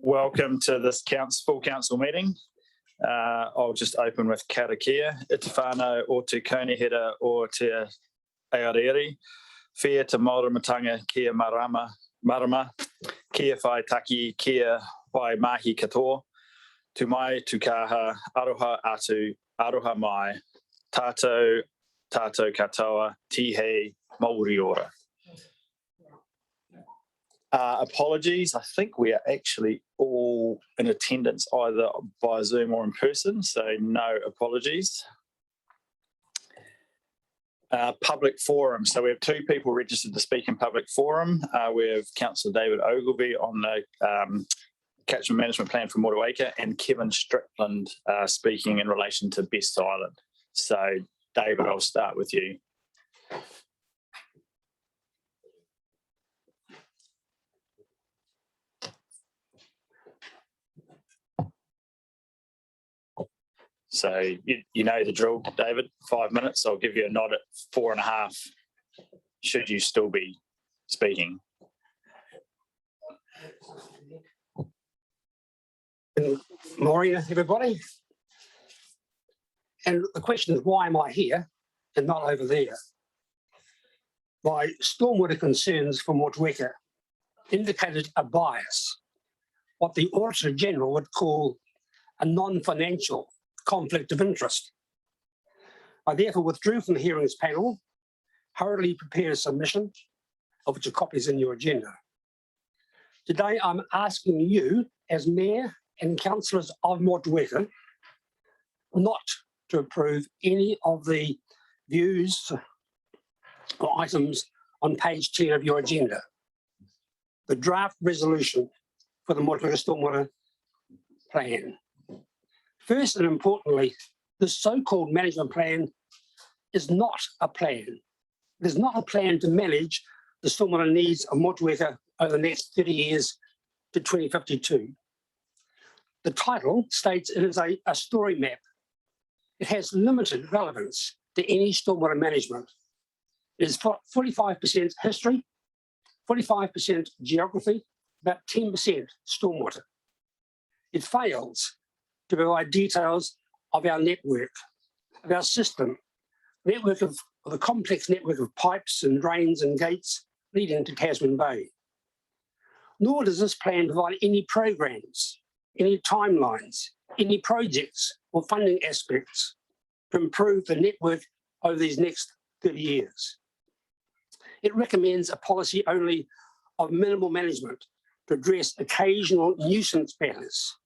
Welcome to this full council meeting. I'll just open with kara kia, iti whānau o te kaunihera o te aoreiri, whia te mauramatanga kia marama, kia whai taki, kia whai mahi katoa, tu mai, tu kaha, aroha atu, aroha mai, tātou katoa, tihei, mauri ora. Apologies, I think we are actually all in attendance either by Zoom or in person, so no apologies. Public forum, so we have two people registered to speak in public forum. We have Councillor David Ogilvie on the catchment management plan for Motueka and Kevin Strickland speaking in relation to Best Island. So David, I'll start with you. So you know the drill, David, 5 minutes. I'll give you a nod at 4.5, should you still be speaking. Morning, everybody. And the question is, why am I here and not over there? My stormwater concerns for Motueka indicated a bias, what the Auditor General would call a non-financial conflict of interest. I therefore withdrew from the hearings panel, hurriedly prepared a submission, of which a copy is in your agenda. Today I'm asking you, as Mayor and Councillors of Motueka, not to approve any of the views or items on page 10 of your agenda. The draft resolution for the Motueka Stormwater Plan. First and importantly, the so-called management plan is not a plan. It is not a plan to manage the stormwater needs of Motueka over the next 30 years to 2052. The title states it is a story map. It has limited relevance to any stormwater management. It is 45% history, 45% geography, about 10% stormwater. It fails to provide details of our network, of our system, of a complex network of pipes and drains and gates leading to Tasman Bay. Nor does this plan provide any programs, any timelines, any projects or funding aspects to improve the network over these next 30 years. It recommends a policy only of minimal management to address occasional nuisance matters.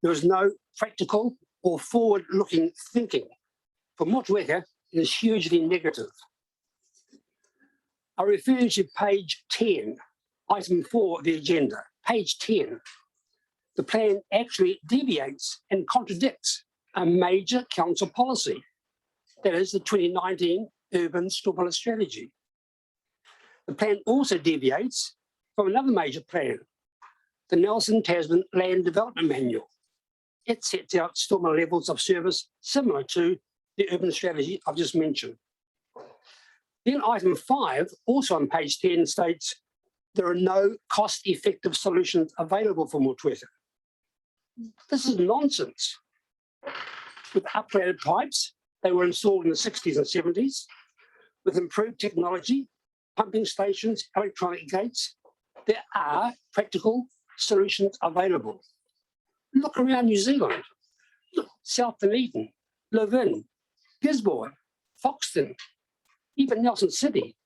There is no practical or forward-looking thinking. For Motueka, it is hugely negative. I refer you to page 10, item 4 of the agenda. Page 10. The plan actually deviates and contradicts a major council policy. That is the 2019 Urban Stormwater Strategy. The plan also deviates from another major plan, the Nelson Tasman Land Development Manual. It sets out stormwater levels of service similar to the urban strategy I've just mentioned. Then item 5, also on page 10, states there are no cost-effective solutions available for Motueka. This is nonsense. With upgraded pipes, they were installed in the 60s and 70s. With improved technology, pumping stations, electronic gates, there are practical solutions available. Look around New Zealand, look, South Dunedin, Levin, Gisborne, Foxton, even Nelson City.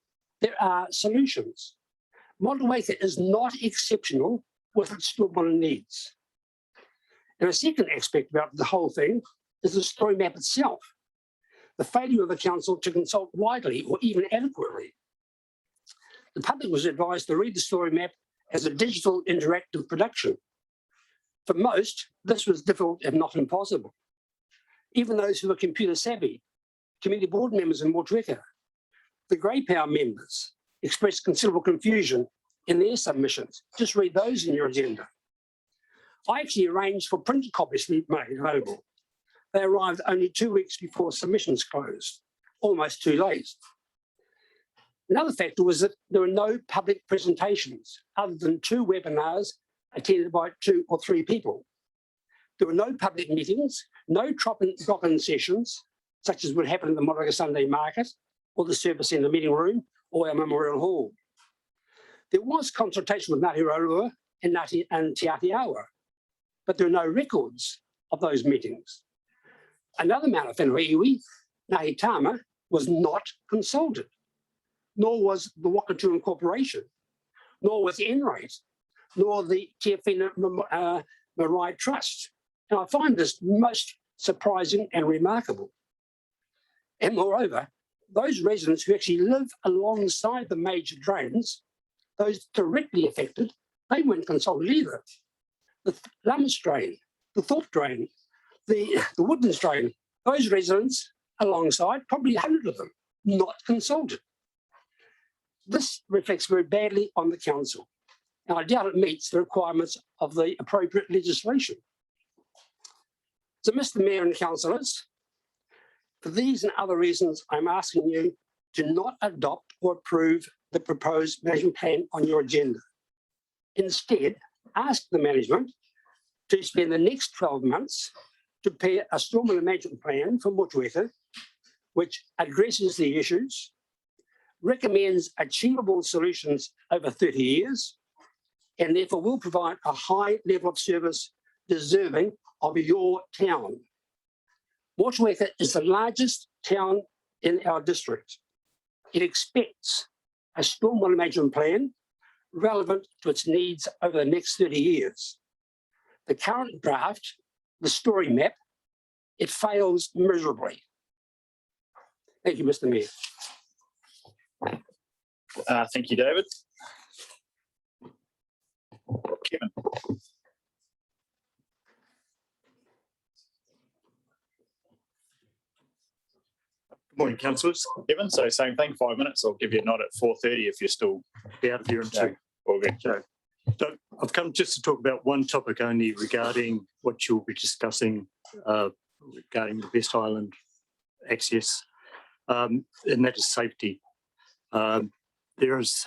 There are solutions. Motueka is not exceptional with its stormwater needs. And a second aspect about the whole thing is the story map itself. The failure of the council to consult widely or even adequately. The public was advised to read the story map as a digital interactive production. For most, this was difficult if not impossible. Even those who were computer savvy, committee board members in Motueka, the Grey Power members expressed considerable confusion in their submissions. Just read those in your agenda. I actually arranged for printed copies to be made available. They arrived only 2 weeks before submissions closed, almost too late. Another factor was that there were no public presentations other than 2 webinars attended by 2 or 3 people. There were no public meetings, no drop-in sessions, such as would happen in the Moraga Sunday Market or the service in the meeting room or our Memorial Hall. There was consultation with Ngāti Rorua and Te Atiawa, but there are no records of those meetings. Another Mana Whenua iwi, Ngāti Tama, was not consulted, nor was the Wakatūan Corporation, nor was NRATE, nor the Te Whenua Marae Trust. And I find this most surprising and remarkable. And moreover, those residents who actually live alongside the major drains, those directly affected, they weren't consulted either. The Lummis drain, the Thorpe drain, the Woodlands drain, those residents alongside, probably 100 of them, not consulted. This reflects very badly on the council, and I doubt it meets the requirements of the appropriate legislation. So, Mr. Mayor and councillors, for these and other reasons, I'm asking you to not adopt or approve the proposed management plan on your agenda. Instead, ask the management to spend the next 12 months to prepare a stormwater management plan for Motueka, which addresses the issues, recommends achievable solutions over 30 years, and therefore will provide a high level of service deserving of your town. Motueka is the largest town in our district. It expects a stormwater management plan relevant to its needs over the next 30 years. The current draft, the story map, it fails miserably. Thank you, Mr. Mayor. Thank you, David. Kevin. Good morning, councillors. Kevin, so same thing, 5 minutes. I'll give you a nod at 4:30 if you're still Out of here in no, two. all good. So I've come just to talk about one topic only regarding what you'll be discussing regarding the Best Island access, and that is safety. There is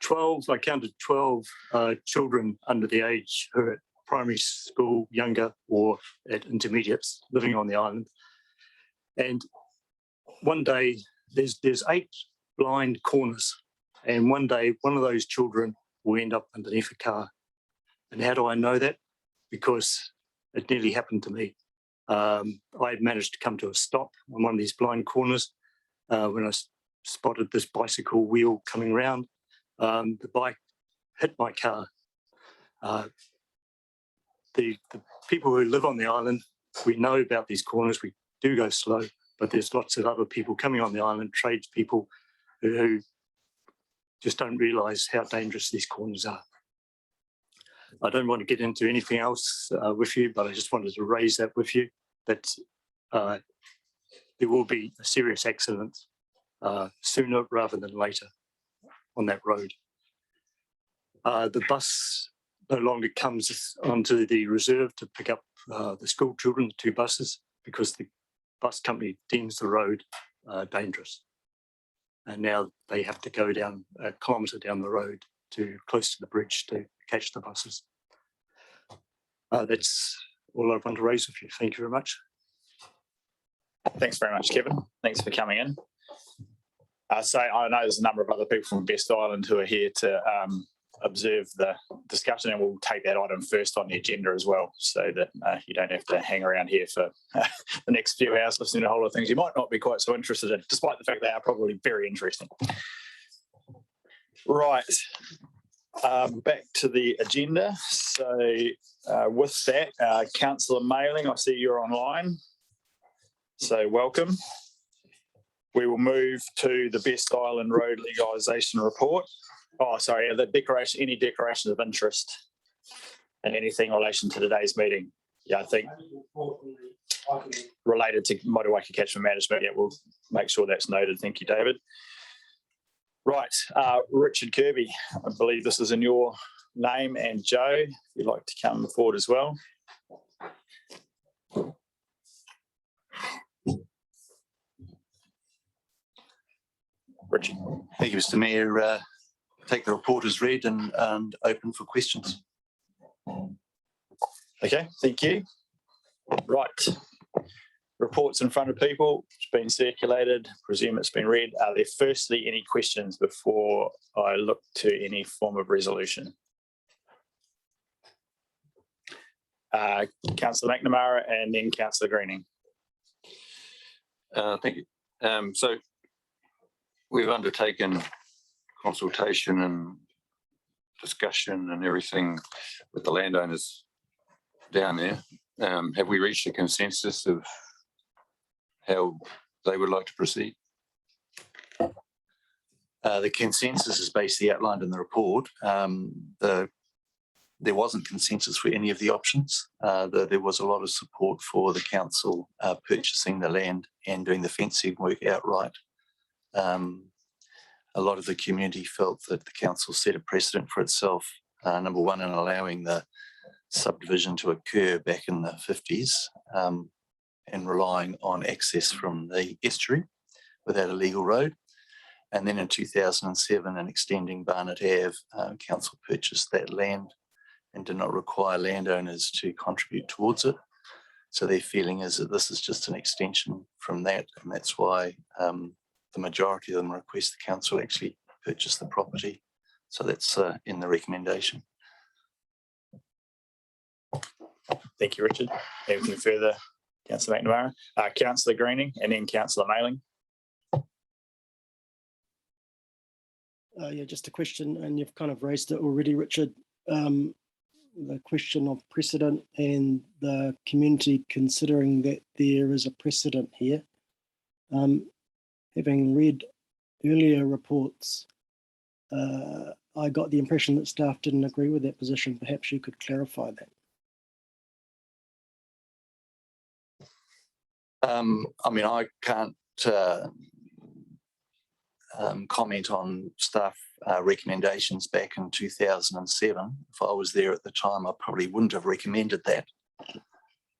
12, I counted 12 children under the age who are at primary school, younger, or at intermediates living on the island. And one day there's 8 blind corners, and one day one of those children will end up underneath a car. And how do I know that? Because it nearly happened to me. I had managed to come to a stop on one of these blind corners when I spotted this bicycle wheel coming round. The bike hit my car. The people who live on the island, we know about these corners. We do go slow, but there's lots of other people coming on the island, tradespeople who just don't realise how dangerous these corners are. I don't want to get into anything else with you, but I just wanted to raise that with you, that there will be a serious accident sooner rather than later on that road. The bus no longer comes onto the reserve to pick up the school children, the 2 buses, because the bus company deems the road dangerous. And now they have to go down a kilometre down the road to close to the bridge to catch the buses. That's all I want to raise with you. Thank you very much. Thanks very much, Kevin. Thanks for coming in. So I know there's a number of other people from Best Island who are here to observe the discussion, and we'll take that item first on the agenda as well, so that you don't have to hang around here for the next few hours listening to a whole lot of things you might not be quite so interested in, despite the fact they are probably very interesting. Right, back to the agenda. So with that, Councillor Mailing, I see you're online, so welcome. We will move to the Best Island Road Legalisation Report. Oh, sorry, the declaration, any declarations of interest and anything in relation to today's meeting. Yeah, I think related to Motueka catchment management. Yeah, we'll make sure that's noted. Thank you, David. Right, Richard Kirby, I believe this is in your name, and Joe, if you'd like to come forward as well. Richard. Thank you, Mr. Mayor. Take the report as read and open for questions. Okay, thank you. Right. Reports in front of people, it's been circulated, presume it's been read. Are there firstly any questions before I look to any form of resolution? Councillor McNamara and then Councillor Greening. Thank you. So we've undertaken consultation and discussion and everything with the landowners down there. Have we reached a consensus of how they would like to proceed? The consensus is basically outlined in the report. There wasn't consensus for any of the options. There was a lot of support for the council purchasing the land and doing the fencing work outright. A lot of the community felt that the council set a precedent for itself, number one, in allowing the subdivision to occur back in the 50s and relying on access from the estuary without a legal road. And then in 2007, in extending Barnett Ave, council purchased that land and did not require landowners to contribute towards it. So their feeling is that this is just an extension from that, and that's why the majority of them request the council actually purchase the property. So that's in the recommendation. Thank you, Richard. Anything further, Councillor McNamara? Councillor Greening and then Councillor Mailing. Yeah, just a question, and you've kind of raised it already, Richard. The question of precedent and the community considering that there is a precedent here. Having read earlier reports, I got the impression that staff didn't agree with that position. Perhaps you could clarify that. I mean, I can't comment on staff recommendations back in 2007. If I was there at the time, I probably wouldn't have recommended that.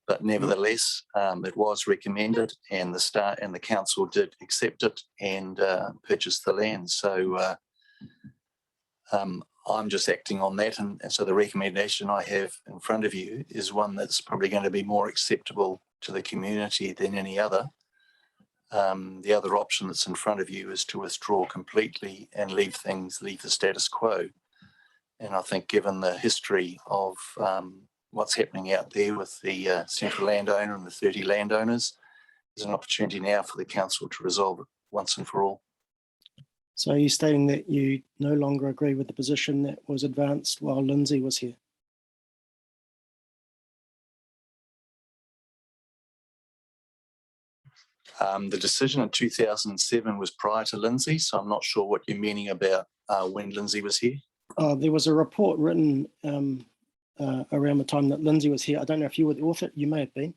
But nevertheless, it was recommended, and the council did accept it and purchase the land. So I'm just acting on that, and so the recommendation I have in front of you is one that's probably going to be more acceptable to the community than any other. The other option that's in front of you is to withdraw completely and leave the status quo. And I think given the history of what's happening out there with the central landowner and the 30 landowners, there's an opportunity now for the council to resolve it once and for all. So are you stating that you no longer agree with the position that was advanced while Lindsay was here? The decision in 2007 was prior to Lindsay, so I'm not sure what you're meaning about when Lindsay was here. There was a report written around the time that Lindsay was here. I don't know if you were the author, you may have been,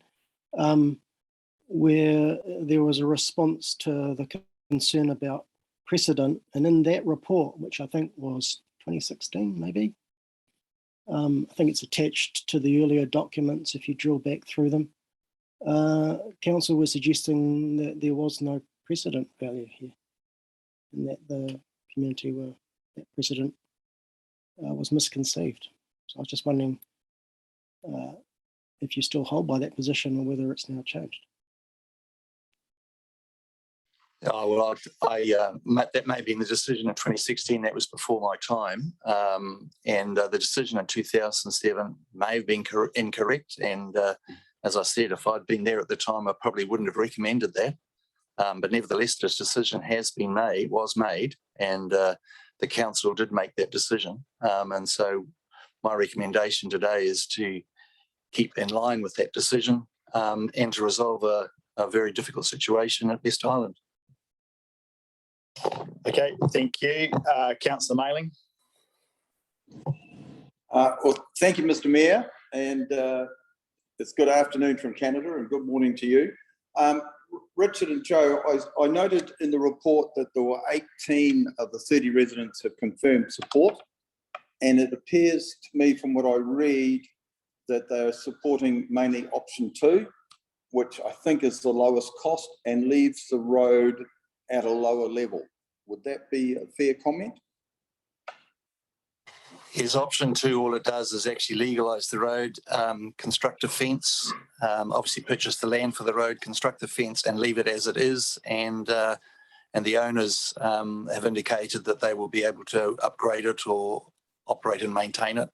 where there was a response to the concern about precedent. And in that report, which I think was 2016, maybe, I think it's attached to the earlier documents if you drill back through them. Council was suggesting that there was no precedent value here and that the community that precedent was misconceived. So I was just wondering if you still hold by that position or whether it's now changed. Oh, well, that may be in the decision in 2016. That was before my time. And the decision in 2007 may have been incorrect. And as I said, if I'd been there at the time, I probably wouldn't have recommended that. But nevertheless, this decision was made, and the council did make that decision. And so my recommendation today is to keep in line with that decision and to resolve a very difficult situation at West Island. Okay, thank you. Councillor Mailing. Well, thank you, Mr. Mayor, and it's good afternoon from Canada and good morning to you. Richard and Joe, I noted in the report that there were 18 of the 30 residents have confirmed support, and it appears to me from what I read that they are supporting mainly option 2, which I think is the lowest cost and leaves the road at a lower level. Would that be a fair comment? Is option 2, all it does is actually legalise the road, construct a fence, obviously purchase the land for the road, construct the fence and leave it as it is. And the owners have indicated that they will be able to upgrade it or operate and maintain it.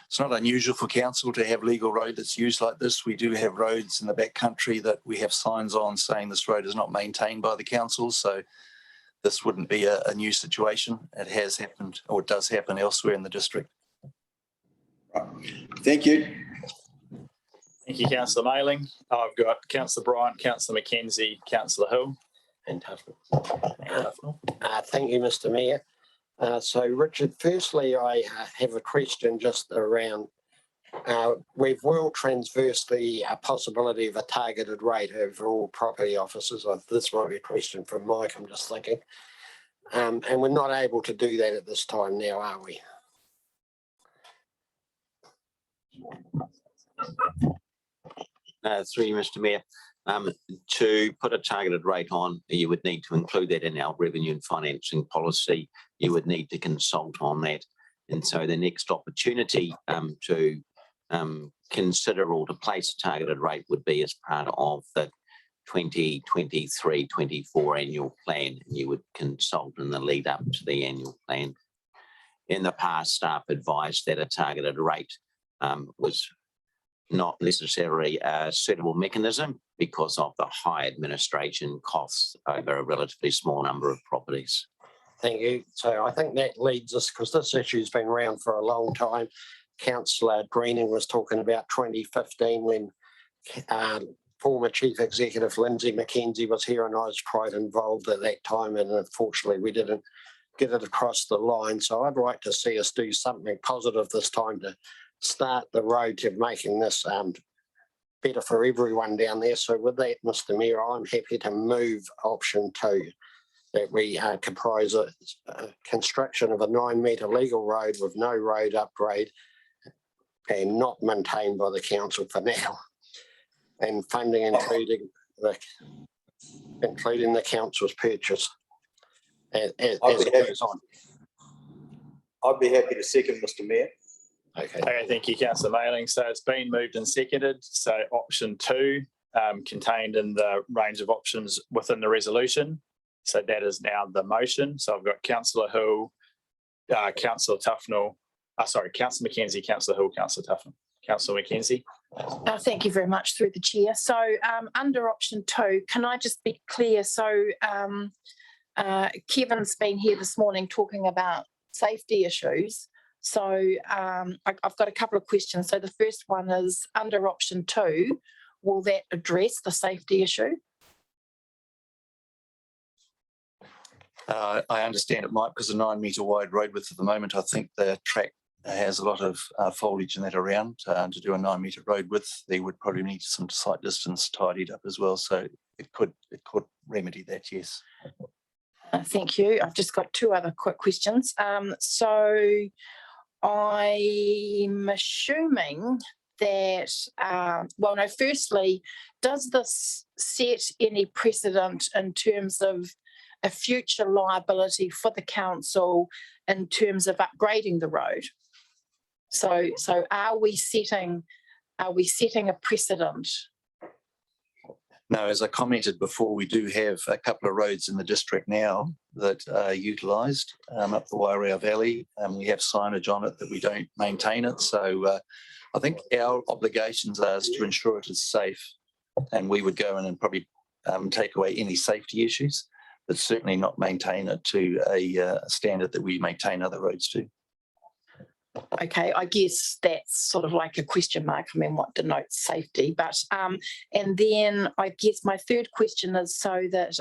It's not unusual for council to have legal road that's used like this. We do have roads in the back country that we have signs on saying this road is not maintained by the council. So this wouldn't be a new situation. It has happened, or it does happen elsewhere in the district. Thank you. Thank you, Councillor Mailing. I've got Councillor Bryant, Councillor Mackenzie, Councillor Hill. And Tufnell. Thank you, Mr. Mayor. So, Richard, firstly, I have a question just around, we've well transversed the possibility of a targeted rate over all property officers. This might be a question from Mike, I'm just thinking. And we're not able to do that at this time now, are we? Through you, Mr. Mayor. To put a targeted rate on, you would need to include that in our revenue and financing policy. You would need to consult on that. And so the next opportunity to consider or to place a targeted rate would be as part of the 2023-24 annual plan. You would consult in the lead up to the annual plan. In the past, staff advised that a targeted rate was not necessarily a suitable mechanism because of the high administration costs over a relatively small number of properties. Thank you. So I think that leads us, because this issue's been around for a long time. Councillor Greening was talking about 2015 when former Chief Executive Lindsay Mackenzie was here, and I was quite involved at that time, and unfortunately we didn't get it across the line. So I'd like to see us do something positive this time to start the road to making this better for everyone down there. So with that, Mr. Mayor, I'm happy to move option 2, that we comprise a construction of a 9-metre legal road with no road upgrade and not maintained by the council for now, and funding including the council's purchase as it goes on. I'd be happy to second, Mr. Mayor. Okay, thank you, Councillor Mailing. So it's been moved and seconded. So option 2 contained in the range of options within the resolution. So that is now the motion. So I've got Councillor Hill, Councillor Tufnell, Councillor Mackenzie, Councillor Hill, Councillor Tufnell. Councillor Mackenzie. Thank you very much, through the chair. So under option 2, can I just be clear? So Kevin's been here this morning talking about safety issues. So I've got a couple of questions. So the first one is, under option 2, will that address the safety issue? I understand it might, because a 9-metre wide road width at the moment, I think the track has a lot of foliage in that around. To do a 9-metre road width, they would probably need some sight distance tidied up as well. So it could remedy that, yes. Thank you. I've just got 2 other quick questions. So I'm assuming that, well, no, firstly, does this set any precedent in terms of a future liability for the council in terms of upgrading the road? So are we setting a precedent? No, as I commented before, we do have a couple of roads in the district now that are utilised up the Wairea Valley. We have signage on it that we don't maintain it. So I think our obligations are to ensure it is safe, and we would go in and probably take away any safety issues, but certainly not maintain it to a standard that we maintain other roads to. Okay, I guess that's sort of like a question mark. I mean, what denotes safety? But and then I guess my third question is, so that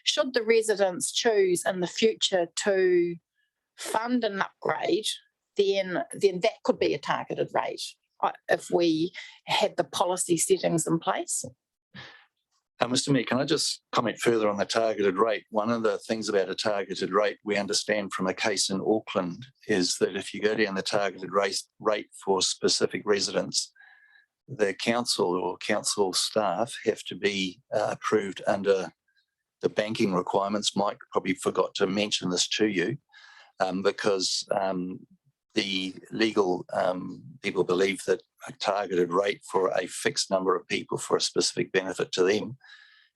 should the residents choose in the future to fund an upgrade, then that could be a targeted rate if we had the policy settings in place. Mr. Mayor, can I just comment further on the targeted rate? One of the things about a targeted rate, we understand from a case in Auckland, is that if you go down the targeted rate for specific residents, the council or council staff have to be approved under the banking requirements. Mike probably forgot to mention this to you, because the legal people believe that a targeted rate for a fixed number of people for a specific benefit to them,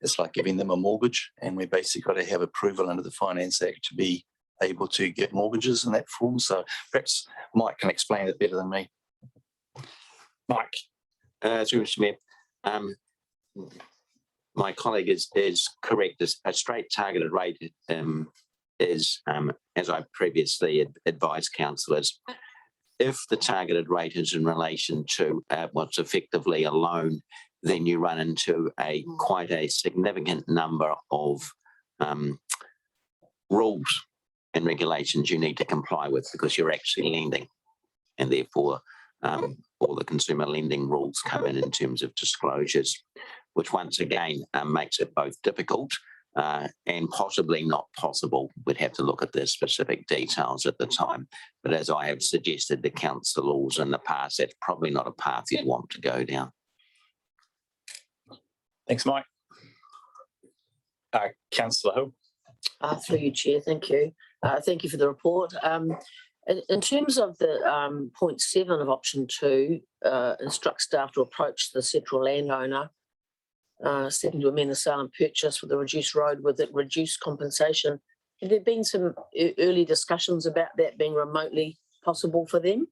it's like giving them a mortgage, and we basically got to have approval under the Finance Act to be able to get mortgages in that form. So perhaps Mike can explain it better than me. Mike. Through Mr. Mayor, my colleague is correct. A straight targeted rate is, as I previously advised councillors, if the targeted rate is in relation to what's effectively a loan, then you run into quite a significant number of rules and regulations you need to comply with because you're actually lending, and therefore all the consumer lending rules come in terms of disclosures, which once again makes it both difficult and possibly not possible. We'd have to look at the specific details at the time. But as I have suggested to councillors in the past, that's probably not a path you'd want to go down. Thanks, Mike. Councillor Hill. Through you, Chair, thank you. Thank you for the report. In terms of the point 7 of option 2, instruct staff to approach the central landowner seeking to amend the sale and purchase with a reduced road with a reduced compensation. Have there been some early discussions about that being remotely possible for them?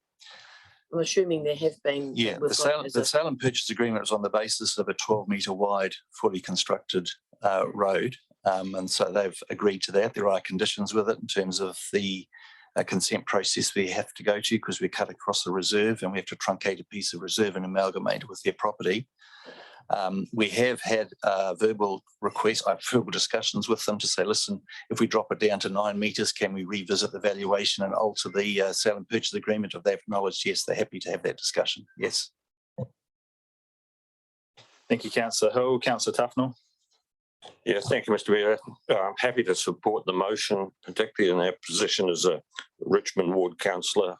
I'm assuming there have been. Yeah, the sale and purchase agreement was on the basis of a 12-metre wide, fully constructed road. And so they've agreed to that. There are conditions with it in terms of the consent process we have to go to because we cut across a reserve and we have to truncate a piece of reserve and amalgamate it with their property. We have had verbal requests, verbal discussions with them to say, listen, if we drop it down to 9 metres, can we revisit the valuation and alter the sale and purchase agreement? If they've acknowledged, yes, they're happy to have that discussion. Yes. Thank you, Councillor Hill. Councillor Tufnell. Yes, thank you, Mr. Mayor. I'm happy to support the motion, particularly in our position as a Richmond Ward councillor.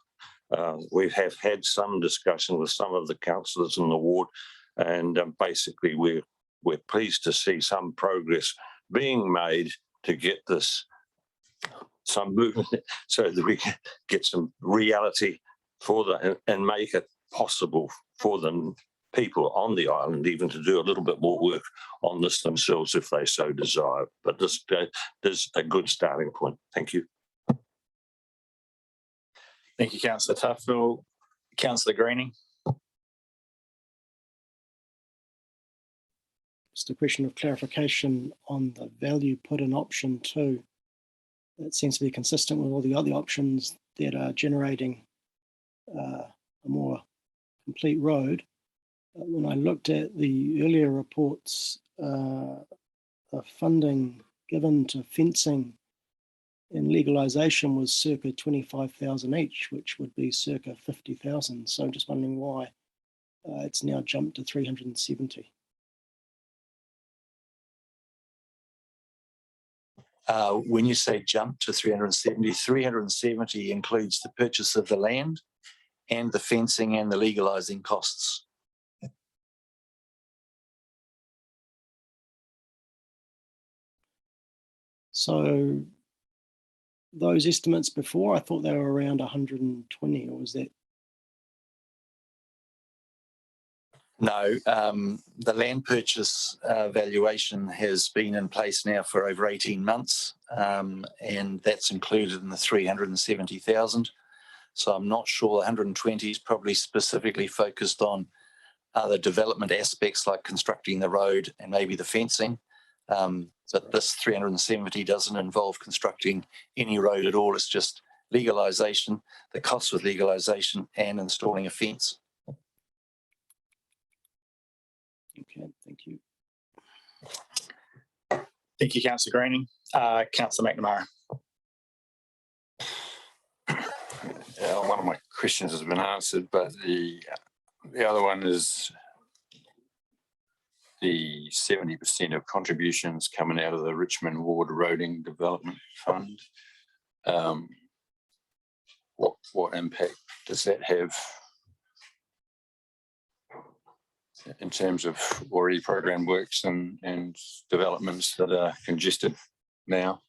We have had some discussion with some of the councillors in the ward, and basically we're pleased to see some progress being made to get this some movement so that we can get some reality for that and make it possible for the people on the island even to do a little bit more work on this themselves if they so desire. But this is a good starting point. Thank you. Thank you, Councillor Tufnell. Councillor Greening. Just a question of clarification on the value put in option 2. That seems to be consistent with all the other options that are generating a more complete road. When I looked at the earlier reports, the funding given to fencing and legalisation was circa 25,000 each, which would be circa 50,000. So I'm just wondering why it's now jumped to 370. When you say jump to 370, 370 includes the purchase of the land and the fencing and the legalising costs. So those estimates before, I thought they were around 120, or was that? No, the land purchase valuation has been in place now for over 18 months, and that's included in the 370,000. So I'm not sure 120 is probably specifically focused on other development aspects like constructing the road and maybe the fencing. But this 370 doesn't involve constructing any road at all. It's just legalisation, the costs with legalisation and installing a fence. Okay, thank you. Thank you, Councillor Greening. Councillor McNamara. One of my questions has been answered, but the other one is the 70% of contributions coming out of the Richmond Ward Roading Development Fund. What impact does that have in terms of already programmed works and developments that are congested now?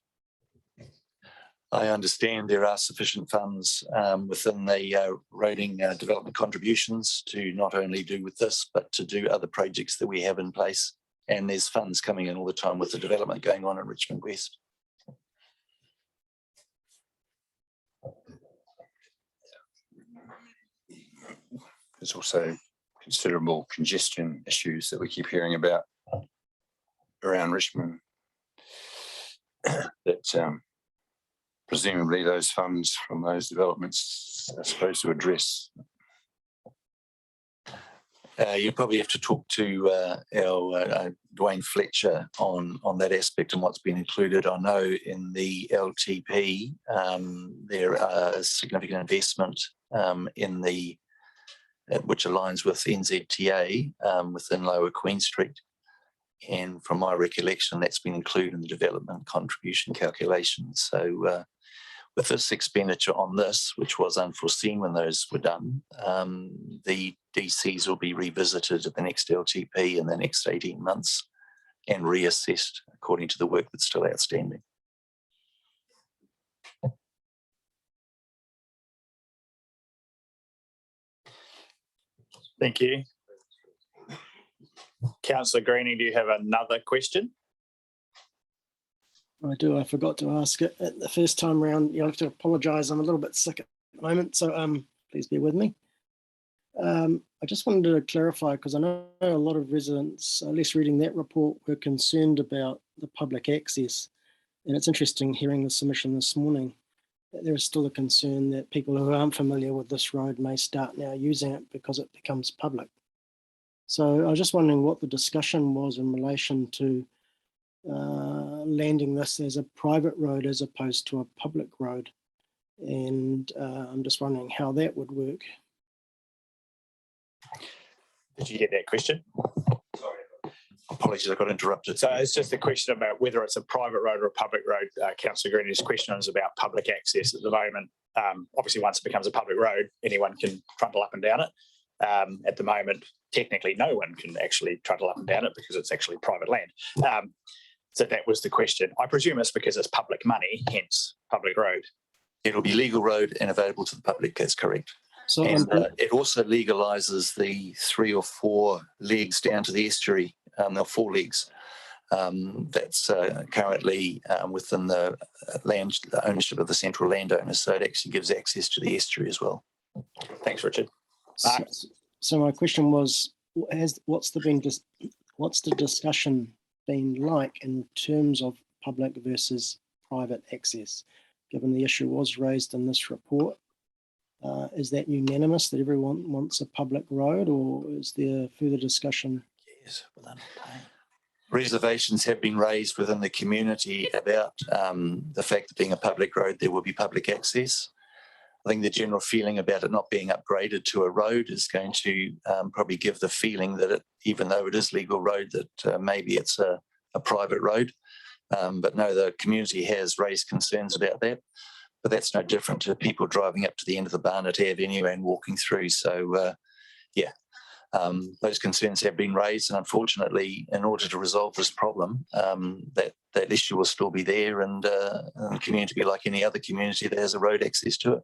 I understand there are sufficient funds within the roading development contributions to not only do with this, but to do other projects that we have in place. And there's funds coming in all the time with the development going on in Richmond West. There's also considerable congestion issues that we keep hearing about around Richmond that presumably those funds from those developments are supposed to address. You probably have to talk to our Dwayne Fletcher on that aspect and what's been included. I know in the LTP there are significant investment in the which aligns with NZTA within Lower Queen Street. And from my recollection, that's been included in the development contribution calculations. So with this expenditure on this, which was unforeseen when those were done, the DCs will be revisited at the next LTP in the next 18 months and reassessed according to the work that's still outstanding. Thank you. Councillor Greening, do you have another question? I do. I forgot to ask it at the first time round. You have to apologise. I'm a little bit sick at the moment, so please bear with me. I just wanted to clarify, because I know a lot of residents, at least reading that report, were concerned about the public access. And it's interesting hearing the submission this morning that there is still a concern that people who aren't familiar with this road may start now using it because it becomes public. So I was just wondering what the discussion was in relation to landing this as a private road as opposed to a public road. And I'm just wondering how that would work. Did you get that question? Apologies, I got interrupted. So it's just a question about whether it's a private road or a public road. Councillor Greening's question is about public access at the moment. Obviously, once it becomes a public road, anyone can trundle up and down it. At the moment, technically, no one can actually trundle up and down it because it's actually private land. So that was the question. I presume it's because it's public money, hence public road. It'll be legal road and available to the public, that's correct. So and it also legalises the 3 or 4 legs down to the estuary, the 4 legs that's currently within the land ownership of the central landowners. So it actually gives access to the estuary as well. Thanks, Richard. So my question was, what's the discussion been like in terms of public versus private access, given the issue was raised in this report? Is that unanimous that everyone wants a public road, or is there further discussion? Yes, reservations have been raised within the community about the fact that being a public road, there will be public access. I think the general feeling about it not being upgraded to a road is going to probably give the feeling that even though it is legal road, that maybe it's a private road. But no, the community has raised concerns about that. But that's no different to people driving up to the end of the Barnett Avenue and walking through. So, those concerns have been raised. And unfortunately, in order to resolve this problem, that issue will still be there, and the community will be like any other community that has a road access to it.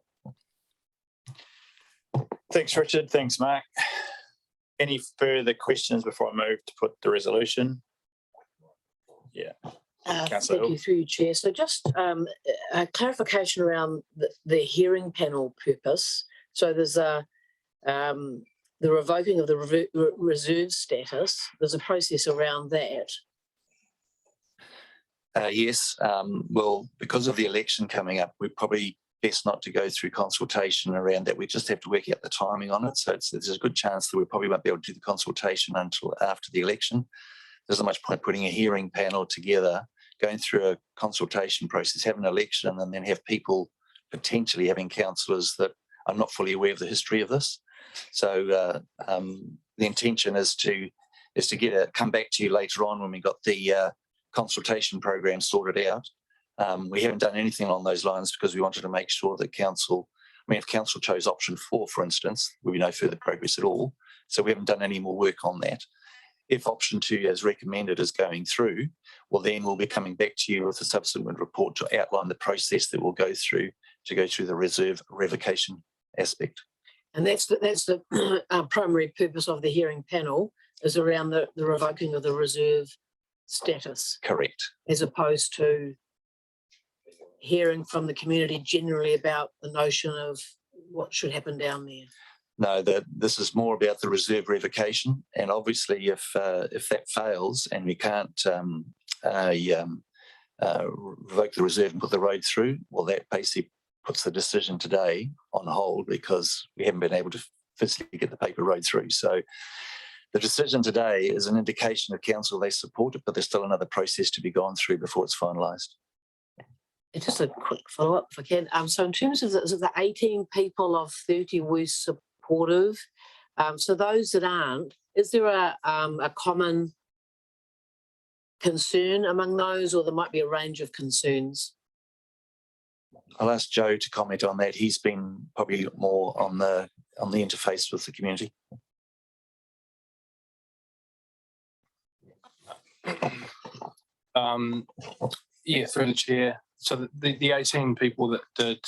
Thanks, Richard. Thanks, Mark. Any further questions before I move to put the resolution? Yeah. Thank you, through you, Chair. So just a clarification around the hearing panel purpose. So there's the revoking of the reserve status. There's a process around that. Yes. Well, because of the election coming up, we're probably best not to go through consultation around that. We just have to work out the timing on it. So there's a good chance that we probably won't be able to do the consultation until after the election. There's not much point putting a hearing panel together, going through a consultation process, have an election, and then have people potentially having councillors that are not fully aware of the history of this. So the intention is to come back to you later on when we got the consultation program sorted out. We haven't done anything along those lines because we wanted to make sure that if council chose option 4, for instance, there would be no further progress at all. So we haven't done any more work on that. If option 2 as recommended is going through, well, then we'll be coming back to you with a subsequent report to outline the process that we'll go through the reserve revocation aspect. And that's the primary purpose of the hearing panel, is around the revoking of the reserve status, Correct. as opposed to hearing from the community generally about the notion of what should happen down there. No, this is more about the reserve revocation, and obviously, if that fails and we can't revoke the reserve and put the road through, well, that basically puts the decision today on hold because we haven't been able to physically get the paper road through. So the decision today is an indication of council they support it, but there's still another process to be gone through before it's finalised. Just a quick follow-up if I can. So in terms of the 18 people of 30 were supportive, so those that aren't, is there a common concern among those, or there might be a range of concerns? I'll ask Joe to comment on that. He's been probably more on the interface with the community. Yeah, through the chair. So the 18 people that did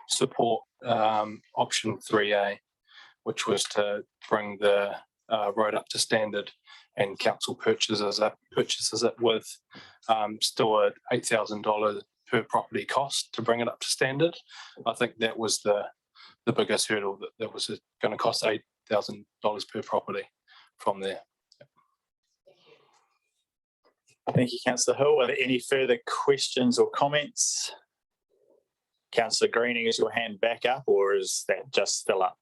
support option 3A, which was to bring the road up to standard, and council purchases it with still a $8,000 per property cost to bring it up to standard. I think that was the biggest hurdle, that was going to cost $8,000 per property from there. Thank you, Councillor Hill. Are there any further questions or comments? Councillor Greening, is your hand back up, or is that just still up?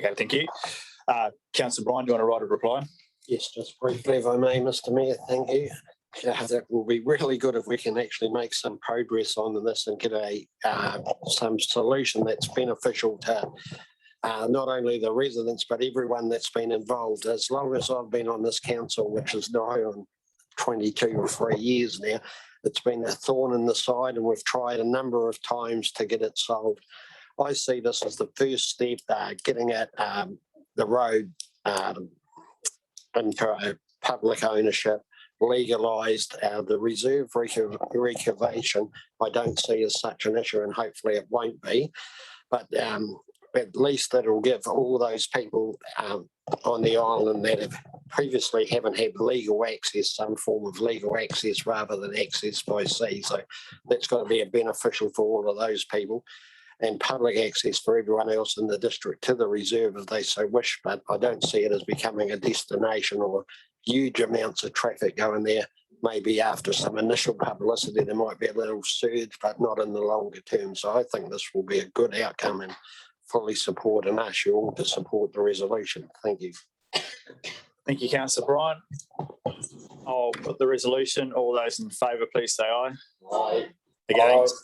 Okay, thank you. Councillor Bryan, do you want to write a reply? Yes, just briefly, if I may, Mr. Mayor, thank you. That will be really good if we can actually make some progress on this and get some solution that's beneficial to not only the residents, but everyone that's been involved. As long as I've been on this council, which is now on 22 or 3 years now, it's been a thorn in the side, and we've tried a number of times to get it solved. I see this as the first step, getting at the road into public ownership, legalised. The reserve reservation I don't see as such an issue, and hopefully it won't be. But at least it'll give all those people on the island that have previously haven't had legal access, some form of legal access rather than access by sea. So that's got to be a beneficial for all of those people, and public access for everyone else in the district to the reserve if they so wish. But I don't see it as becoming a destination or huge amounts of traffic going there. Maybe after some initial publicity, there might be a little surge, but not in the longer term. So I think this will be a good outcome, and fully support and ask you all to support the resolution. Thank you. Thank you, Councillor Bryan. I'll put the resolution. All those in favour, please say aye. Aye. Against?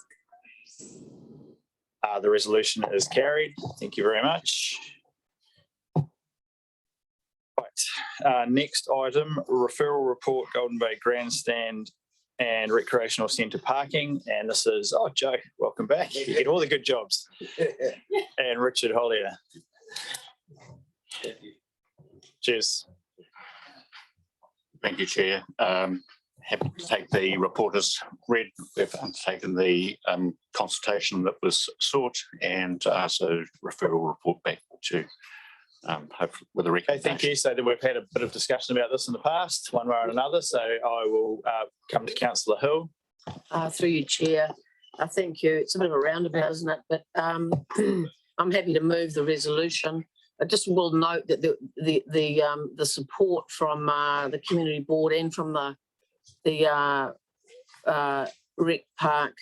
The resolution is carried. Thank you very much. Right. Next item, referral report, Golden Bay Grandstand and Recreational Centre parking. And this is, Joe, welcome back. You get all the good jobs. And Richard Hollier. Cheers. Thank you, Chair. Happy to take the report as read. We've undertaken the consultation that was sought, and so referral report back to hopefully with a recommendation. Okay, thank you. So that we've had a bit of discussion about this in the past, one way or another. So I will come to Councillor Hill. Through you, Chair. Thank you. It's a bit of a roundabout, isn't it? But I'm happy to move the resolution. I just will note that the support from the community board and from the rec park,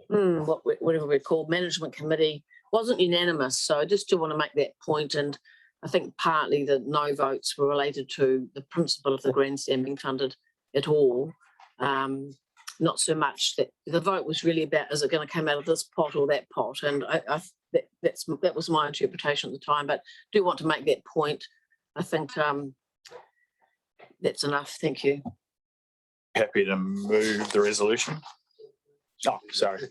whatever we're called, management committee, wasn't unanimous. So I just do want to make that point. And I think partly the no votes were related to the principle of the grandstand being funded at all. Not so much that the vote was really about, is it going to come out of this pot or that pot? And that was my interpretation at the time, but do want to make that point. I think that's enough. Thank you. Happy to move the resolution. Oh, sorry.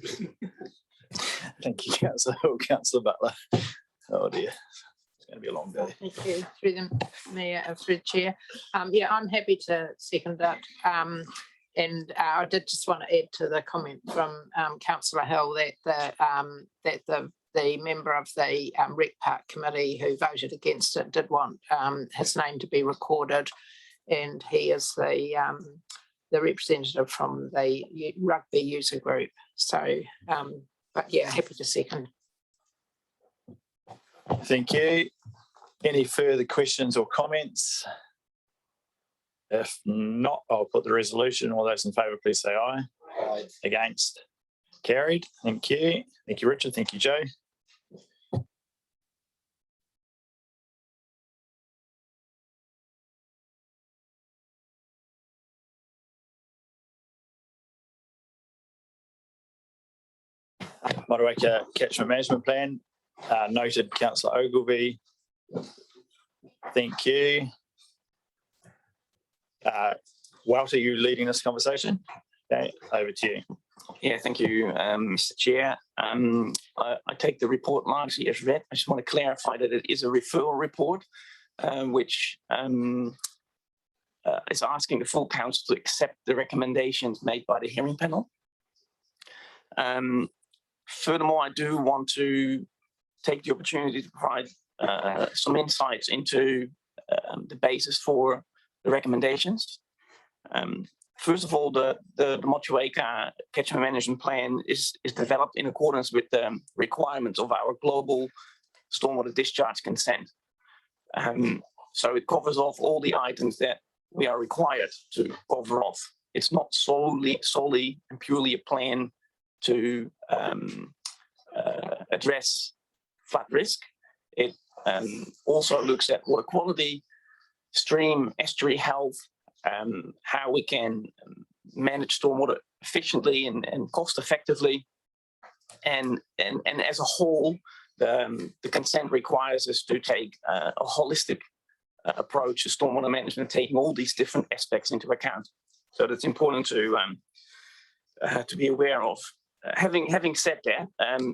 Thank you, Councillor Hill. Councillor Butler. Oh dear. going to be a long day. Thank you. Through the Mayor, through the Chair. Yeah, I'm happy to second that. And I did just want to add to the comment from Councillor Hill that the member of the Rec Park Committee who voted against it did want his name to be recorded, and he is the representative from the rugby user group. So, but yeah, happy to second. Thank you. Any further questions or comments? If not, I'll put the resolution. All those in favour, please say aye. Aye. Against? Carried. Thank you. Thank you, Richard. Thank you, Joe. Motueka Catchment Management Plan. Noted Councillor Ogilvie. Thank you. Walter, you leading this conversation? Okay, over to you. Yeah, thank you, Mr. Chair. I take the report largely as read. I just want to clarify that it is a referral report, which is asking the full council to accept the recommendations made by the hearing panel. Furthermore, I do want to take the opportunity to provide some insights into the basis for the recommendations. First of all, the Motueka Catchment Management Plan is developed in accordance with the requirements of our global stormwater discharge consent. So it covers off all the items that we are required to cover off. It's not solely and purely a plan to address flood risk. It also looks at water quality, stream, estuary health, how we can manage stormwater efficiently and cost effectively. And as a whole, the consent requires us to take a holistic approach to stormwater management, taking all these different aspects into account. So that's important to be aware of. Having said that,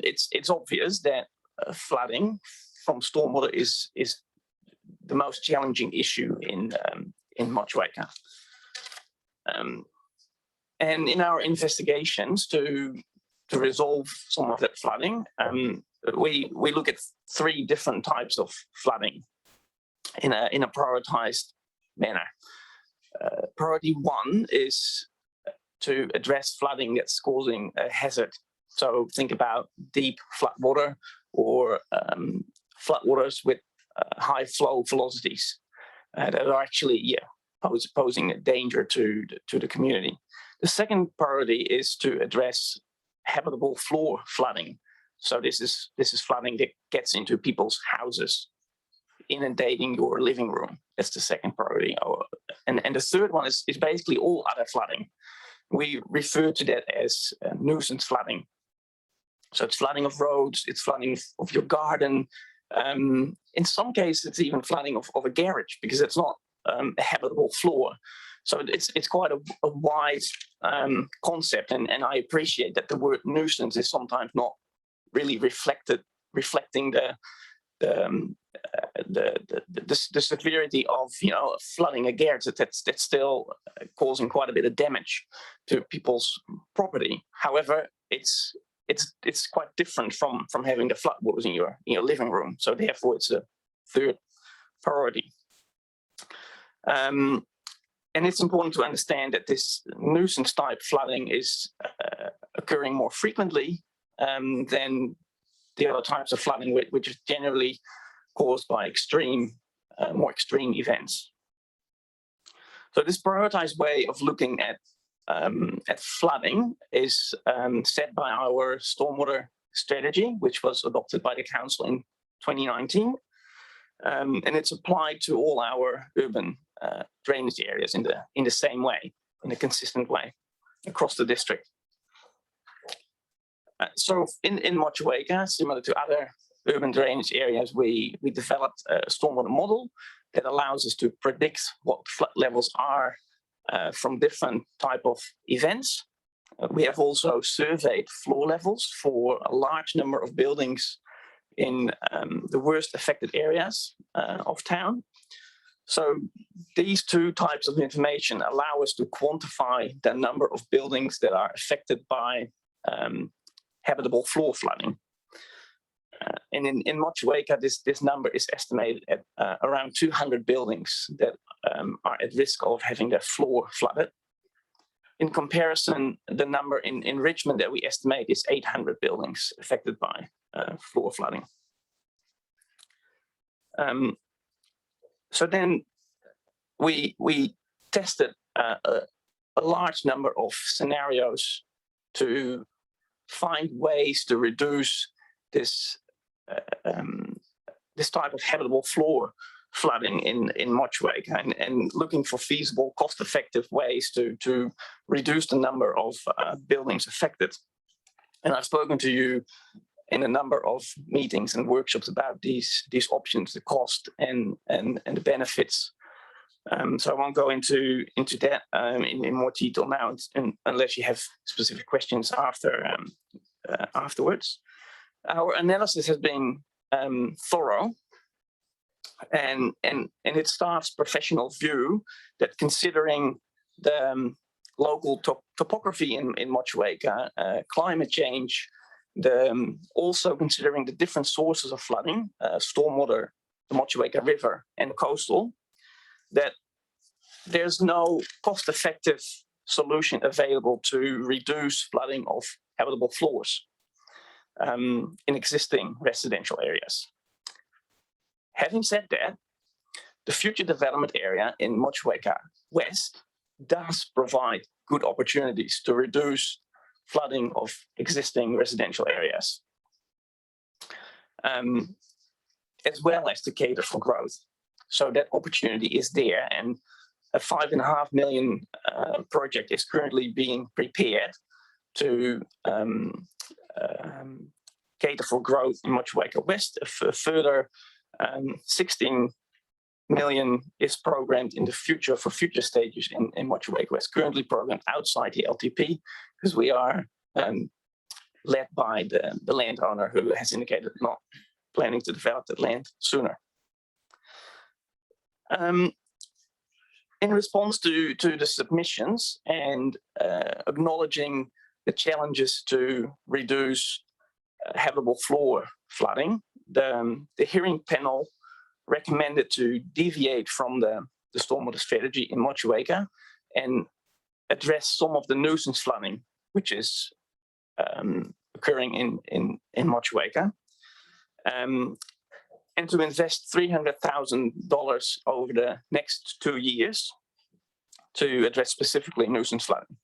it's obvious that flooding from stormwater is the most challenging issue in Motueka. And in our investigations to resolve some of that flooding, we look at 3 different types of flooding in a prioritized manner. Priority 1 is to address flooding that's causing a hazard. So think about deep floodwater or floodwaters with high flow velocities that are actually posing a danger to the community. The second priority is to address habitable floor flooding. So this is flooding that gets into people's houses, inundating your living room. That's the second priority. And the third one is basically all other flooding. We refer to that as nuisance flooding. So it's flooding of roads, it's flooding of your garden. In some cases, it's even flooding of a garage because it's not a habitable floor. So it's quite a wide concept, and I appreciate that the word nuisance is sometimes not really reflecting the severity of flooding a garage that's still causing quite a bit of damage to people's property. However, it's quite different from having the floodwaters in your living room. So therefore, it's a third priority. And it's important to understand that this nuisance type flooding is occurring more frequently than the other types of flooding, which is generally caused by more extreme events. So this prioritized way of looking at flooding is set by our stormwater strategy, which was adopted by the council in 2019. And it's applied to all our urban drainage areas in the same way, in a consistent way across the district. So in Motueka, similar to other urban drainage areas, we developed a stormwater model that allows us to predict what flood levels are from different type of events. We have also surveyed floor levels for a large number of buildings in the worst affected areas of town. So these two types of information allow us to quantify the number of buildings that are affected by habitable floor flooding. And in Motueka, this number is estimated at around 200 buildings that are at risk of having their floor flooded. In comparison, the number in Richmond that we estimate is 800 buildings affected by floor flooding. So then we tested a large number of scenarios to find ways to reduce this this type of habitable floor flooding in Motueka, and looking for feasible, cost-effective ways to reduce the number of buildings affected. And I've spoken to you in a number of meetings and workshops about these options, the cost and the benefits. So I won't go into that in more detail now, unless you have specific questions afterwards. Our analysis has been thorough, and it staff's professional view that, considering the local topography in Motueka, climate change, also considering the different sources of flooding, stormwater, the Motueka River, and coastal, that there's no cost-effective solution available to reduce flooding of habitable floors in existing residential areas. Having said that, the future development area in Motueka West does provide good opportunities to reduce flooding of existing residential areas, as well as to cater for growth. So that opportunity is there, and a $5.5 million project is currently being prepared to cater for growth in Motueka West. A further 16 million is programmed in the future for future stages in Motueka West, currently programmed outside the LTP, because we are led by the landowner, who has indicated not planning to develop that land sooner. In response to the submissions and acknowledging the challenges to reduce habitable floor flooding, the hearing panel recommended to deviate from the stormwater strategy in Motueka and address some of the nuisance flooding which is occurring in Motueka, and to invest $300,000 over the next 2 years to address specifically nuisance flooding.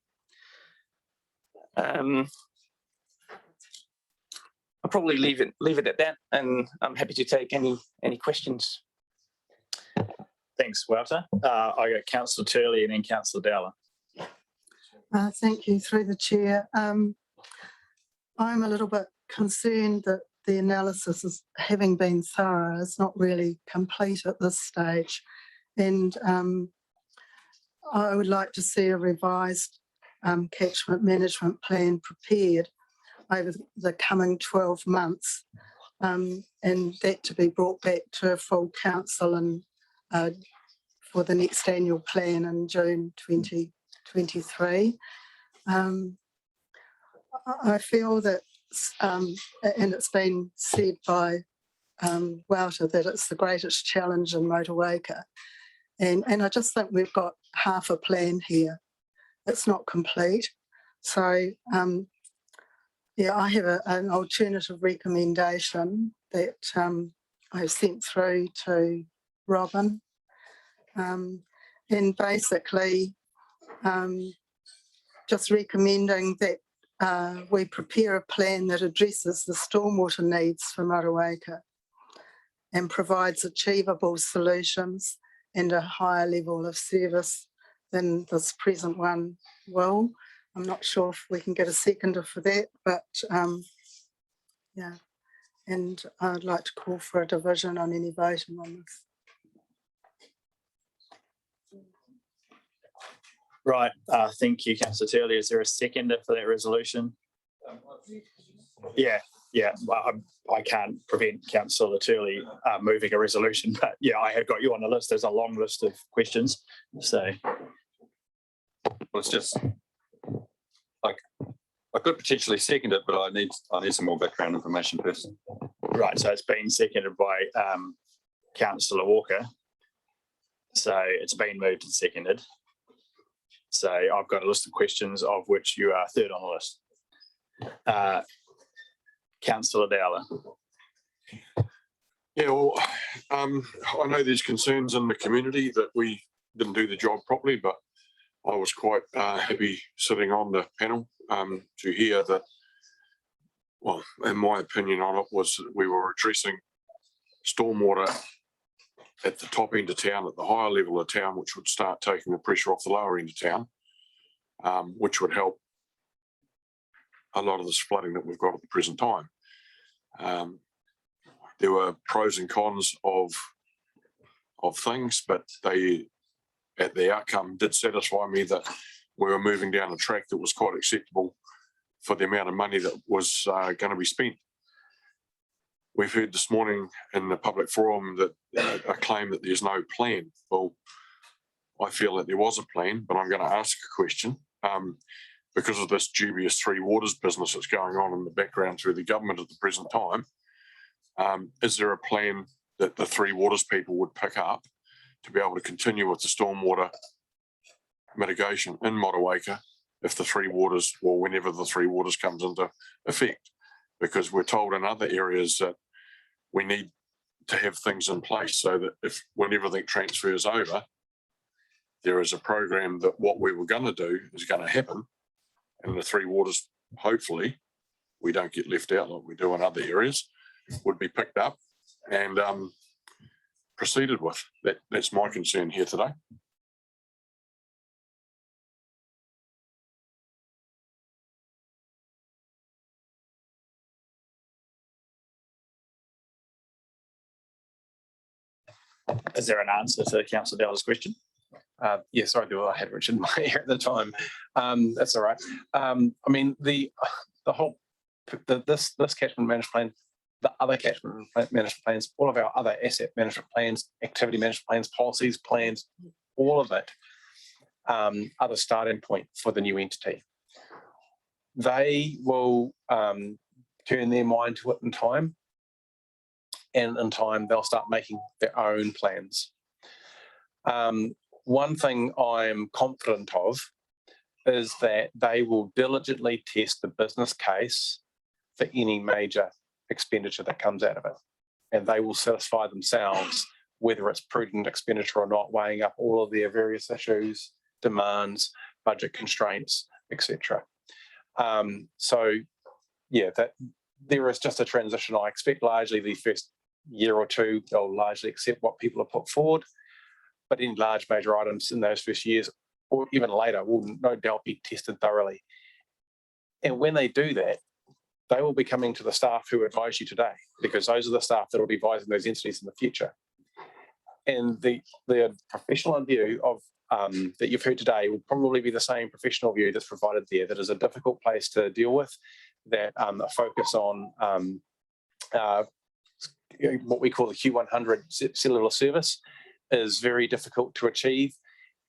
I'll probably leave it at that, and I'm happy to take any questions. Thanks, Walter. I got Councillor Turley and then Councillor Dowler. Thank you, through the chair. I'm a little bit concerned that the analysis is, having been thorough, is not really complete at this stage. And I would like to see a revised catchment management plan prepared over the coming 12 months, and that to be brought back to a full council and for the next annual plan in June 2023. I feel that, and it's been said by Walter, that it's the greatest challenge in Motueka. And I just think we've got half a plan here. It's not complete. So, yeah, I have an alternative recommendation that I've sent through to Robin. And basically, just recommending that we prepare a plan that addresses the stormwater needs for Motueka and provides achievable solutions and a higher level of service than this present one will. I'm not sure if we can get a seconder for that, but yeah. And I'd like to call for a division on any voting on this. Right, thank you, Councillor Turley. Is there a seconder for that resolution? Yeah, yeah, I can't prevent Councillor Turley moving a resolution, but yeah, I have got you on the list. There's a long list of questions. So Well, it's just like I could potentially second it, but I need some more background information first. right, so it's been seconded by Councillor Walker. So it's been moved and seconded. So I've got a list of questions of which you are third on the list. Councillor Dowler. Yeah, well, I know there's concerns in the community that we didn't do the job properly, but I was quite happy sitting on the panel to hear that, well, in my opinion on it was that we were addressing stormwater at the top end of town, at the higher level of town, which would start taking the pressure off the lower end of town, which would help a lot of this flooding that we've got at the present time. There were pros and cons of things, but the outcome did satisfy me that we were moving down a track that was quite acceptable for the amount of money that was going to be spent. We've heard this morning in the public forum that a claim that there's no plan. Well, I feel that there was a plan, but I'm going to ask a question. Because of this dubious Three Waters business that's going on in the background through the government at the present time, is there a plan that the Three Waters people would pick up to be able to continue with the stormwater mitigation in Motueka if the Three Waters, or whenever the Three Waters comes into effect? Because we're told in other areas that we need to have things in place so that if when everything transfers over, there is a program that what we were going to do is going to happen, and the Three Waters, hopefully, we don't get left out like we do in other areas, would be picked up and proceeded with. That's my concern here today. Is there an answer to Councillor Dowler's question? Yeah, sorry, I had Richard in my ear at the time. That's all right. I mean, the whole this catchment management plan, the other catchment management plans, all of our other asset management plans, activity management plans, policies, plans, all of it are the starting point for the new entity. They will turn their mind to it in time, and in time they'll start making their own plans. One thing I'm confident of is that they will diligently test the business case for any major expenditure that comes out of it. And they will satisfy themselves whether it's prudent expenditure or not, weighing up all of their various issues, demands, budget constraints, etc. So, yeah, that there is just a transition. I expect largely the first year or two, they'll largely accept what people have put forward. But any large major items in those first years or even later will no doubt be tested thoroughly. And when they do that, they will be coming to the staff who advise you today, because those are the staff that will be advising those entities in the future. And the professional view of that you've heard today will probably be the same professional view that's provided there. That is a difficult place to deal with, that a focus on what we call the Q100 cellular service is very difficult to achieve,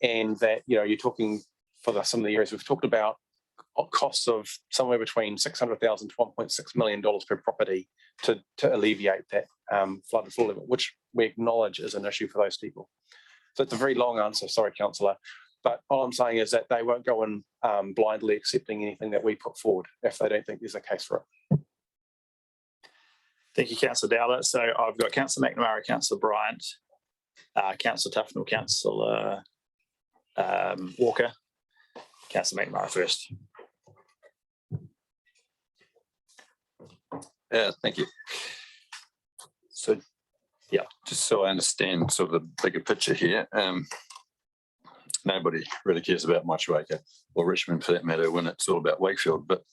and that you're talking for some of the areas we've talked about costs of somewhere between $600,000 to $1.6 million per property to alleviate that flood floor level, which we acknowledge is an issue for those people. So it's a very long answer, sorry, Councillor, but all I'm saying is that they won't go in blindly accepting anything that we put forward if they don't think there's a case for it. Thank you, Councillor Dowler. So I've got Councillor McNamara, Councillor Bryant, Councillor Tufnell, Councillor Walker. Councillor McNamara first. Thank you. So, yeah, just so I understand sort of the bigger picture here, nobody really cares about Motueka or Richmond for that matter when it's all about Wakefield, but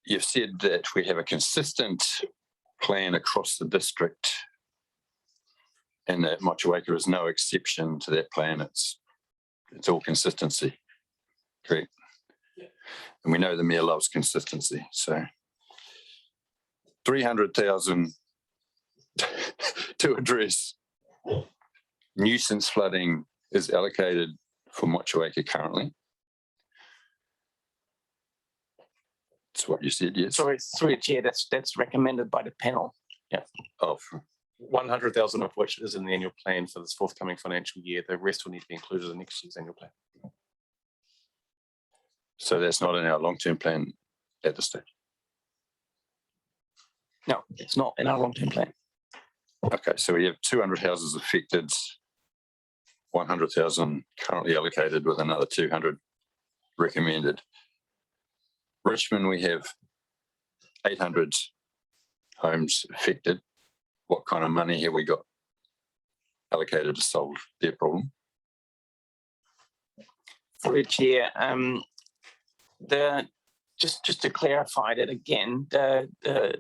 you've said that we have a consistent plan across the district and that Motueka is no exception to that plan. It's all consistency, correct? And we know the mayor loves consistency, so 300,000 to address nuisance flooding is allocated for Motueka currently. That's what you said, yes. Sorry, through the chair, that's recommended by the panel. Yeah. Oh, 100,000 of which is in the annual plan for this forthcoming financial year. The rest will need to be included in next year's annual plan. so that's not in our long-term plan at this stage. No, it's not in our long-term plan. Okay, so we have 200 houses affected, 100,000 currently allocated with another 200 recommended. Richmond, we have 800 homes affected. What kind of money have we got allocated to solve their problem? Through the chair, just to clarify that again, the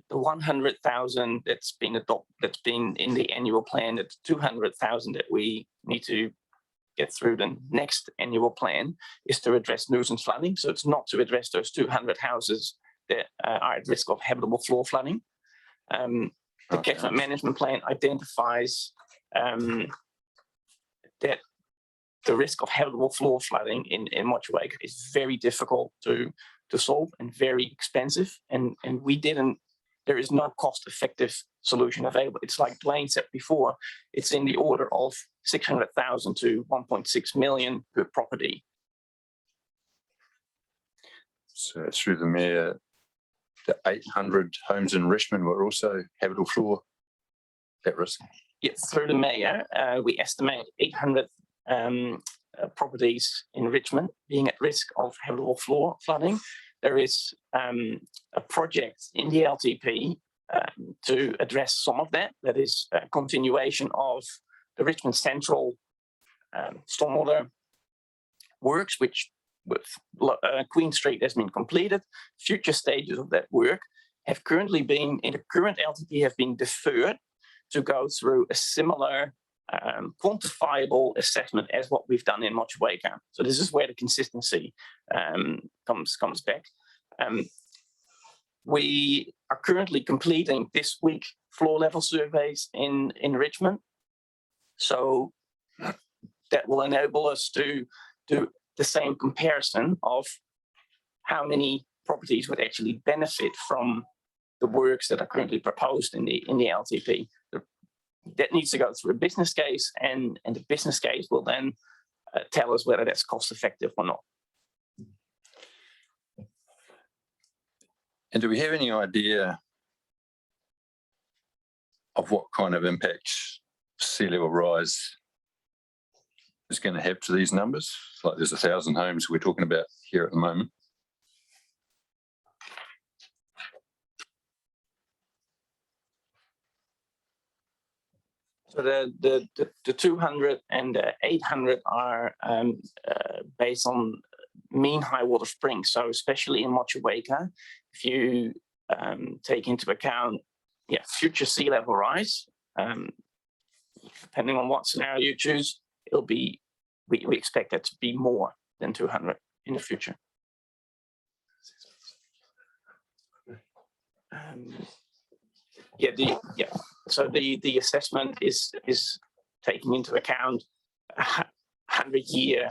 100,000 that's been in the annual plan, that's 200,000 that we need to get through the next annual plan is to address nuisance flooding. So it's not to address those 200 houses that are at risk of habitable floor flooding. The catchment management plan identifies that the risk of habitable floor flooding in Motueka is very difficult to solve and very expensive. And there is no cost-effective solution available. It's like Dwayne said before, it's in the order of 600,000 to 1.6 million per property. So through the mayor, the 800 homes in Richmond were also habitable floor at risk? Yes, through the mayor, we estimate 800 properties in Richmond being at risk of habitable floor flooding. There is a project in the LTP to address some of that. That is a continuation of the Richmond Central stormwater works, which with Queen Street has been completed. Future stages of that work have currently been, in the current LTP, have been deferred to go through a similar quantifiable assessment as what we've done in Motueka. So this is where the consistency comes back. We are currently completing this week floor level surveys in Richmond. So that will enable us to do the same comparison of how many properties would actually benefit from the works that are currently proposed in the LTP. That needs to go through a business case, and the business case will then tell us whether that's cost effective or not. And do we have any idea of what kind of impact sea level rise is going to have to these numbers? Like there's 1,000 homes we're talking about here at the moment. So the 200 and the 800 are based on mean high water springs. So especially in Motueka, if you take into account future sea level rise, depending on what scenario you choose, it'll be we expect that to be more than 200 in the future. So the assessment is taking into account a 100-year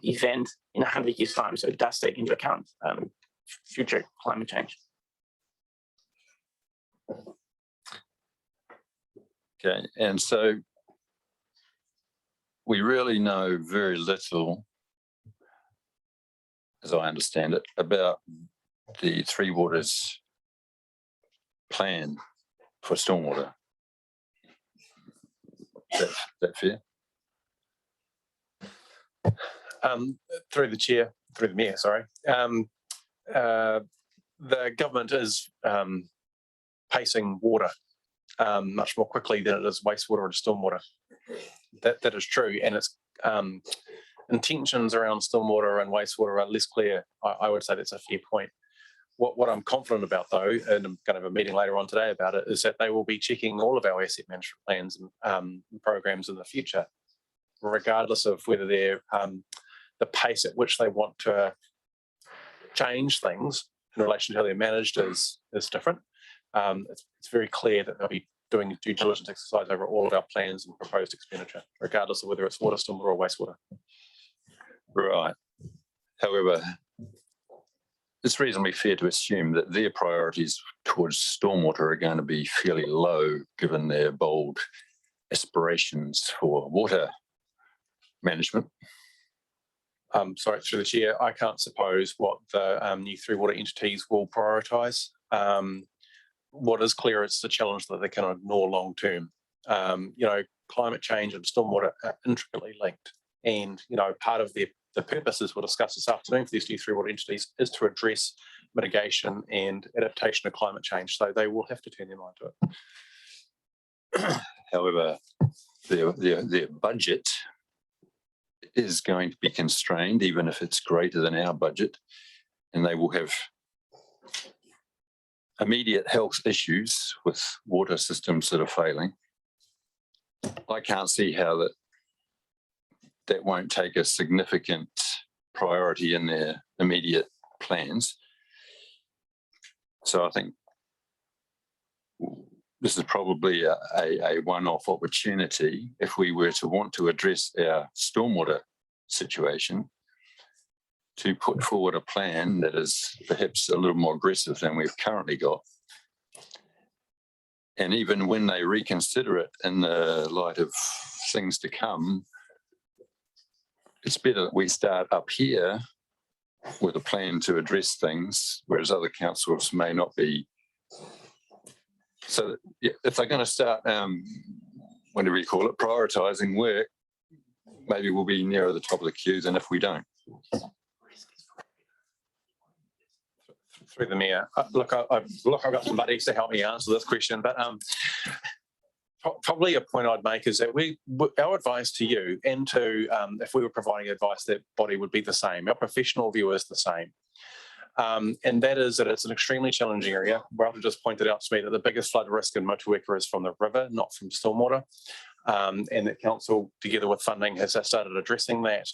event in 100 years' time. So it does take into account future climate change. Okay, and so we really know very little, as I understand it, about the Three Waters plan for stormwater. Is that fair? Through the mayor, sorry. The government is pacing water much more quickly than it is wastewater and stormwater. That is true, and its intentions around stormwater and wastewater are less clear. I would say that's a fair point. What I'm confident about, though, and I'm going to have a meeting later on today about it, is that they will be checking all of our asset management plans and programs in the future, regardless of whether they're the pace at which they want to change things in relation to how they're managed is different. It's very clear that they'll be doing a due diligence exercise over all of our plans and proposed expenditure, regardless of whether it's water, stormwater or wastewater. Right. However, it's reasonably fair to assume that their priorities towards stormwater are going to be fairly low, given their bold aspirations for water management. Sorry, through the chair, I can't suppose what the new three water entities will prioritise. What is clear is the challenge that they can ignore long term. Climate change and stormwater are intricately linked, and part of the purposes we'll discuss this afternoon for these new three water entities is to address mitigation and adaptation to climate change. So they will have to turn their mind to it. However, their budget is going to be constrained, even if it's greater than our budget, and they will have immediate health issues with water systems that are failing. I can't see how that won't take a significant priority in their immediate plans. So I think this is probably a one-off opportunity if we were to want to address our stormwater situation, to put forward a plan that is perhaps a little more aggressive than we've currently got. And even when they reconsider it in the light of things to come, it's better that we start up here with a plan to address things, whereas other councils may not be. So if they're going to start, whatever you call it, prioritising work, maybe we'll be nearer the top of the queue than if we don't. Through the mayor, look, I've got some buddies to help me answer this question, but probably a point I'd make is that our advice to you and to, if we were providing advice, that body would be the same. Our professional view is the same. And that is that it's an extremely challenging area. Ralph just pointed out to me that the biggest flood risk in Motueka is from the river, not from stormwater. And that council, together with funding, has started addressing that.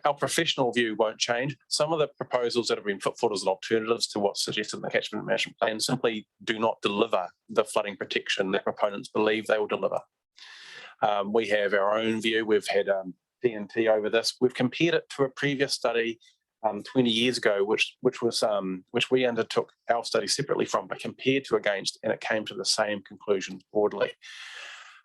Our professional view won't change. Some of the proposals that have been put forward as alternatives to what's suggested in the catchment management plan simply do not deliver the flooding protection that proponents believe they will deliver. We have our own view. We've had TNT over this. We've compared it to a previous study 20 years ago, which we undertook our study separately from, but compared to against, and it came to the same conclusion broadly.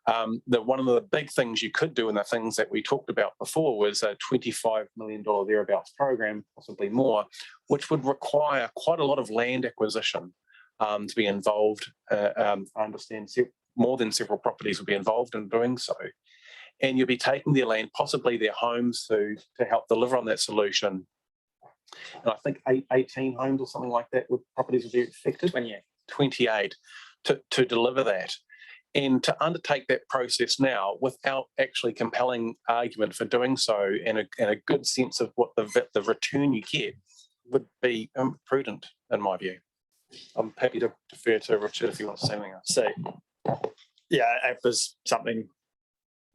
One of the big things you could do, and the things that we talked about before, was a $25 million thereabouts program, possibly more, which would require quite a lot of land acquisition to be involved. I understand more than several properties would be involved in doing so. And you'll be taking their land, possibly their homes, to help deliver on that solution. And I think 18 homes or something like that with properties would be affected. 28 to deliver that. And to undertake that process now without actually compelling argument for doing so, and a good sense of what the return you get, would be prudent in my view. I'm happy to defer to Richard if you want to say anything else. So, yeah, it was something.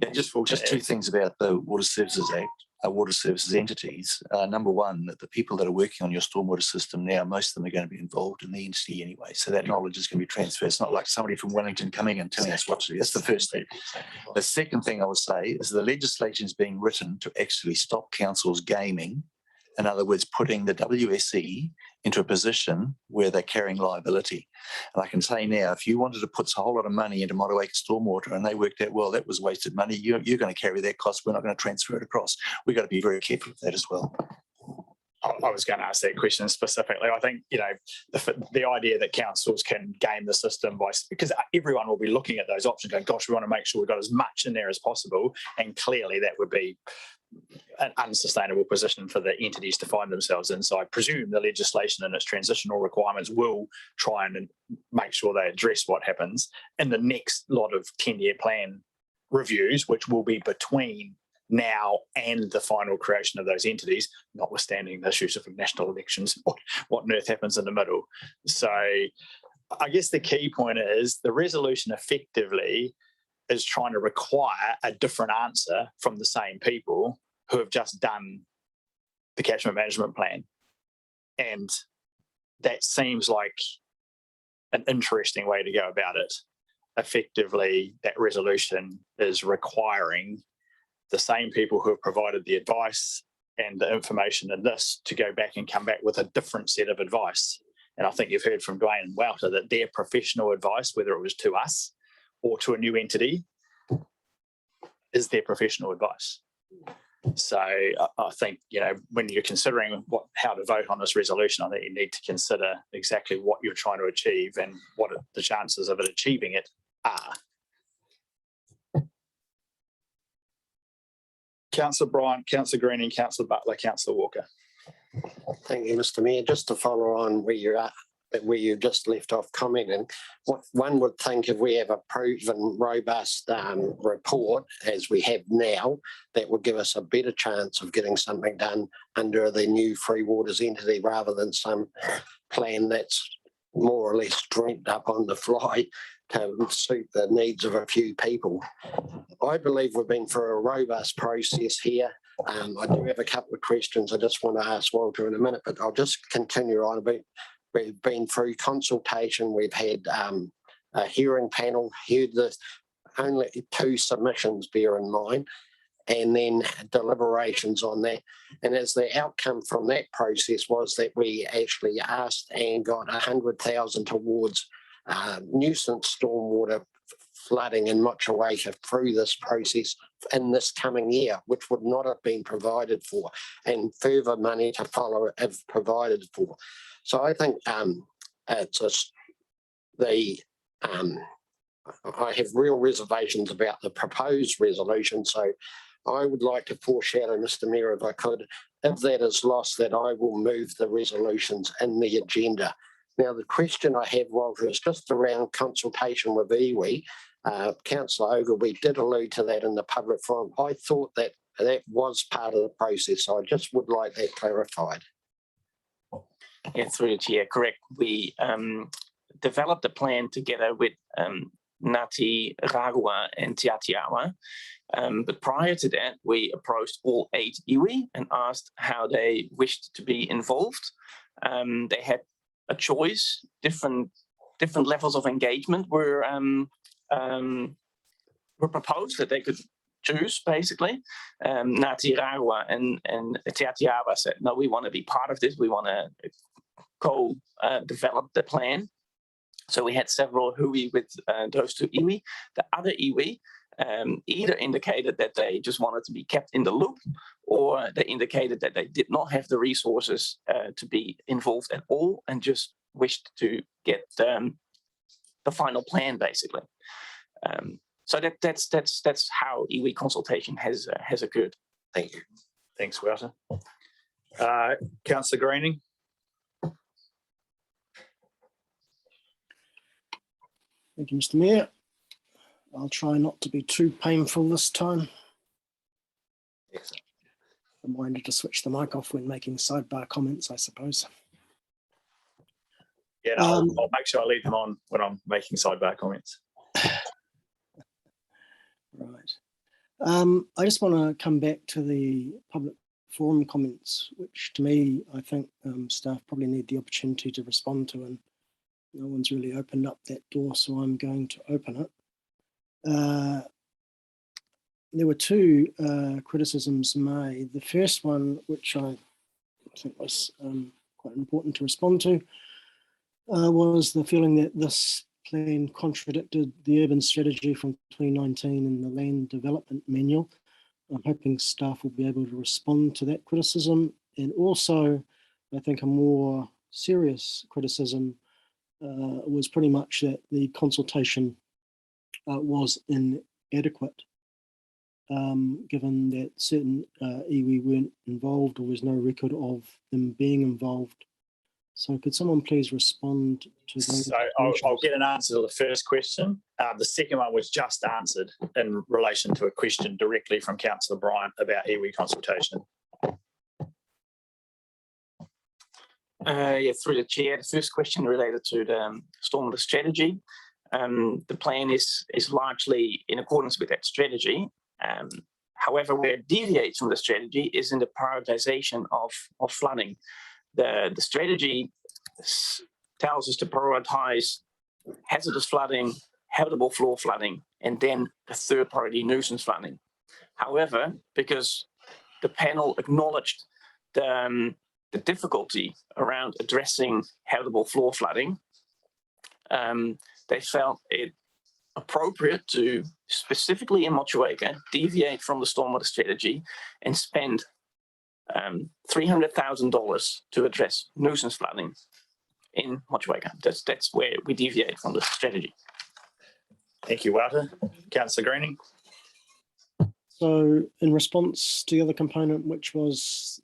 Yeah, just two things about the Water Services Act, water services entities. Number one, that the people that are working on your stormwater system now, most of them are going to be involved in the entity anyway. So that knowledge is going to be transferred. It's not like somebody from Wellington coming and telling us what to do. That's the first thing. The second thing I would say is the legislation is being written to actually stop councils gaming. In other words, putting the WSE into a position where they're carrying liability. And I can say now, if you wanted to put a whole lot of money into Motueka stormwater and they worked out, well, that was wasted money, you're going to carry that cost. We're not going to transfer it across. We've got to be very careful of that as well. I was going to ask that question specifically. I think, the idea that councils can game the system because everyone will be looking at those options going, gosh, we want to make sure we've got as much in there as possible. And clearly that would be an unsustainable position for the entities to find themselves in. So I presume the legislation and its transitional requirements will try and make sure they address what happens in the next lot of 10-year plan reviews, which will be between now and the final creation of those entities, notwithstanding the issues of national elections, what on earth happens in the middle. So I guess the key point is the resolution effectively is trying to require a different answer from the same people who have just done the catchment management plan. And that seems like an interesting way to go about it. Effectively, that resolution is requiring the same people who have provided the advice and the information in this to go back and come back with a different set of advice. And I think you've heard from Dwayne and Walter that their professional advice, whether it was to us or to a new entity, is their professional advice. So I think, you know, when you're considering how to vote on this resolution, I think you need to consider exactly what you're trying to achieve and what the chances of it achieving it are. Councillor Bryant, Councillor Greening, Councillor Butler, Councillor Walker. Thank you, Mr. Mayor. Just to follow on where you are, where you just left off commenting, what one would think if we have a proven, robust report, as we have now, that would give us a better chance of getting something done under the new Free Waters entity rather than some plan that's more or less dreamt up on the fly to suit the needs of a few people. I believe we've been through a robust process here. I do have a couple of questions I just want to ask Walter in a minute, but I'll just continue on a bit. We've been through consultation. We've had a hearing panel, heard the only 2 submissions, bear in mind, and then deliberations on that. And as the outcome from that process was that we actually asked and got 100,000 towards nuisance stormwater flooding in Motueka through this process in this coming year, which would not have been provided for, and further money to follow if provided for. So I think it's just I have real reservations about the proposed resolution. So I would like to foreshadow, Mr. Mayor, if I could, if that is lost, that I will move the resolutions in the agenda. Now, the question I have, Walter, is just around consultation with iwi. Councillor Ogilvie did allude to that in the public forum. I thought that that was part of the process. So I just would like that clarified. Yeah, through the chair, correct. We developed a plan together with Ngāti Rāua and Te Atiawa. But prior to that, we approached all 8 iwi and asked how they wished to be involved. They had a choice, different levels of engagement were proposed that they could choose, basically. Ngāti Rāua and Te Atiawa said, no, we want to be part of this. We want to co-develop the plan. So we had several hui with those 2 iwi. The other iwi either indicated that they just wanted to be kept in the loop, or they indicated that they did not have the resources to be involved at all and just wished to get the final plan, basically. So that's how iwi consultation has occurred. Thank you. Thanks, Walter. Councillor Greening. Thank you, Mr. Mayor. I'll try not to be too painful this time. Excellent. Reminder to switch the mic off when making sidebar comments, I suppose. Yeah, no, I'll make sure I leave them on when I'm making sidebar comments. Right. I just want to come back to the public forum comments, which to me, I think staff probably need the opportunity to respond to, and no one's really opened up that door, so I'm going to open it. There were 2 criticisms made. The first one, which I think was quite important to respond to, was the feeling that this plan contradicted the urban strategy from 2019 and the land development manual. I'm hoping staff will be able to respond to that criticism. And also, I think a more serious criticism was pretty much that the consultation was inadequate, given that certain iwi weren't involved, or there's no record of them being involved. So could someone please respond to those? So I'll get an answer to the first question. The second one was just answered in relation to a question directly from Councillor Bryant about iwi consultation. Yeah, through the chair, the first question related to the stormwater strategy. The plan is largely in accordance with that strategy. However, where it deviates from the strategy is in the prioritization of flooding. The strategy tells us to prioritize hazardous flooding, habitable floor flooding, and then the third priority, nuisance flooding. However, because the panel acknowledged the difficulty around addressing habitable floor flooding, they felt it appropriate to specifically in Motueka deviate from the stormwater strategy and spend $300,000 to address nuisance flooding in Motueka. That's where we deviate from the strategy. Thank you, Walter. Councillor Greening. So in response to the other component, which was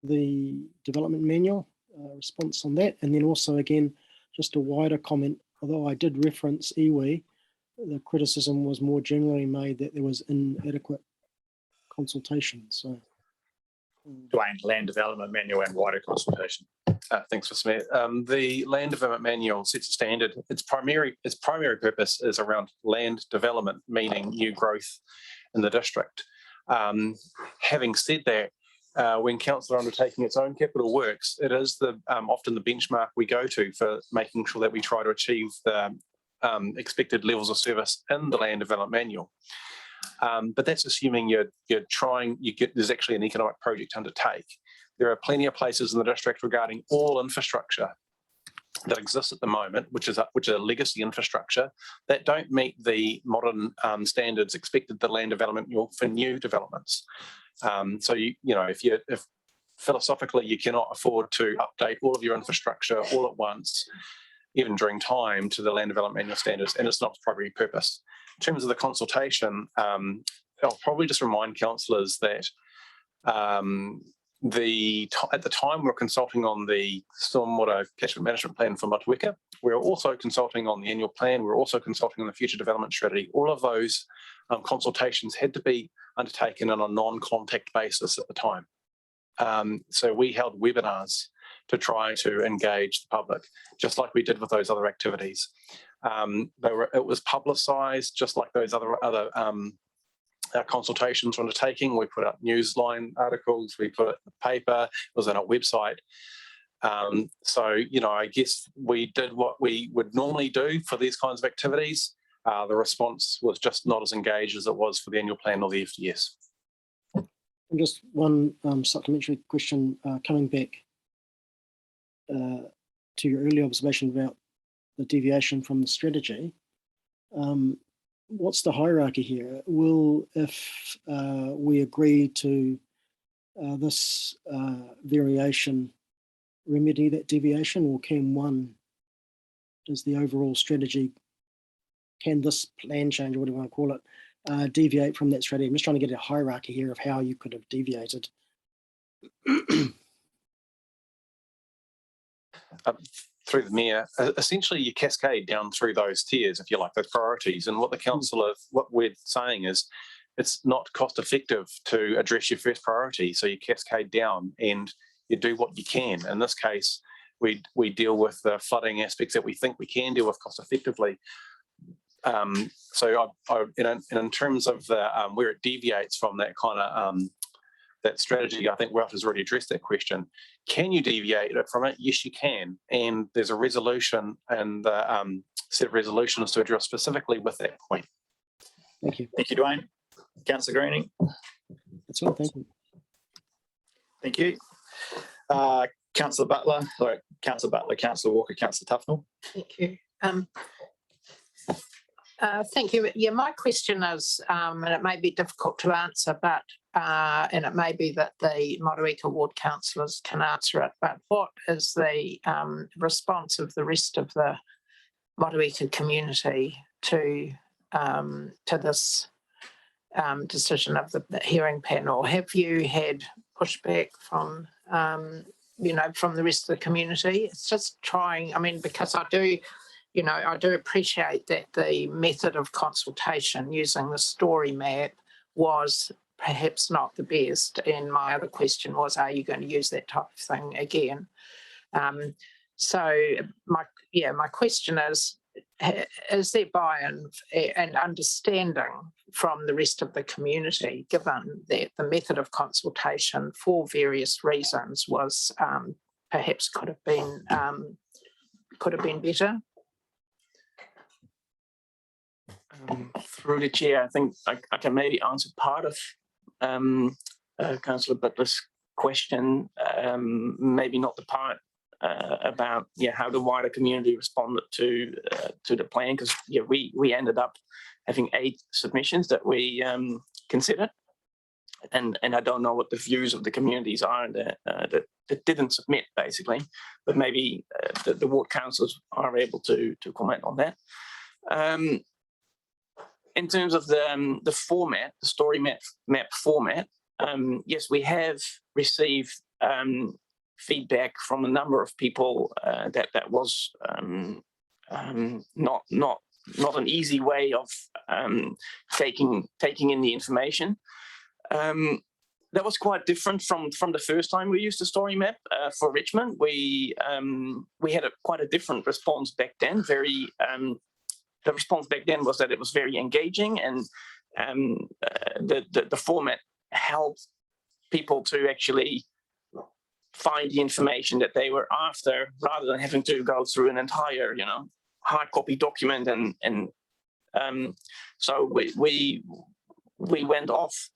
the development manual, response on that, and then also again, just a wider comment, although I did reference iwi, the criticism was more generally made that there was inadequate consultation. So, Dwayne, land development manual and wider consultation. Thanks, Mr. Mayor. The land development manual sets a standard. Its primary purpose is around land development, meaning new growth in the district. Having said that, when council are undertaking its own capital works, it is often the benchmark we go to for making sure that we try to achieve the expected levels of service in the land development manual. But that's assuming there's actually an economic project to undertake. There are plenty of places in the district regarding all infrastructure that exists at the moment, which is a legacy infrastructure that don't meet the modern standards expected the land development manual for new developments. So if philosophically you cannot afford to update all of your infrastructure all at once, even during time, to the land development manual standards, and it's not its primary purpose. In terms of the consultation, I'll probably just remind councillors that at the time we're consulting on the stormwater catchment management plan for Motueka. We're also consulting on the annual plan. We're also consulting on the future development strategy. All of those consultations had to be undertaken on a non-contact basis at the time. So we held webinars to try to engage the public, just like we did with those other activities. It was publicised just like those other consultations were undertaking. We put out newsline articles, we put it in the paper, it was on our website. So, I guess we did what we would normally do for these kinds of activities. The response was just not as engaged as it was for the annual plan or the FDS. And just one supplementary question coming back to your earlier observation about the deviation from the strategy. What's the hierarchy here? If we agree to this variation, remedy that deviation, or does the overall strategy, can this plan change, or what do you want to call it, deviate from that strategy? I'm just trying to get a hierarchy here of how you could have deviated. Through the Mayor, essentially you cascade down through those tiers, if you like, those priorities. And what we're saying is it's not cost effective to address your first priority. So you cascade down and you do what you can. In this case, we deal with the flooding aspects that we think we can deal with cost effectively. So in terms of where it deviates from that kind of that strategy, I think Ralph has already addressed that question. Can you deviate from it? Yes, you can. And there's a resolution and the set of resolutions to address specifically with that point. Thank you. Thank you, Dwayne. Councillor Greening. That's all. Thank you. Thank you. Councillor Butler, Councillor Walker, Councillor Tufnell. Thank you. Thank you. Yeah, my question is, and it may be difficult to answer, but and it may be that the Motueka ward councillors can answer it, but what is the response of the rest of the Motueka community to this decision of the hearing panel? Have you had pushback from from the rest of the community? It's just trying, because I do appreciate that the method of consultation using the story map was perhaps not the best. And my other question was, are you going to use that type of thing again? So my question is, is there buy-in and understanding from the rest of the community, given that the method of consultation for various reasons was perhaps could have been better? Through the chair, I think I can maybe answer part of Councillor Butler's question, maybe not the part about how the wider community responded to the plan, because we ended up having 8 submissions that we considered, and I don't know what the views of the communities are that didn't submit, basically, but maybe the ward councillors are able to comment on that. In terms of the format, the story map format, yes, we have received feedback from a number of people that was not an easy way of taking in the information. That was quite different from the first time we used the story map for Richmond. We had quite a different response back then. The response back then was that it was very engaging, and the format helped people to actually find the information that they were after, rather than having to go through an entire, hard copy document. And so we went off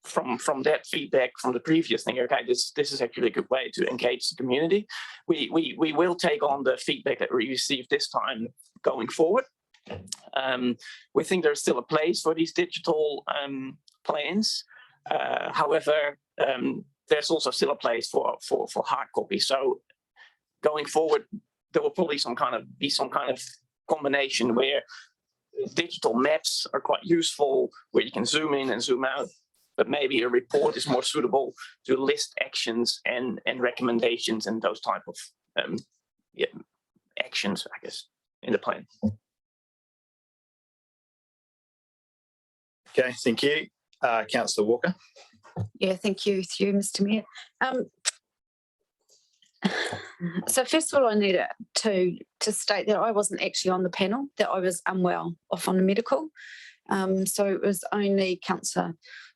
from that feedback from the previous thing. Okay, this is actually a good way to engage the community. We will take on the feedback that we received this time going forward. We think there's still a place for these digital plans. However, there's also still a place for hard copy. So going forward, there will probably be some kind of combination where digital maps are quite useful, where you can zoom in and zoom out, but maybe a report is more suitable to list actions and recommendations and those type of actions, I guess, in the plan. Okay, thank you. Councillor Walker. Yeah, thank you, Mr. Mayor. So first of all, I need to state that I wasn't actually on the panel, that I was unwell, off on a medical. So it was only Councillor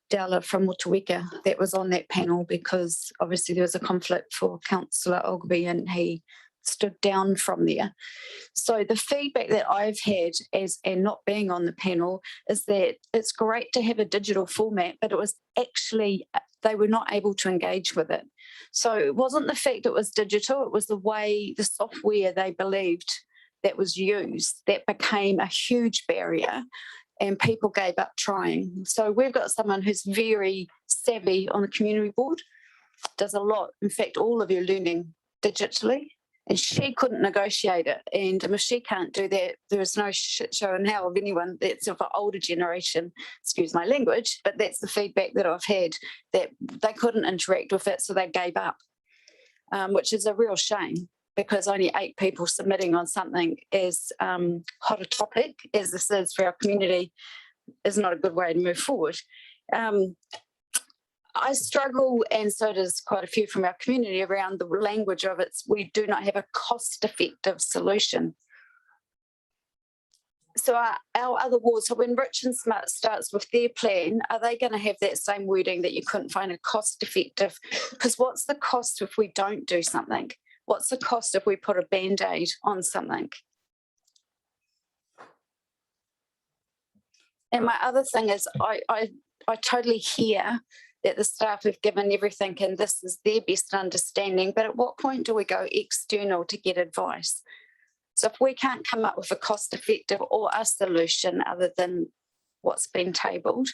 Dowler from Motueka that was on that panel, because obviously there was a conflict for Councillor Ogilvie and he stood down from there. So the feedback that I've had and not being on the panel is that it's great to have a digital format, but it was actually, they were not able to engage with it. So it wasn't the fact it was digital, it was the way, the software they believed that was used that became a huge barrier, and people gave up trying. So we've got someone who's very savvy on the community board, does a lot, in fact, all of your learning digitally, and she couldn't negotiate it. And if she can't do that, there is no shit show in hell of anyone that's of an older generation, excuse my language, but that's the feedback that I've had, that they couldn't interact with it, so they gave up, which is a real shame, because only 8 people submitting on something as hot a topic as this is for our community is not a good way to move forward. I struggle, and so does quite a few from our community, around the language of it. We do not have a cost-effective solution. So our other wards, so when Rich and Smart starts with their plan, are they going to have that same wording that you couldn't find a cost-effective? Because what's the cost if we don't do something? What's the cost if we put a Band-Aid on something? And my other thing is, I totally hear that the staff have given everything and this is their best understanding, but at what point do we go external to get advice? So if we can't come up with a cost-effective or a solution other than what's been tabled,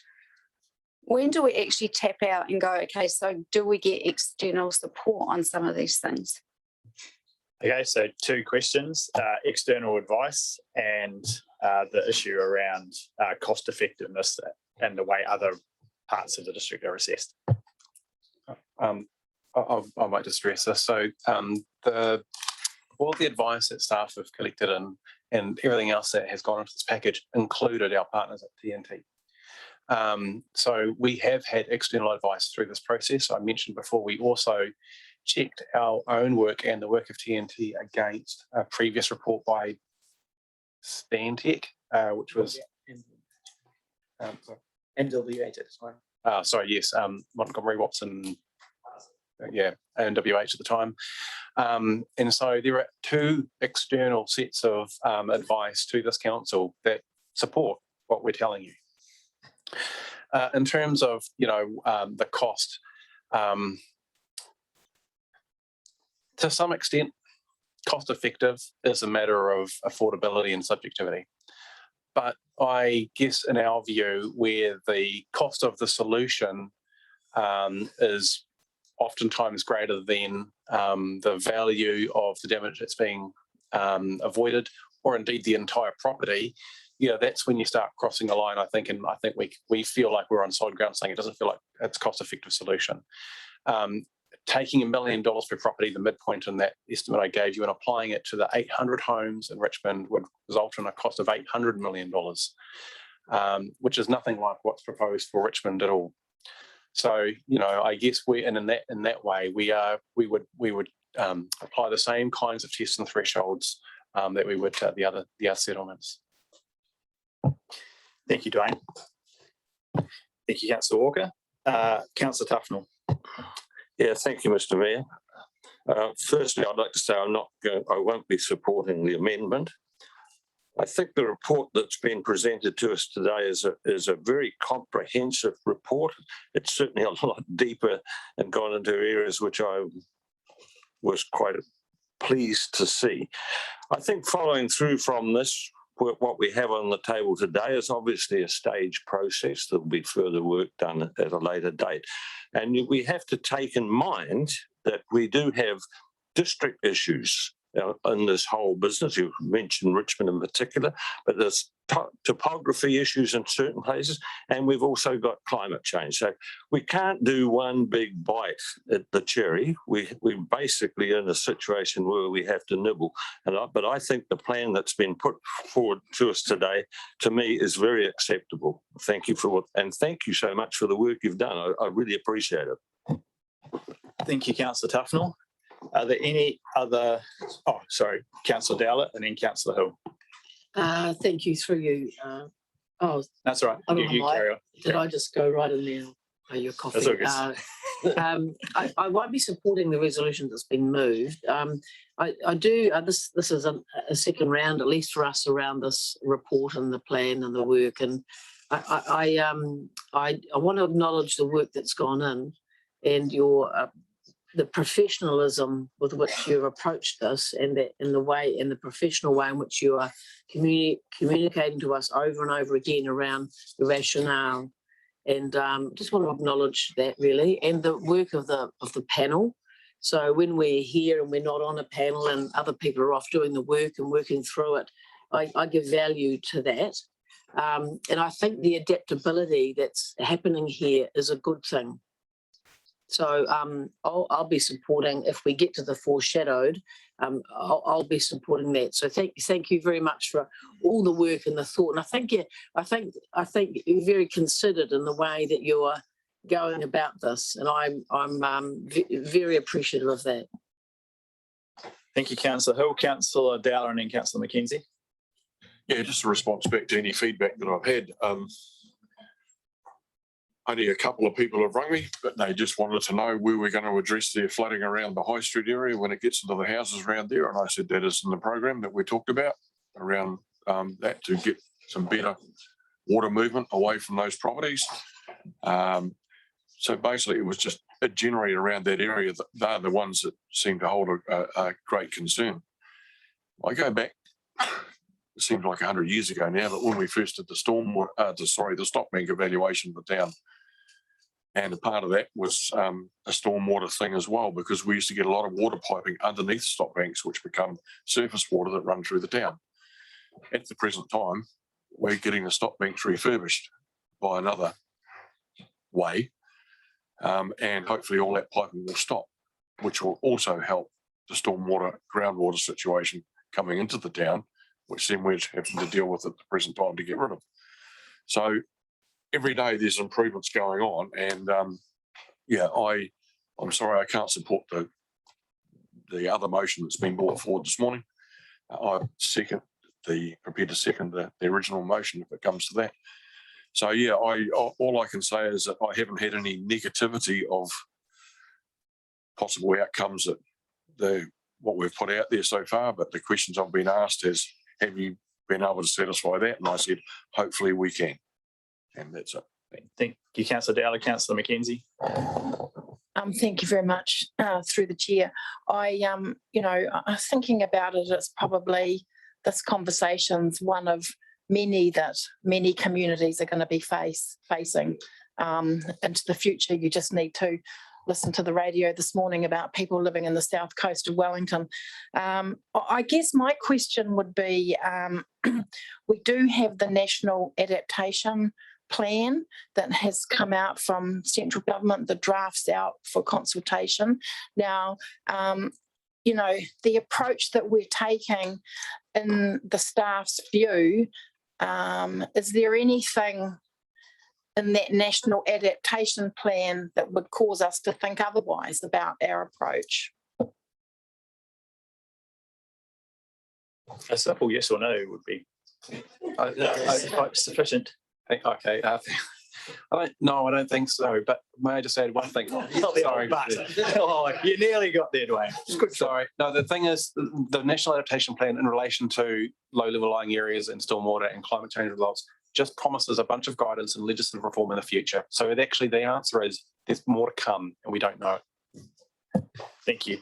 when do we actually tap out and go, okay, so do we get external support on some of these things? Okay, so 2 questions, external advice and the issue around cost effectiveness and the way other parts of the district are assessed. I might just stress this. So all the advice that staff have collected and everything else that has gone into this package included our partners at TNT. So we have had external advice through this process. I mentioned before, we also checked our own work and the work of TNT against a previous report by Stantec, which was NWH at the time. sorry, yes, Montgomery Watson, NWH at the time. And so there are two external sets of advice to this council that support what we're telling you. In terms of, the cost, to some extent, cost effective is a matter of affordability and subjectivity. But I guess in our view, where the cost of the solution is oftentimes greater than the value of the damage that's being avoided, or indeed the entire property, that's when you start crossing a line, I think, and I think we feel like we're on solid ground saying it doesn't feel like it's a cost-effective solution. Taking $1 million per property, the midpoint in that estimate I gave you, and applying it to the 800 homes in Richmond would result in a cost of $800 million, which is nothing like what's proposed for Richmond at all. So, I guess in that way, we would apply the same kinds of tests and thresholds that we would to the other settlements. Thank you, Dwayne. Thank you, Councillor Walker. Councillor Tufnell. Yeah, thank you, Mr. Mayor. Firstly, I'd like to say I won't be supporting the amendment. I think the report that's been presented to us today is a very comprehensive report. It's certainly a lot deeper and gone into areas which I was quite pleased to see. I think following through from this, what we have on the table today is obviously a stage process. There will be further work done at a later date. And we have to take in mind that we do have district issues in this whole business. You mentioned Richmond in particular, but there's topography issues in certain places, and we've also got climate change. So we can't do one big bite at the cherry. We're basically in a situation where we have to nibble. But I think the plan that's been put forward to us today, to me, is very acceptable. Thank you thank you so much for the work you've done. I really appreciate it. Thank you, Councillor Tufnell. Are there any other? Oh, sorry, Councillor Dowlett and then Councillor Hill. Thank you through you. That's all right. You carry on. Did I just go right in there? Oh, you're coughing. I won't be supporting the resolution that's been moved. I do. This is a second round, at least for us, around this report and the plan and the work. And I want to acknowledge the work that's gone in and the professionalism with which you've approached this, and the professional way in which you are communicating to us over and over again around the rationale. And just want to acknowledge that, really, and the work of the panel. So when we're here and we're not on a panel and other people are off doing the work and working through it, I give value to that. And I think the adaptability that's happening here is a good thing. So I'll be supporting, if we get to the foreshadowed, I'll be supporting that. So thank you very much for all the work and the thought. And I think you're very considered in the way that you're going about this, and I'm very appreciative of that. Thank you, Councillor Hill. Councillor Dowler and then Councillor Mackenzie. Yeah, just a response back to any feedback that I've had. Only a couple of people have rung me, but they just wanted to know where we're going to address their flooding around the High Street area when it gets into the houses around there. And I said that is in the program that we talked about around that, to get some better water movement away from those properties. So basically, it was just generally around that area. They're the ones that seem to hold a great concern. I go back, it seems like 100 years ago now, but when we first did the stock bank evaluation of the town, and a part of that was a stormwater thing as well, because we used to get a lot of water piping underneath stock banks, which become surface water that run through the town. At the present time, we're getting the stock banks refurbished by another way, and hopefully all that piping will stop, which will also help the stormwater, groundwater situation coming into the town, which then we're having to deal with at the present time to get rid of. So every day there's improvements going on, and I'm sorry I can't support the the other motion that's been brought forward this morning. I prepared to second the original motion if it comes to that. So yeah, all I can say is that I haven't had any negativity of possible outcomes that what we've put out there so far, but the questions I've been asked is, have you been able to satisfy that? And I said, hopefully we can. And that's it. Thank you, Councillor Dowler. Councillor Mackenzie. Thank you very much, through the chair. I thinking about it, it's probably this conversation's one of many that many communities are going to be facing into the future. You just need to listen to the radio this morning about people living in the south coast of Wellington. I guess my question would be, we do have the National Adaptation Plan that has come out from central government, the draft's out for consultation. Now, the approach that we're taking in the staff's view, is there anything in that National Adaptation Plan that would cause us to think otherwise about our approach? A simple yes or no would be sufficient. Okay. I don't think so. But may I just add one thing? Sorry, you nearly got there, Dwayne. Sorry. No, the thing is, the National Adaptation Plan in relation to low-level lying areas and stormwater and climate change results just promises a bunch of guidance and legislative reform in the future. So actually the answer is there's more to come and we don't know. Thank you.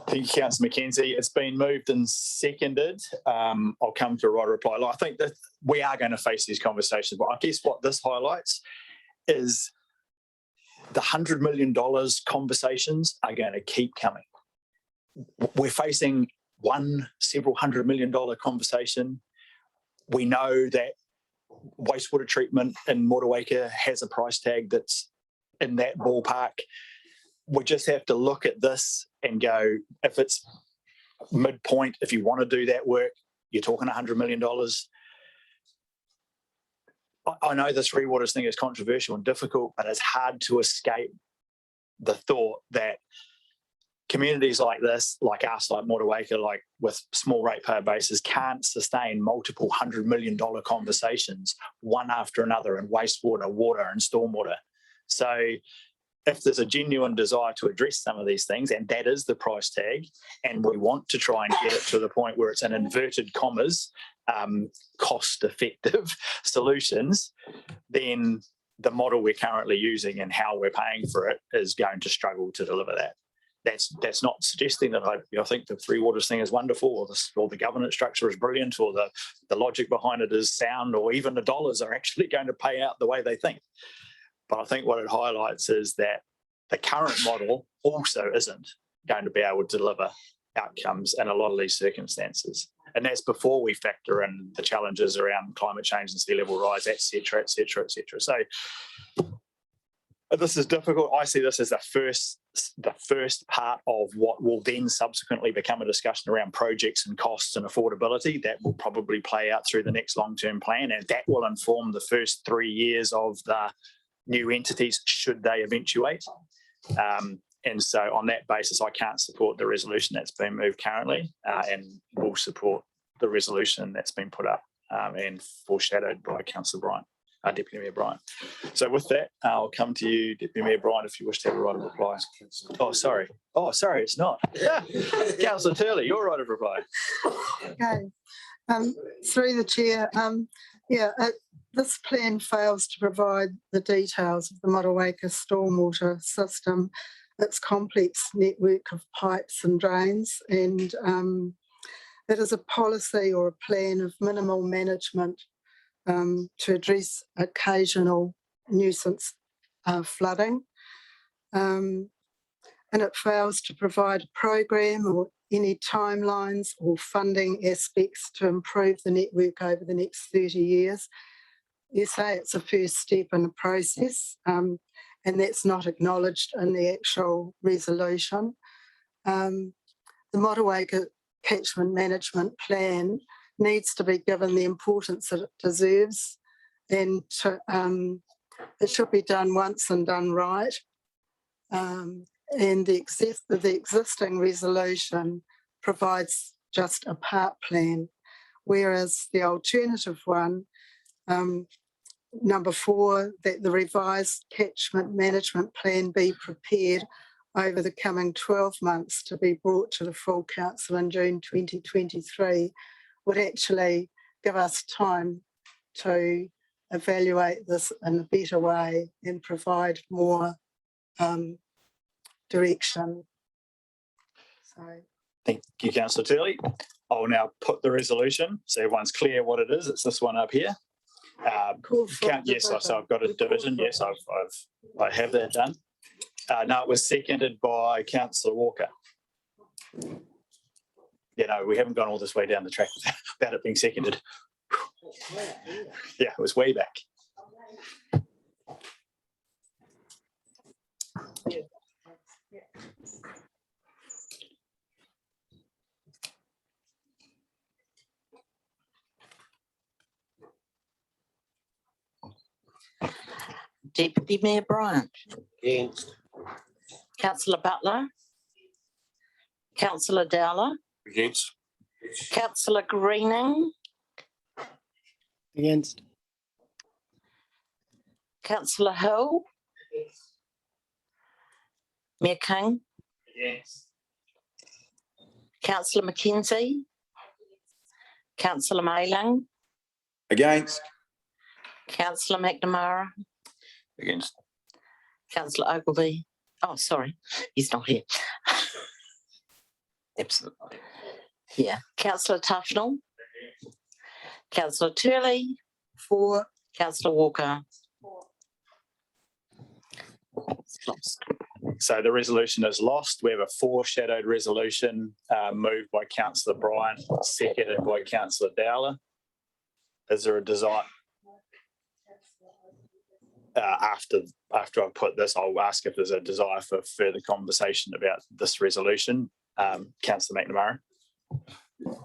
Thank you, Councillor Mackenzie. It's been moved and seconded. I'll come to a right reply. I think that we are going to face these conversations, but I guess what this highlights is the $100 million conversations are going to keep coming. We're facing several $100 million conversation. We know that wastewater treatment in Motueka has a price tag that's in that ballpark. We just have to look at this and go, if it's midpoint, if you want to do that work, you're talking $100 million. I know this rewaters thing is controversial and difficult, but it's hard to escape the thought that communities like this, like us, like Motueka, like with small ratepayer bases, can't sustain multiple $100 million conversations one after another in wastewater, water and stormwater. So if there's a genuine desire to address some of these things, and that is the price tag, and we want to try and get it to the point where it's in inverted commas, cost-effective solutions, then the model we're currently using and how we're paying for it is going to struggle to deliver that. That's not suggesting that I think the Three Waters thing is wonderful, or the governance structure is brilliant, or the logic behind it is sound, or even the dollars are actually going to pay out the way they think. But I think what it highlights is that the current model also isn't going to be able to deliver outcomes in a lot of these circumstances. And that's before we factor in the challenges around climate change and sea level rise, et cetera, et cetera, et cetera. So this is difficult. I see this as the first part of what will then subsequently become a discussion around projects and costs and affordability that will probably play out through the next long-term plan, and that will inform the first 3 years of the new entities should they eventuate. And so on that basis, I can't support the resolution that's been moved currently, and will support the resolution that's been put up and foreshadowed by Councillor Bryant, Deputy Mayor Bryant. So with that, I'll come to you, Deputy Mayor Bryant, if you wish to have a right of reply. Oh, sorry, it's not. Councillor Turley, your right of reply. Okay. Through the chair, this plan fails to provide the details of the Motueka stormwater system, its complex network of pipes and drains, and it is a policy or a plan of minimal management to address occasional nuisance flooding. And it fails to provide a program or any timelines or funding aspects to improve the network over the next 30 years. You say it's a first step in the process, and that's not acknowledged in the actual resolution. The Motueka Catchment Management Plan needs to be given the importance that it deserves, and it should be done once and done right. And And the existing resolution provides just a part plan, whereas the alternative one, number 4, that the revised catchment management plan be prepared over the coming 12 months to be brought to the full council in June 2023, would actually give us time to evaluate this in a better way and provide more direction. So, thank you, Councillor Turley. I'll now put the resolution so everyone's clear what it is. It's this one up here. Yes, so I've got a division. Yes, I have that done. No, it was seconded by Councillor Walker. You know, we haven't gone all this way down the track without it being seconded. Yeah, it was way back. Deputy Mayor Bryant. Against. Councillor Butler. Councillor Dowler. Against. Councillor Greening. Against. Councillor Hill. Mayor King. Yes. Councillor McKenzie. Councillor Mayling. Against. Councillor McNamara. Against. Councillor Ogilvie. Oh, sorry, he's not here. Absolutely. Yeah. Councillor Tufnell. Councillor Turley. 4. Councillor Walker. So the resolution is lost. We have a foreshadowed resolution moved by Councillor Bryant, seconded by Councillor Dowler. Is there a desire? After I put this, I'll ask if there's a desire for further conversation about this resolution. Councillor McNamara.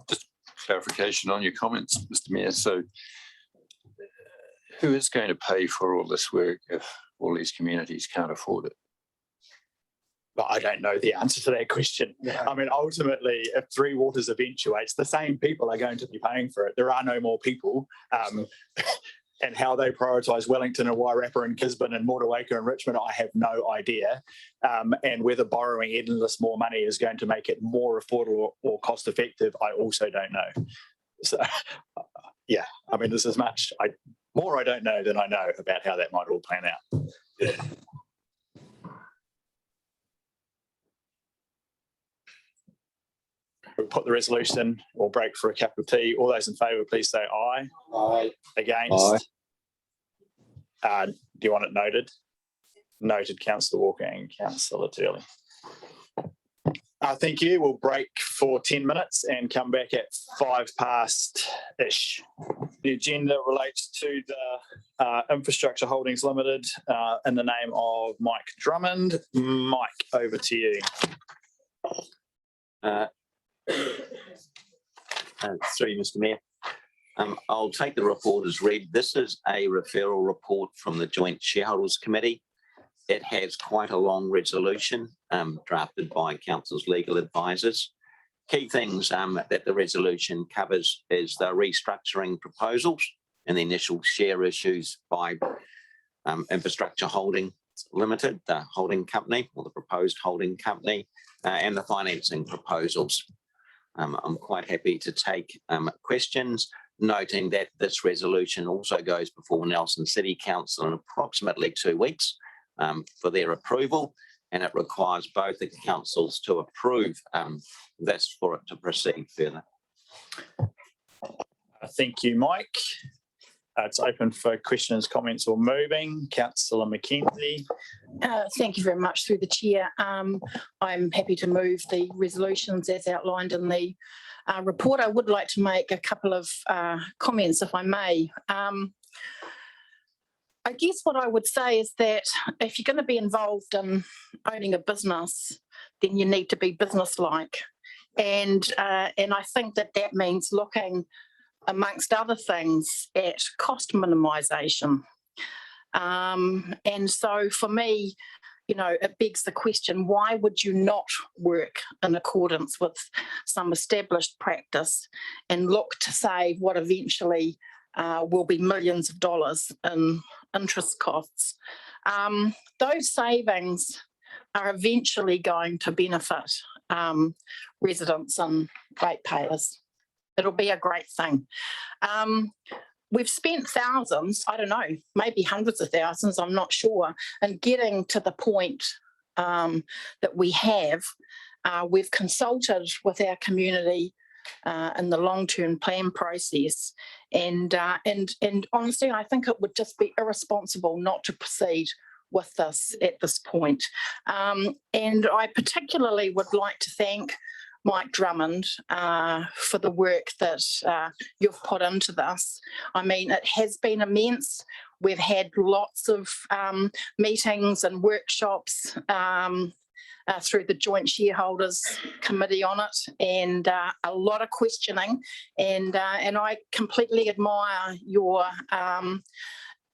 Just clarification on your comments, Mr. Mayor. So who is going to pay for all this work if all these communities can't afford it? But I don't know the answer to that question. Yeah. I mean, ultimately, if Three Waters eventuates, the same people are going to be paying for it. There are no more people. And how they prioritise Wellington and Wairarapa and Gisborne and Mortawaka and Richmond, I have no idea. And whether borrowing endless more money is going to make it more affordable or cost effective, I also don't know. So, yeah, I mean, there's as much more I don't know than I know about how that might all plan out. Yeah. We'll put the resolution, we'll break for a cup of tea. All those in favour, please say aye. Aye. Against? Aye. Do you want it noted? Noted, Councillor Walker and Councillor Turley. Thank you. We'll break for 10 minutes and come back at 5:00-ish. The agenda relates to the Infrastructure Holdings Limited in the name of Mike Drummond. Mike, over to you. Through Mr. Mayor. I'll take the report as read. This is a referral report from the Joint Shareholders Committee. It has quite a long resolution drafted by Council's legal advisors. Key things that the resolution covers is the restructuring proposals and the initial share issues by Infrastructure Holdings Limited, the holding company or the proposed holding company, and the financing proposals. I'm quite happy to take questions, noting that this resolution also goes before Nelson City Council in approximately 2 weeks for their approval, and it requires both the councils to approve this for it to proceed further. Thank you, Mike. It's open for questions, comments or moving. Councillor McKenzie. Thank you very much through the chair. I'm happy to move the resolutions as outlined in the report. I would like to make a couple of comments, if I may. I guess what I would say is that if you're going to be involved in owning a business, then you need to be businesslike. And I think that means looking, amongst other things, at cost minimisation. And so for me, you know, it begs the question, why would you not work in accordance with some established practice and look to save what eventually will be millions of dollars in interest costs? Those savings are eventually going to benefit residents and ratepayers. It'll be a great thing. We've spent thousands, I don't know, maybe hundreds of thousands, I'm not sure, in getting to the point that we have. We've consulted with our community in the long-term plan process, and honestly, I think it would just be irresponsible not to proceed with this at this point. And I particularly would like to thank Mike Drummond for the work that you've put into this. I mean, it has been immense. We've had lots of meetings and workshops through the Joint Shareholders Committee on it, and a lot of questioning. And I completely admire your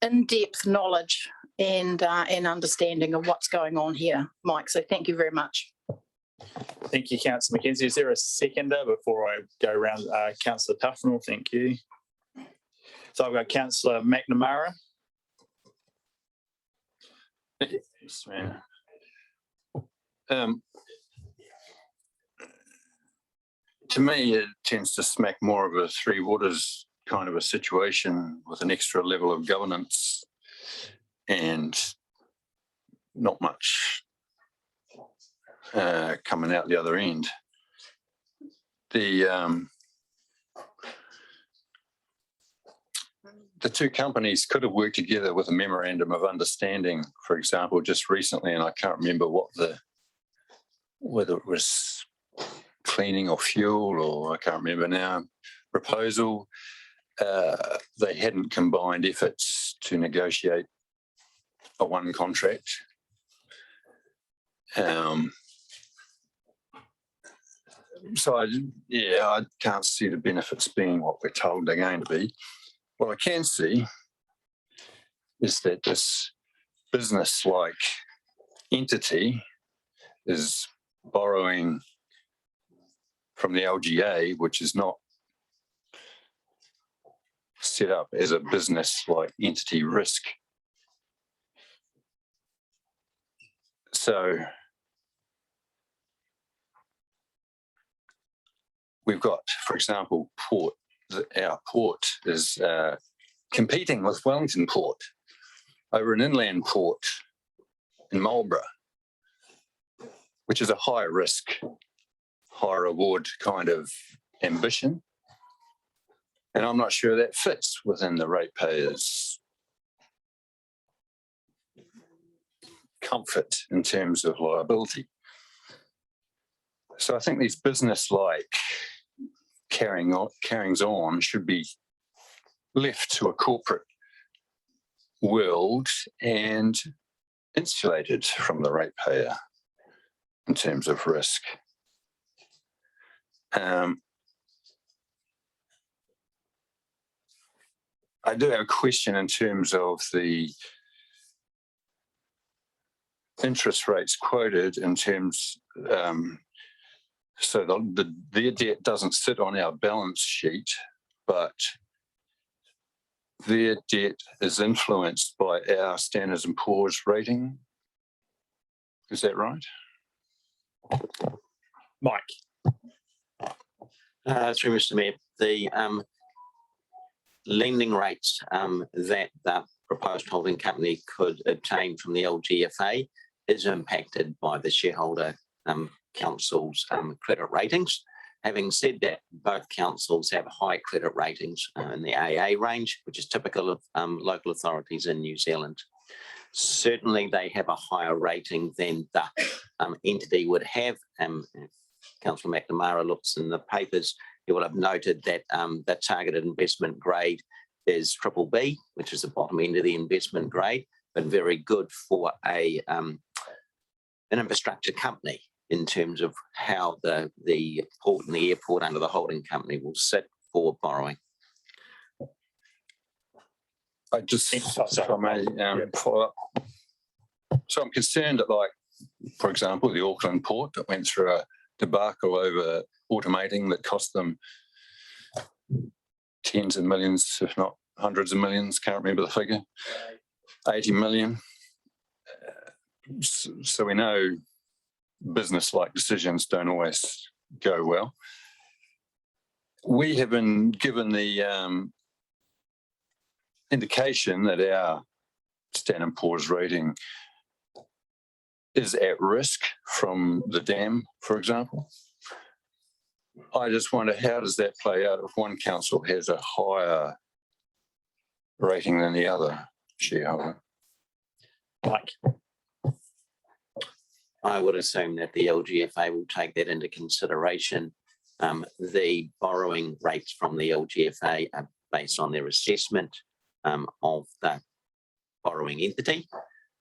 in-depth knowledge and understanding of what's going on here, Mike. So thank you very much. Thank you, Councillor Mackenzie. Is there a seconder before I go around? Councillor Tufnell, thank you. So I've got Councillor McNamara. Yes, ma'am. To me, it tends to smack more of a Three Waters kind of a situation with an extra level of governance and not much coming out the other end. The two companies could have worked together with a memorandum of understanding, for example, just recently, and I can't remember whether it was cleaning or fuel, or I can't remember now, proposal. They hadn't combined efforts to negotiate a one contract. So I can't see the benefits being what we're told they're going to be. What I can see is that this business-like entity is borrowing from the LGA, which is not set up as a business-like entity risk. So we've got, for example, port. Our port is competing with Wellington Port over an inland port in Marlborough, which is a high risk, high reward kind of ambition. And I'm not sure that fits within the ratepayers' comfort in terms of liability. So I think these business-like carryings on should be left to a corporate world and insulated from the ratepayer in terms of risk. I do have a question in terms of the interest rates quoted in terms, so their debt doesn't sit on our balance sheet, but their debt is influenced by our Standards and Poor's rating. Is that right? Mike. Through Mr. Mayor, the lending rates that the proposed holding company could obtain from the LGFA is impacted by the shareholder council's credit ratings. Having said that, both councils have high credit ratings in the AA range, which is typical of local authorities in New Zealand. Certainly, they have a higher rating than the entity would have. Councillor McNamara looks in the papers, you will have noted that the targeted investment grade is BBB, which is the bottom end of the investment grade, but very good for an infrastructure company in terms of how the port and the airport under the holding company will sit for borrowing. I just, if I may follow up. So I'm concerned that, like, for example, the Auckland port that went through a debacle over automating that cost them tens of millions, if not hundreds of millions, can't remember the figure, 80 million. So we know business-like decisions don't always go well. We have been given the indication that our Standard & Poor's rating is at risk from the dam, for example. I just wonder, how does that play out if one council has a higher rating than the other shareholder? Mike? I would assume that the LGFA will take that into consideration. The borrowing rates from the LGFA are based on their assessment of the borrowing entity.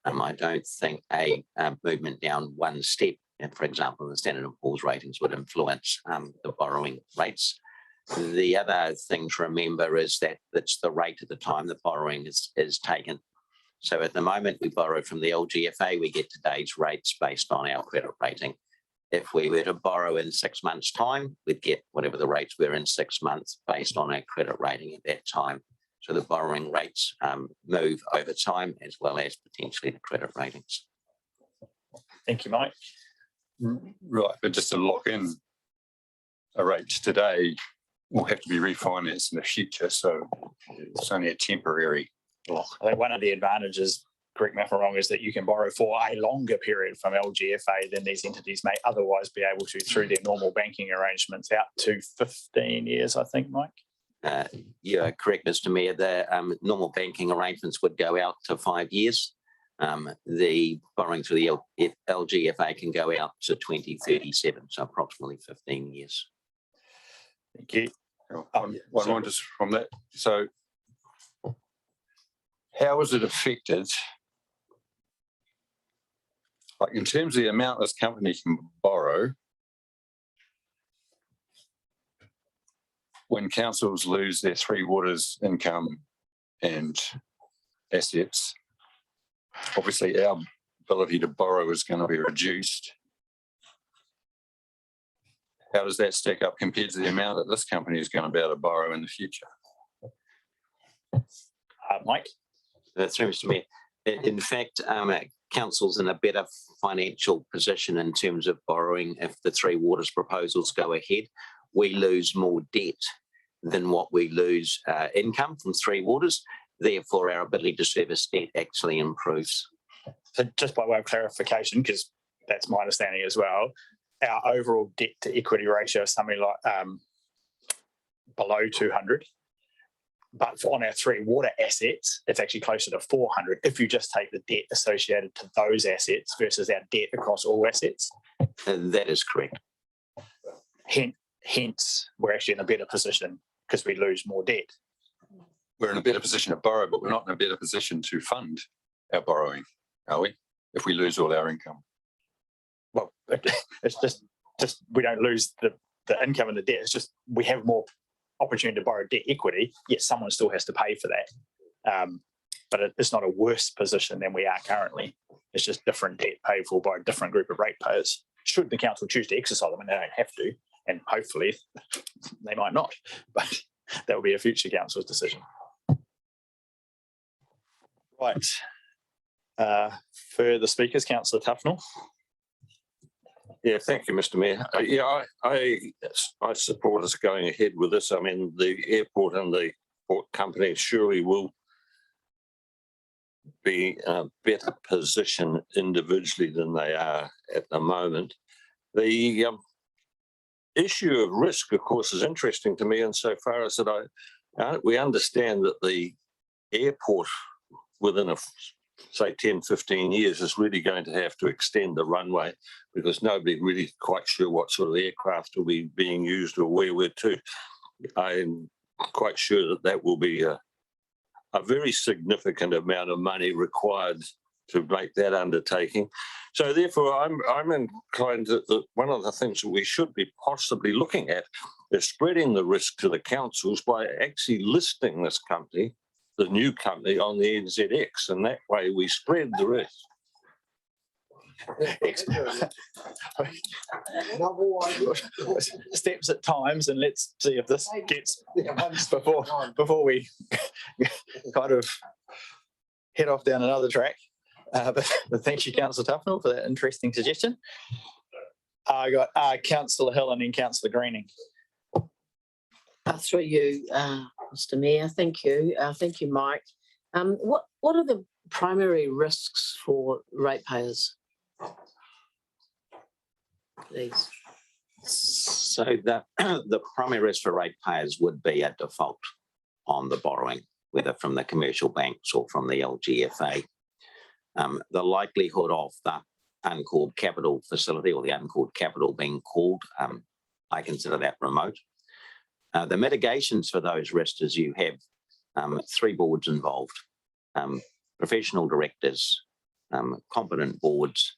I don't think a movement down one step, for example, the Standard & Poor's ratings would influence the borrowing rates. The other thing to remember is that it's the rate at the time the borrowing is taken. So at the moment we borrow from the LGFA, we get today's rates based on our credit rating. If we were to borrow in 6 months' time, we'd get whatever the rates were in 6 months based on our credit rating at that time. So the borrowing rates move over time, as well as potentially the credit ratings. Thank you, Mike. Right, but just to lock in a rate today will have to be refinanced in the future, so it's only a temporary lock. I think one of the advantages, correct me if I'm wrong, is that you can borrow for a longer period from LGFA than these entities may otherwise be able to through their normal banking arrangements, out to 15 years, I think, Mike. You're correct, Mr. Mayor. The normal banking arrangements would go out to 5 years. The borrowing through the LGFA can go out to 2037, so approximately 15 years. Thank you. One more just from that. So how is it affected, like in terms of the amount this company can borrow, when councils lose their Three Waters income and assets? Obviously our ability to borrow is going to be reduced. How does that stack up compared to the amount that this company is going to be able to borrow in the future? Mike? That's right, Mr. Mayor. In fact, council's in a better financial position in terms of borrowing if the Three Waters proposals go ahead. We lose more debt than what we lose income from Three Waters. Therefore, our ability to service debt actually improves. So just by way of clarification, because that's my understanding as well, our overall debt to equity ratio is something like below 200. But on our Three Water assets, it's actually closer to 400 if you just take the debt associated to those assets versus our debt across all assets. That is correct. Hence, we're actually in a better position because we lose more debt. We're in a better position to borrow, but we're not in a better position to fund our borrowing, are we? If we lose all our income. Well, it's just we don't lose the income and the debt. It's just we have more opportunity to borrow debt equity, yet someone still has to pay for that. But it's not a worse position than we are currently. It's just different debt paid for by a different group of ratepayers. Should the council choose to exercise them, and they don't have to, and hopefully they might not, but that will be a future council's decision. Right. Further speakers, Councillor Tufnell. Yeah, thank you, Mr. Mayor. Yeah, I support us going ahead with this. I mean, the airport and the port company surely will be in a better position individually than they are at the moment. The issue of risk, of course, is interesting to me insofar as that we understand that the airport within say 10, 15 years is really going to have to extend the runway because nobody really quite sure what sort of aircraft will be being used or where we're to. I'm quite sure that will be a very significant amount of money required to make that undertaking. So therefore, I'm inclined that one of the things that we should be possibly looking at is spreading the risk to the councils by actually listing this company, the new company, on the NZX, and that way we spread the risk. Steps at times, and let's see if this gets before we kind of head off down another track. But thank you, Councillor Tufnell, for that interesting suggestion. I got Councillor Hill and then Councillor Greening. Through you, Mr. Mayor. Thank you. Thank you, Mike. What are the primary risks for ratepayers? Please. So the primary risk for ratepayers would be a default on the borrowing, whether from the commercial banks or from the LGFA. The likelihood of the uncalled capital facility or the uncalled capital being called, I consider that remote. The mitigations for those risks is you have 3 boards involved, professional directors, competent boards,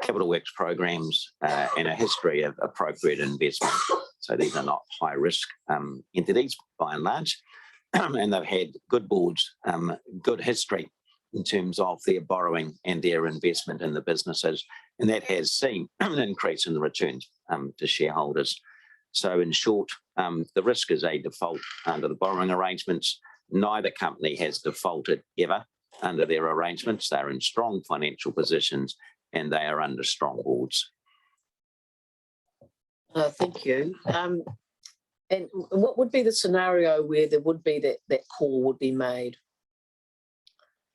capital works programs, and a history of appropriate investment. So these are not high risk entities by and large, and they've had good boards, good history in terms of their borrowing and their investment in the businesses, and that has seen an increase in the returns to shareholders. So in short, the risk is a default under the borrowing arrangements. Neither company has defaulted ever under their arrangements. They're in strong financial positions and they are under strong boards. Thank you. And what would be the scenario where there would be that call would be made?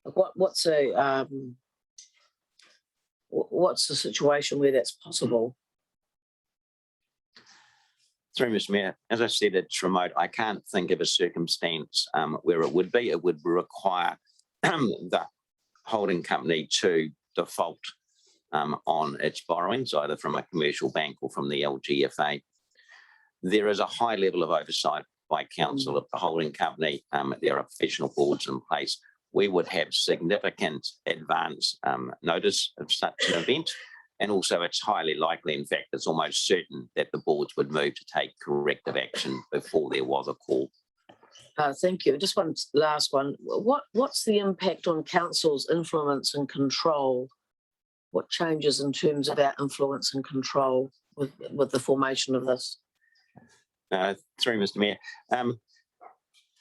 What's the situation where that's possible? Through Mr. Mayor, as I said, it's remote. I can't think of a circumstance where it would be. It would require the holding company to default on its borrowings, either from a commercial bank or from the LGFA. There is a high level of oversight by council of the holding company. There are professional boards in place. We would have significant advance notice of such an event. And also it's highly likely, in fact, it's almost certain that the boards would move to take corrective action before there was a call. Thank you. Just one last one. What's the impact on council's influence and control? What changes in terms of our influence and control with the formation of this? Through Mr. Mayor,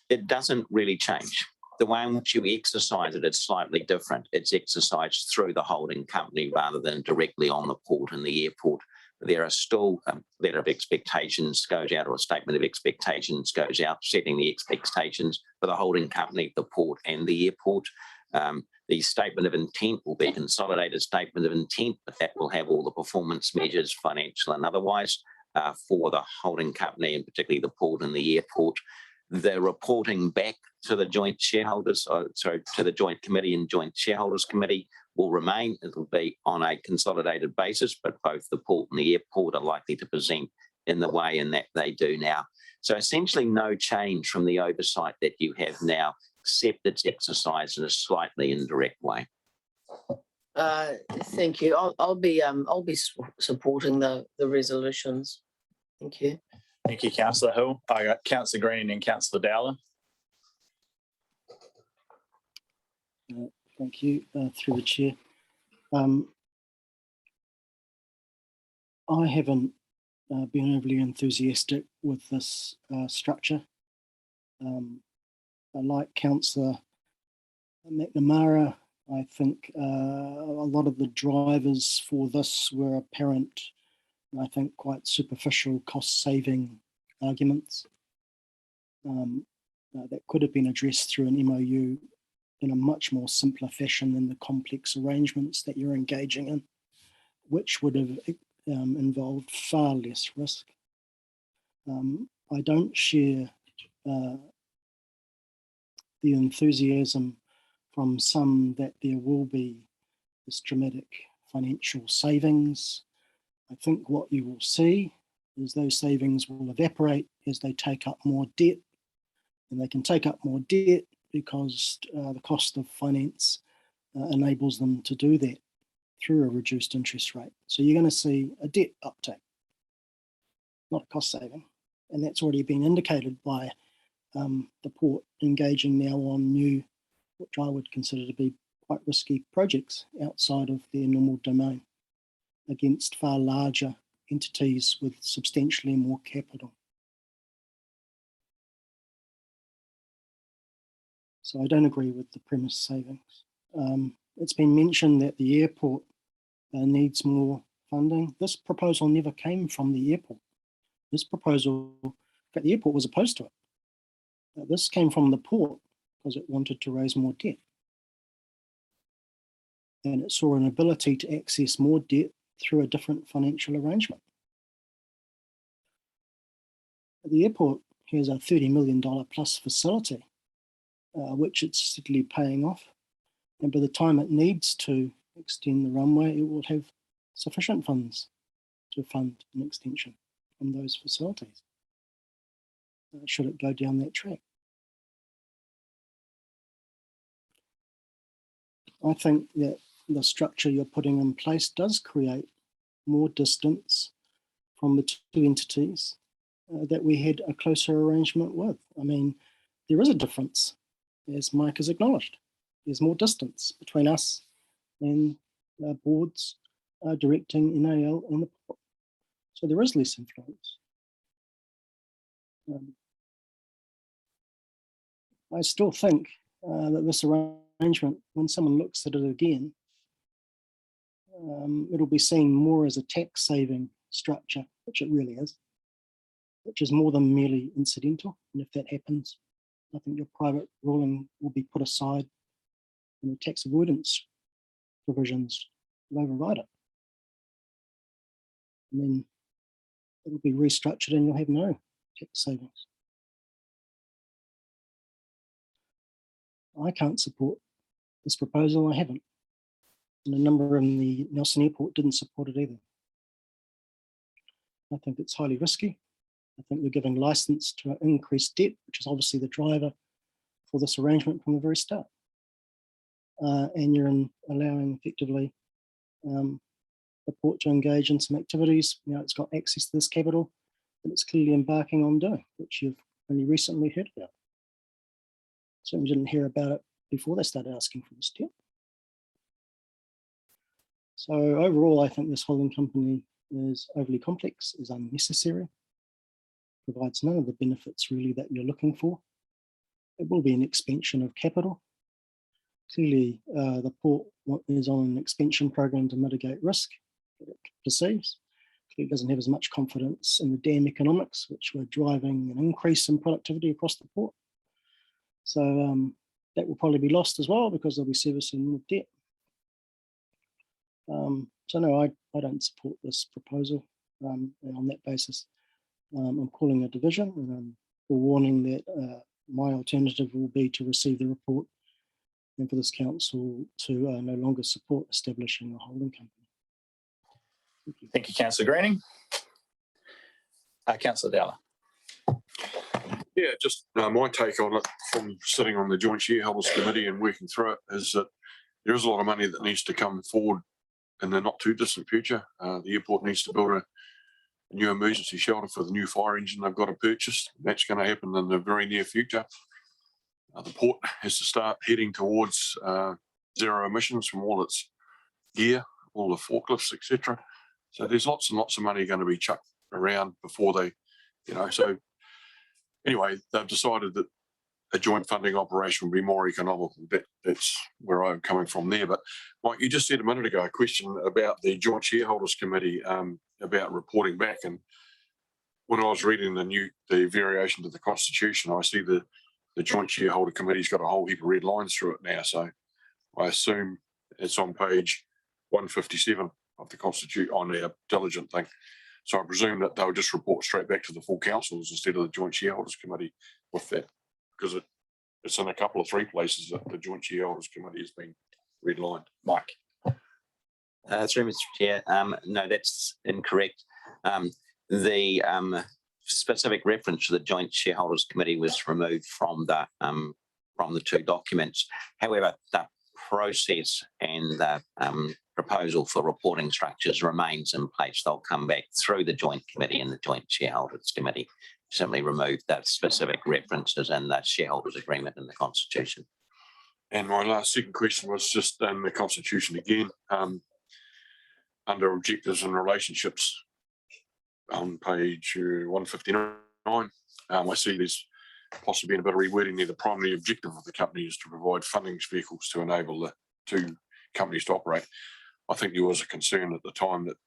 it doesn't really change. The way in which you exercise it is slightly different. It's exercised through the holding company rather than directly on the port and the airport. There are still a letter of expectations goes out, or a statement of expectations goes out, setting the expectations for the holding company, the port and the airport. The statement of intent will be a consolidated statement of intent, but that will have all the performance measures, financial and otherwise, for the holding company and particularly the port and the airport. The reporting back to the joint shareholders, to the joint committee and joint shareholders committee will remain. It will be on a consolidated basis, but both the port and the airport are likely to present in the way in that they do now. So essentially no change from the oversight that you have now, except it's exercised in a slightly indirect way. Thank you. I'll be supporting the resolutions. Thank you. Thank you, Councillor Hill. I got Councillor Green and Councillor Dowler. Thank you, through the chair. I haven't been overly enthusiastic with this structure. I like Councillor McNamara. I think a lot of the drivers for this were apparent, and I think quite superficial cost-saving arguments that could have been addressed through an MOU in a much more simpler fashion than the complex arrangements that you're engaging in, which would have involved far less risk. I don't share the enthusiasm from some that there will be this dramatic financial savings. I think what you will see is those savings will evaporate as they take up more debt, and they can take up more debt because the cost of finance enables them to do that through a reduced interest rate. So you're going to see a debt uptake, not a cost saving. And that's already been indicated by the port engaging now on new, which I would consider to be quite risky projects outside of their normal domain against far larger entities with substantially more capital. So I don't agree with the premise savings. It's been mentioned that the airport needs more funding. This proposal never came from the airport. This proposal, in fact, the airport was opposed to it. This came from the port because it wanted to raise more debt. And it saw an ability to access more debt through a different financial arrangement. The airport has a $30 million plus facility, which it's steadily paying off. And by the time it needs to extend the runway, it will have sufficient funds to fund an extension from those facilities, should it go down that track. I think that the structure you're putting in place does create more distance from the two entities that we had a closer arrangement with. I mean, there is a difference, as Mike has acknowledged. There's more distance between us and boards directing NAL and the port. So there is less influence. I still think that this arrangement, when someone looks at it again, it'll be seen more as a tax saving structure, which it really is, which is more than merely incidental. And if that happens, I think your private ruling will be put aside and the tax avoidance provisions will override it. And then it'll be restructured and you'll have no tax savings. I can't support this proposal, I haven't. And a number in the Nelson Airport didn't support it either. I think it's highly risky. I think you're giving license to increased debt, which is obviously the driver for this arrangement from the very start. And you're allowing effectively the port to engage in some activities. You know, it's got access to this capital that it's clearly embarking on doing, which you've only recently heard about. Certainly didn't hear about it before they started asking for this debt. So overall, I think this holding company is overly complex, is unnecessary, provides none of the benefits really that you're looking for. It will be an expansion of capital. Clearly, the port is on an expansion program to mitigate risk that it perceives. Clearly doesn't have as much confidence in the dam economics, which were driving an increase in productivity across the port. So that will probably be lost as well because they'll be servicing more debt. So no, I don't support this proposal on that basis. I'm calling a division and I'm warning that my alternative will be to receive the report and for this council to no longer support establishing a holding company. Thank you, Councillor Greening. Councillor Dowler. Yeah, just my take on it from sitting on the Joint Shareholders Committee and working through it is that there is a lot of money that needs to come forward in the not too distant future. The airport needs to build a new emergency shelter for the new fire engine they've got to purchase. That's going to happen in the very near future. The port has to start heading towards zero emissions from all its gear, all the forklifts, etc. So there's lots and lots of money going to be chucked around before they, so anyway, they've decided that a joint funding operation would be more economical. That's where I'm coming from there. But Mike, you just said a minute ago a question about the Joint Shareholders Committee about reporting back. And when I was reading the variation to the Constitution, I see the Joint Shareholder Committee's got a whole heap of red lines through it now. So I assume it's on page 157 of the Constitution on our diligent thing. So I presume that they'll just report straight back to the full councils instead of the Joint Shareholders Committee with that, because it's in a couple of three places that the Joint Shareholders Committee has been redlined. Mike. Through Mr. Chair, no, that's incorrect. The specific reference to the Joint Shareholders Committee was removed from the two documents. However, the process and the proposal for reporting structures remains in place. They'll come back through the Joint Committee and the Joint Shareholders Committee. Simply remove the specific references in the shareholders agreement in the Constitution. And my second question was just in the constitution again, under objectives and relationships on page 159. I see there's possibly been a bit of rewording there. The primary objective of the company is to provide funding vehicles to enable the two companies to operate. I think there was a concern at the time that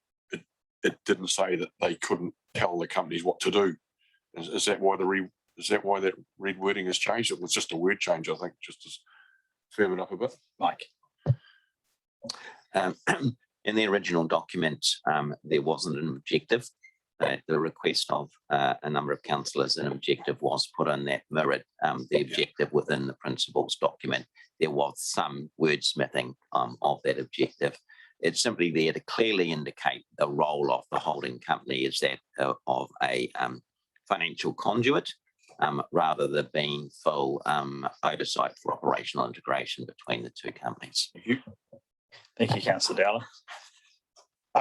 it didn't say that they couldn't tell the companies what to do. Is that why that rewording has changed? It was just a word change, I think, just to firm it up a bit. Mike. In the original document, there wasn't an objective. At the request of a number of councillors, an objective was put in that mirrored the objective within the principles document. There was some wordsmithing of that objective. It's simply there to clearly indicate the role of the holding company is that of a financial conduit, rather than being full oversight for operational integration between the two companies. Thank you, Councillor Dowler.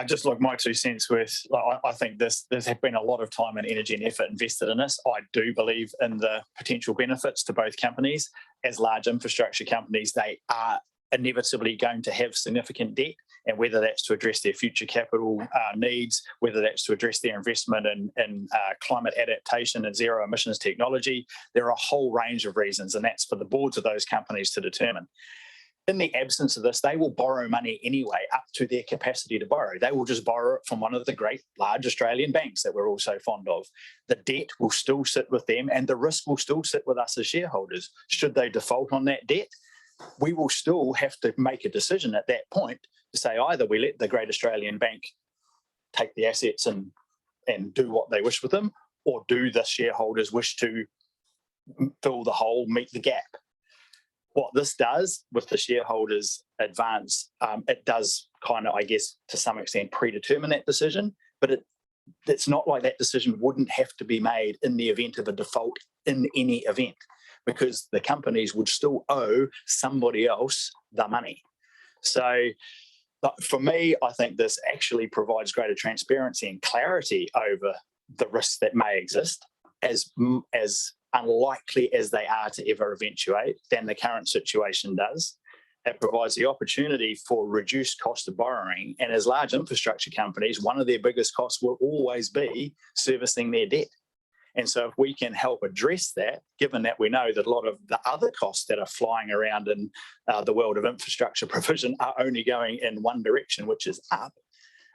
Just like my 2 cents worth, I think there's been a lot of time and energy and effort invested in this. I do believe in the potential benefits to both companies. As large infrastructure companies, they are inevitably going to have significant debt, and whether that's to address their future capital needs, whether that's to address their investment in climate adaptation and zero emissions technology, there are a whole range of reasons, and that's for the boards of those companies to determine. In the absence of this, they will borrow money anyway up to their capacity to borrow. They will just borrow it from one of the great large Australian banks that we're all so fond of. The debt will still sit with them and the risk will still sit with us as shareholders. Should they default on that debt, we will still have to make a decision at that point to say either we let the great Australian bank take the assets and do what they wish with them, or do the shareholders wish to fill the hole, meet the gap. What this does with the shareholders' advance, it does kind of, I guess, to some extent predetermine that decision, but it's not like that decision wouldn't have to be made in the event of a default in any event, because the companies would still owe somebody else the money. So for me, I think this actually provides greater transparency and clarity over the risks that may exist, as unlikely as they are to ever eventuate than the current situation does. It provides the opportunity for reduced cost of borrowing. And as large infrastructure companies, one of their biggest costs will always be servicing their debt. And so if we can help address that, given that we know that a lot of the other costs that are flying around in the world of infrastructure provision are only going in one direction, which is up,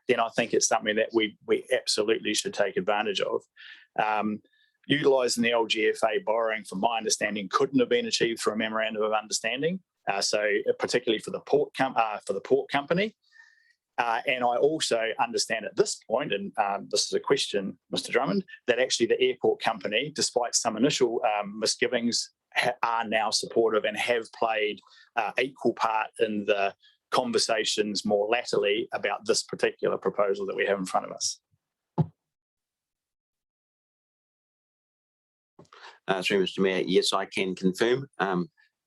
then I think it's something that we absolutely should take advantage of. Utilising the LGFA borrowing, from my understanding, couldn't have been achieved through a memorandum of understanding. So particularly for the port company. And I also understand at this point, and this is a question, Mr. Drummond, that actually the airport company, despite some initial misgivings, are now supportive and have played equal part in the conversations more latterly about this particular proposal that we have in front of us. Through Mr. Mayor, yes, I can confirm.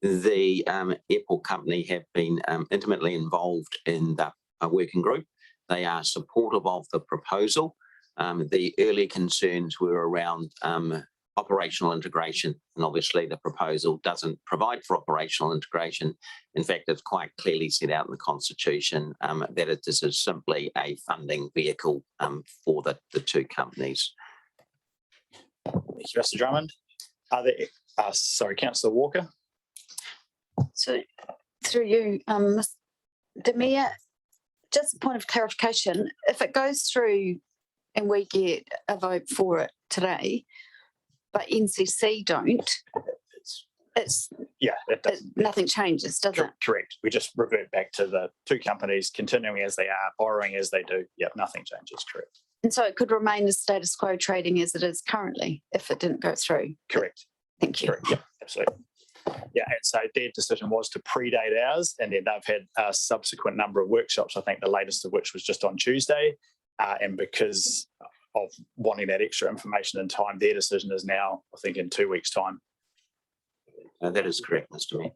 The airport company have been intimately involved in the working group. They are supportive of the proposal. The early concerns were around operational integration, and obviously the proposal doesn't provide for operational integration. In fact, it's quite clearly set out in the Constitution that it is simply a funding vehicle for the two companies. Thank you, Mr. Drummond. Sorry, Councillor Walker. So through you, Mr. Mayor, just a point of clarification, if it goes through and we get a vote for it today, but NCC don't, nothing changes, does it? Correct. We just revert back to the two companies continuing as they are, borrowing as they do. Yep, nothing changes, correct. And so it could remain the status quo trading as it is currently if it didn't go through? Correct. Thank you. Correct. Yep, absolutely. Yeah, and so their decision was to predate ours, and then they've had a subsequent number of workshops, I think the latest of which was just on Tuesday. And because of wanting that extra information and time, their decision is now, I think, in 2 weeks' time. That is correct, Mr. Mayor.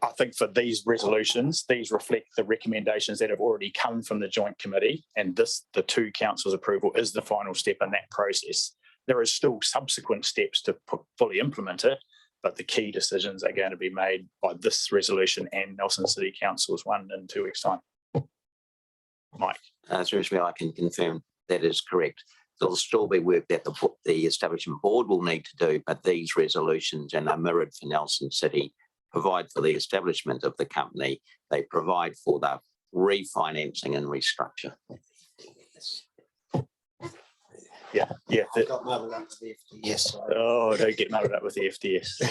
I think for these resolutions, these reflect the recommendations that have already come from the joint committee, and the two councils' approval is the final step in that process. there is still subsequent steps to fully implement it, but the key decisions are going to be made by this resolution and Nelson City Council's one in 2 weeks' time. Mike. Through me, I can confirm that is correct. There'll still be work that the establishment board will need to do, but these resolutions, and are mirrored for Nelson City, provide for the establishment of the company. They provide for the refinancing and restructure. Yeah. Got muddled up with the FDS. Oh, don't get muddled up with the FDS.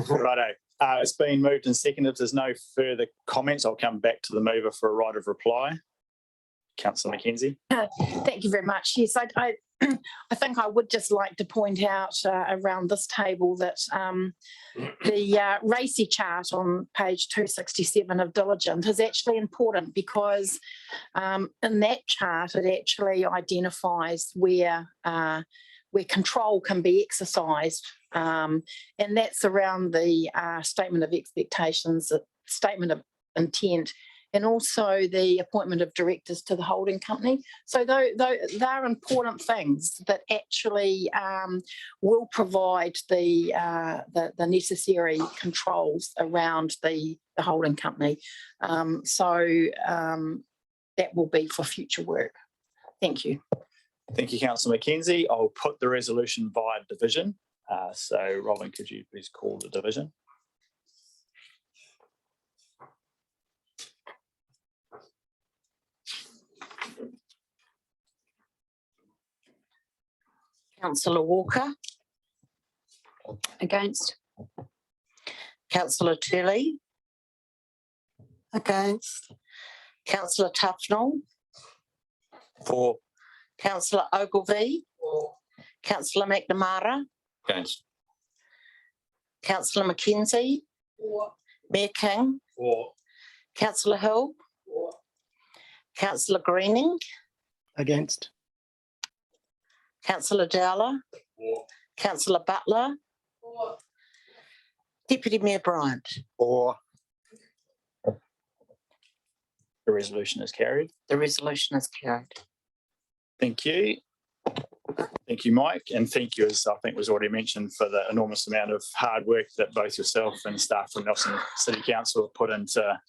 Righto. It's been moved and seconded. If there's no further comments, I'll come back to the mover for a right of reply. Councillor Mackenzie. Thank you very much. Yes, I think I would just like to point out around this table that the RACI chart on page 267 of Diligent is actually important, because in that chart it actually identifies where control can be exercised, and that's around the statement of expectations, statement of intent, and also the appointment of directors to the holding company. So they're important things that actually will provide the necessary controls around the holding company. That will be for future work. Thank you. Thank you, Councillor Mackenzie. I'll put the resolution via division. So Robin, could you please call the division? Councillor Walker. Against. Councillor Turley. Against. Councillor Tufnell. For. Councillor Ogilvie. For. Councillor McNamara. Against. Councillor Mackenzie. For. Mayor King. For. Councillor Hill. For. Councillor Greening. Against. Councillor Dowler. For. Councillor Butler. For. Deputy Mayor Bryant. Or The resolution is carried. The resolution is carried. Thank you. Thank you, Mike, and thank you, as I think was already mentioned, for the enormous amount of hard work that both yourself and staff from Nelson City Council have put into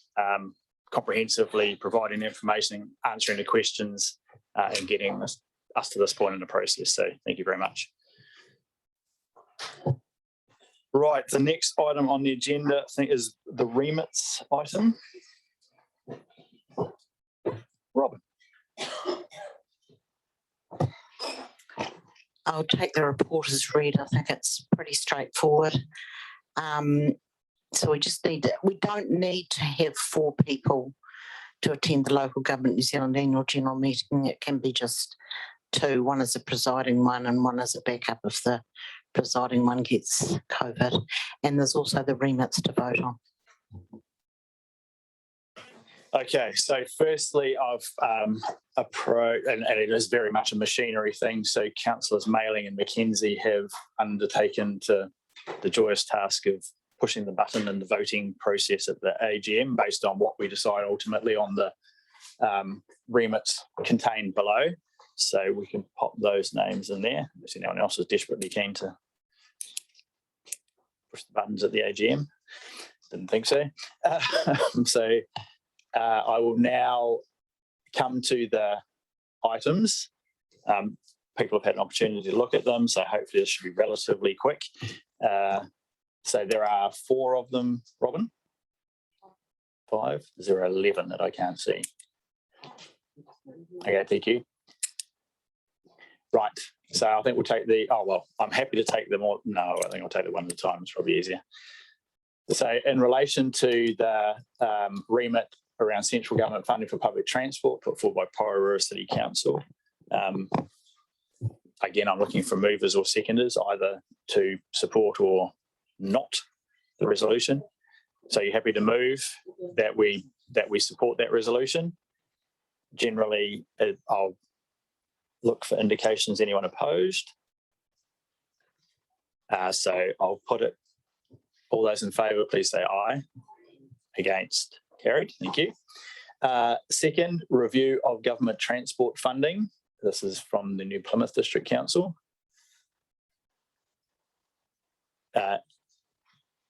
comprehensively providing information, answering the questions, and getting us to this point in the process. So thank you very much. Right, the next item on the agenda, I think, is the remits item. Robin. I'll take the report as read. I think it's pretty straightforward. So we don't need to have 4 people to attend the Local Government New Zealand Annual General Meeting. It can be just 2. One is a presiding one and one is a backup if the presiding one gets COVID. And there's also the remits to vote on. Okay, so firstly, I've approached, and it is very much a machinery thing. So councillors Mailing and Mackenzie have undertaken the joyous task of pushing the button in the voting process at the AGM based on what we decide ultimately on the remits contained below. So we can pop those names in there. If anyone else is desperately keen to push the buttons at the AGM, didn't think so. I will now come to the items. People have had an opportunity to look at them, so hopefully this should be relatively quick. So there are 4 of them, Robin? 5? Is there 11 that I can't see? Okay, thank you. Right, so I think we'll take I'm happy to take them all. No, I think I'll take it one at a time. It's probably easier. So in relation to the remit around central government funding for public transport put forward by Porora City Council. Again, I'm looking for movers or seconders either to support or not the resolution. So you're happy to move that we support that resolution? Generally, I'll look for indications. Anyone opposed? So I'll put it. All those in favour, please say aye. Against? Carried. Thank you. Second, review of government transport funding. This is from the New Plymouth District Council.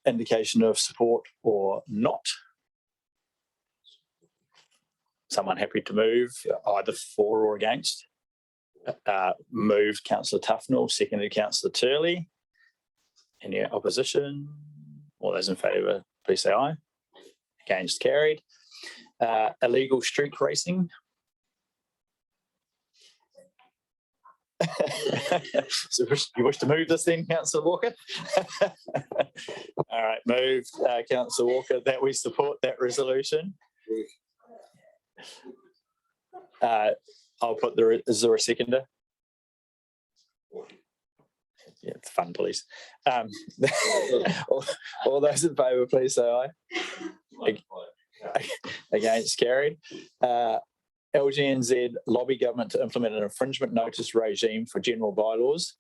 Indication of support or not. Someone happy to move either for or against? Moved Councillor Tufnell, seconded Councillor Turley. Any opposition? All those in favour, please say aye. Against, carried. Illegal street racing. So you wish to move this then, Councillor Walker? All right, moved, Councillor Walker, that we support that resolution. I'll put is there a seconder? Yeah, it's fun, please. All those in favour, please say aye. Against, carried. LGNZ lobby government to implement an infringement notice regime for general bylaws.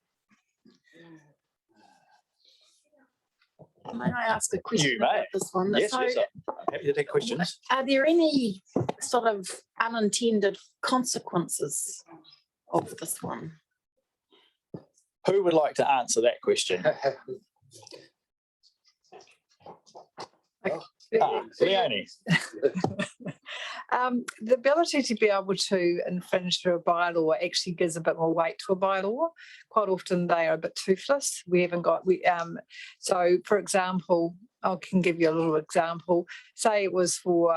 May I ask a question You may. about this one? Yes, So, yes, I'm happy to take questions. are there any sort of unintended consequences of this one? Who would like to answer that question? Leonie. The ability to be able to infringe through a bylaw actually gives a bit more weight to a bylaw. Quite often they are a bit toothless. We haven't got, so for example, I can give you a little example. Say it was for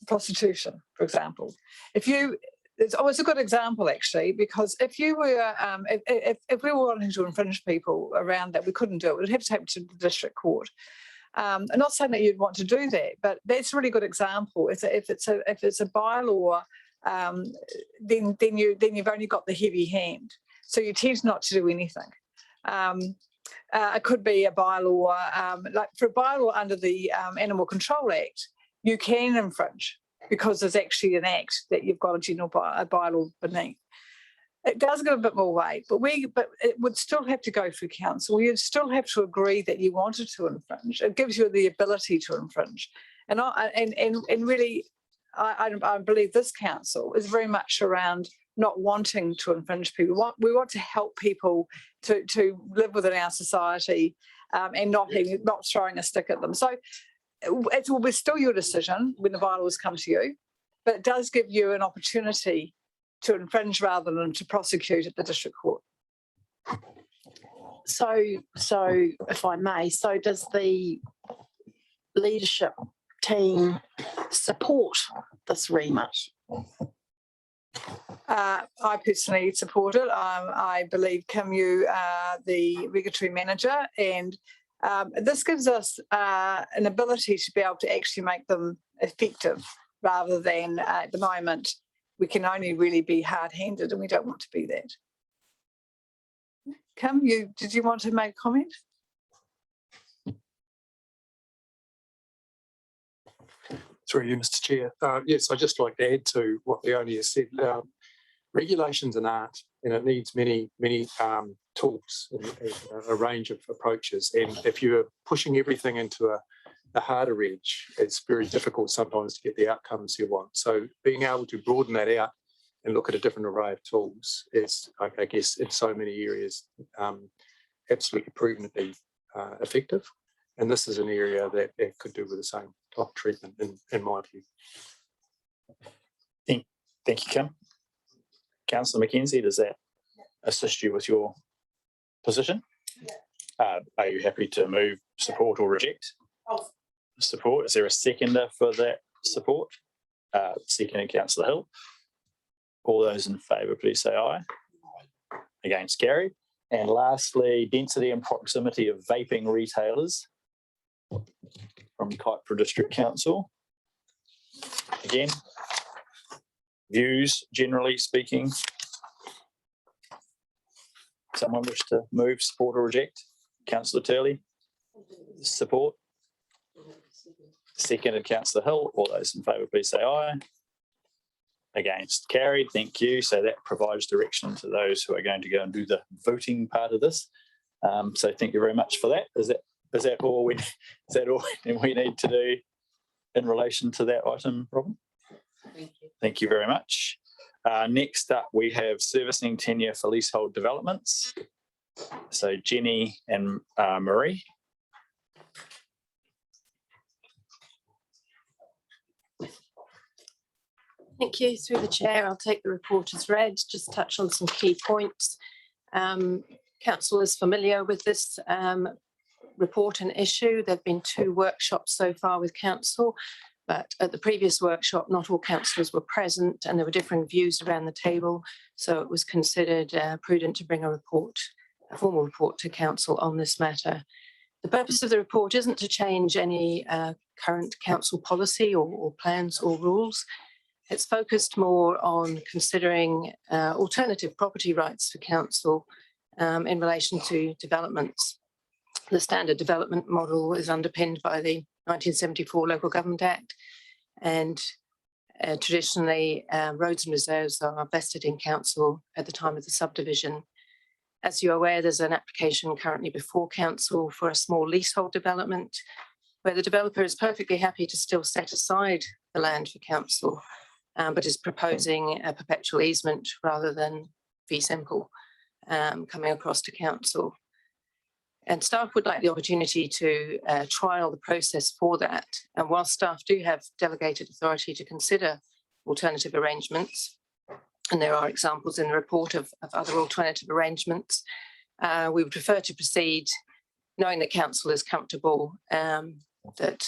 prostitution, for example. It's always a good example actually, because if you were, if we were wanting to infringe people around that, we couldn't do it. We'd have to take it to the district court. I'm not saying that you'd want to do that, but that's a really good example. If it's a bylaw, then you've only got the heavy hand, so you tend not to do anything. It could be a bylaw, like for a bylaw under the Animal Control Act, you can infringe because there's actually an act that you've got a general bylaw beneath. It does give a bit more weight, but it would still have to go through council. You'd still have to agree that you wanted to infringe. It gives you the ability to infringe, and really, I believe this council is very much around not wanting to infringe people. We want to help people to live within our society and not throwing a stick at them. So it will be still your decision when the bylaws come to you, but it does give you an opportunity to infringe rather than to prosecute at the district court. So if I may, so does the leadership team support this remit? I personally support it. I believe, Kim, you are the regulatory manager, and this gives us an ability to be able to actually make them effective rather than at the moment we can only really be hard-handed, and we don't want to be that. Kim, did you want to make a comment? Through you, Mr. Chair. Yes, I'd just like to add to what Leonie has said. Regulation's an art, and it needs many tools and a range of approaches. And if you're pushing everything into a harder edge, it's very difficult sometimes to get the outcomes you want. So being able to broaden that out and look at a different array of tools is, I guess, in so many areas, absolutely proven to be effective. And this is an area that could do with the same type of treatment, in my view. Thank you, Kim. Councillor Mackenzie, does that assist you with your position? Are you happy to move, support, or reject? Support. Is there a seconder for that support? Second, Councillor Hill. All those in favour, please say aye. Against, carried. And lastly, density and proximity of vaping retailers from Kaipara District Council. Again, views generally speaking. Someone wish to move, support, or reject? Councillor Turley. Support. Seconded, Councillor Hill. All those in favour, please say aye. Against, carried. Thank you. So that provides direction to those who are going to go and do the voting part of this. So thank you very much for that. Is that all we need to do in relation to that item, Robin? Thank you. Thank you very much. Next up, we have servicing tenure for leasehold developments. So Jenny and Marie. Thank you. Through the chair, I'll take the report as read, just touch on some key points. Council is familiar with this report and issue. There have been 2 workshops so far with council, but at the previous workshop, not all councillors were present and there were differing views around the table. So it was considered prudent to bring a formal report to council on this matter. The purpose of the report isn't to change any current council policy or plans or rules. It's focused more on considering alternative property rights for council in relation to developments. The standard development model is underpinned by the 1974 Local Government Act, and traditionally roads and reserves are vested in council at the time of the subdivision. As you're aware, there's an application currently before council for a small leasehold development where the developer is perfectly happy to still set aside the land for council, but is proposing a perpetual easement rather than fee simple coming across to council. And staff would like the opportunity to trial the process for that. And while staff do have delegated authority to consider alternative arrangements, and there are examples in the report of other alternative arrangements, we would prefer to proceed knowing that council is comfortable that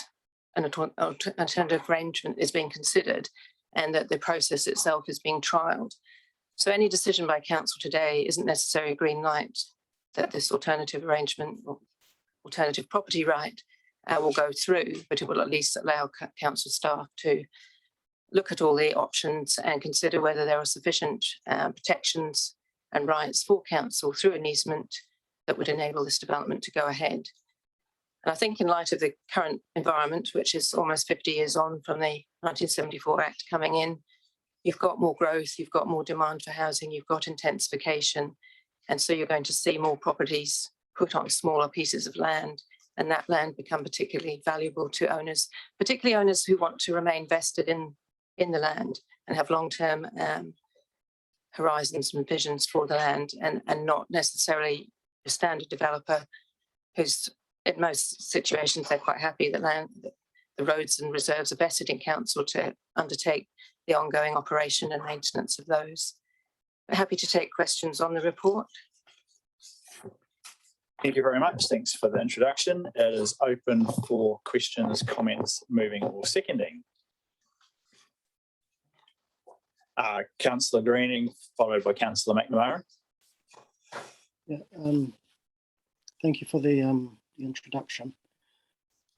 an alternative arrangement is being considered and that the process itself is being trialled. So any decision by council today isn't necessarily a green light that this alternative arrangement or alternative property right will go through, but it will at least allow council staff to look at all the options and consider whether there are sufficient protections and rights for council through an easement that would enable this development to go ahead. And I think in light of the current environment, which is almost 50 years on from the 1974 Act coming in, you've got more growth, you've got more demand for housing, you've got intensification. And so you're going to see more properties put on smaller pieces of land, and that land become particularly valuable to owners, particularly owners who want to remain vested in the land and have long-term horizons and visions for the land, and not necessarily a standard developer who's, in most situations, they're quite happy that the roads and reserves are vested in council to undertake the ongoing operation and maintenance of those. We're happy to take questions on the report. Thank you very much. Thanks for the introduction. It is open for questions, comments, moving or seconding. Councillor Greening, followed by Councillor McNamara. Yeah, thank you for the introduction.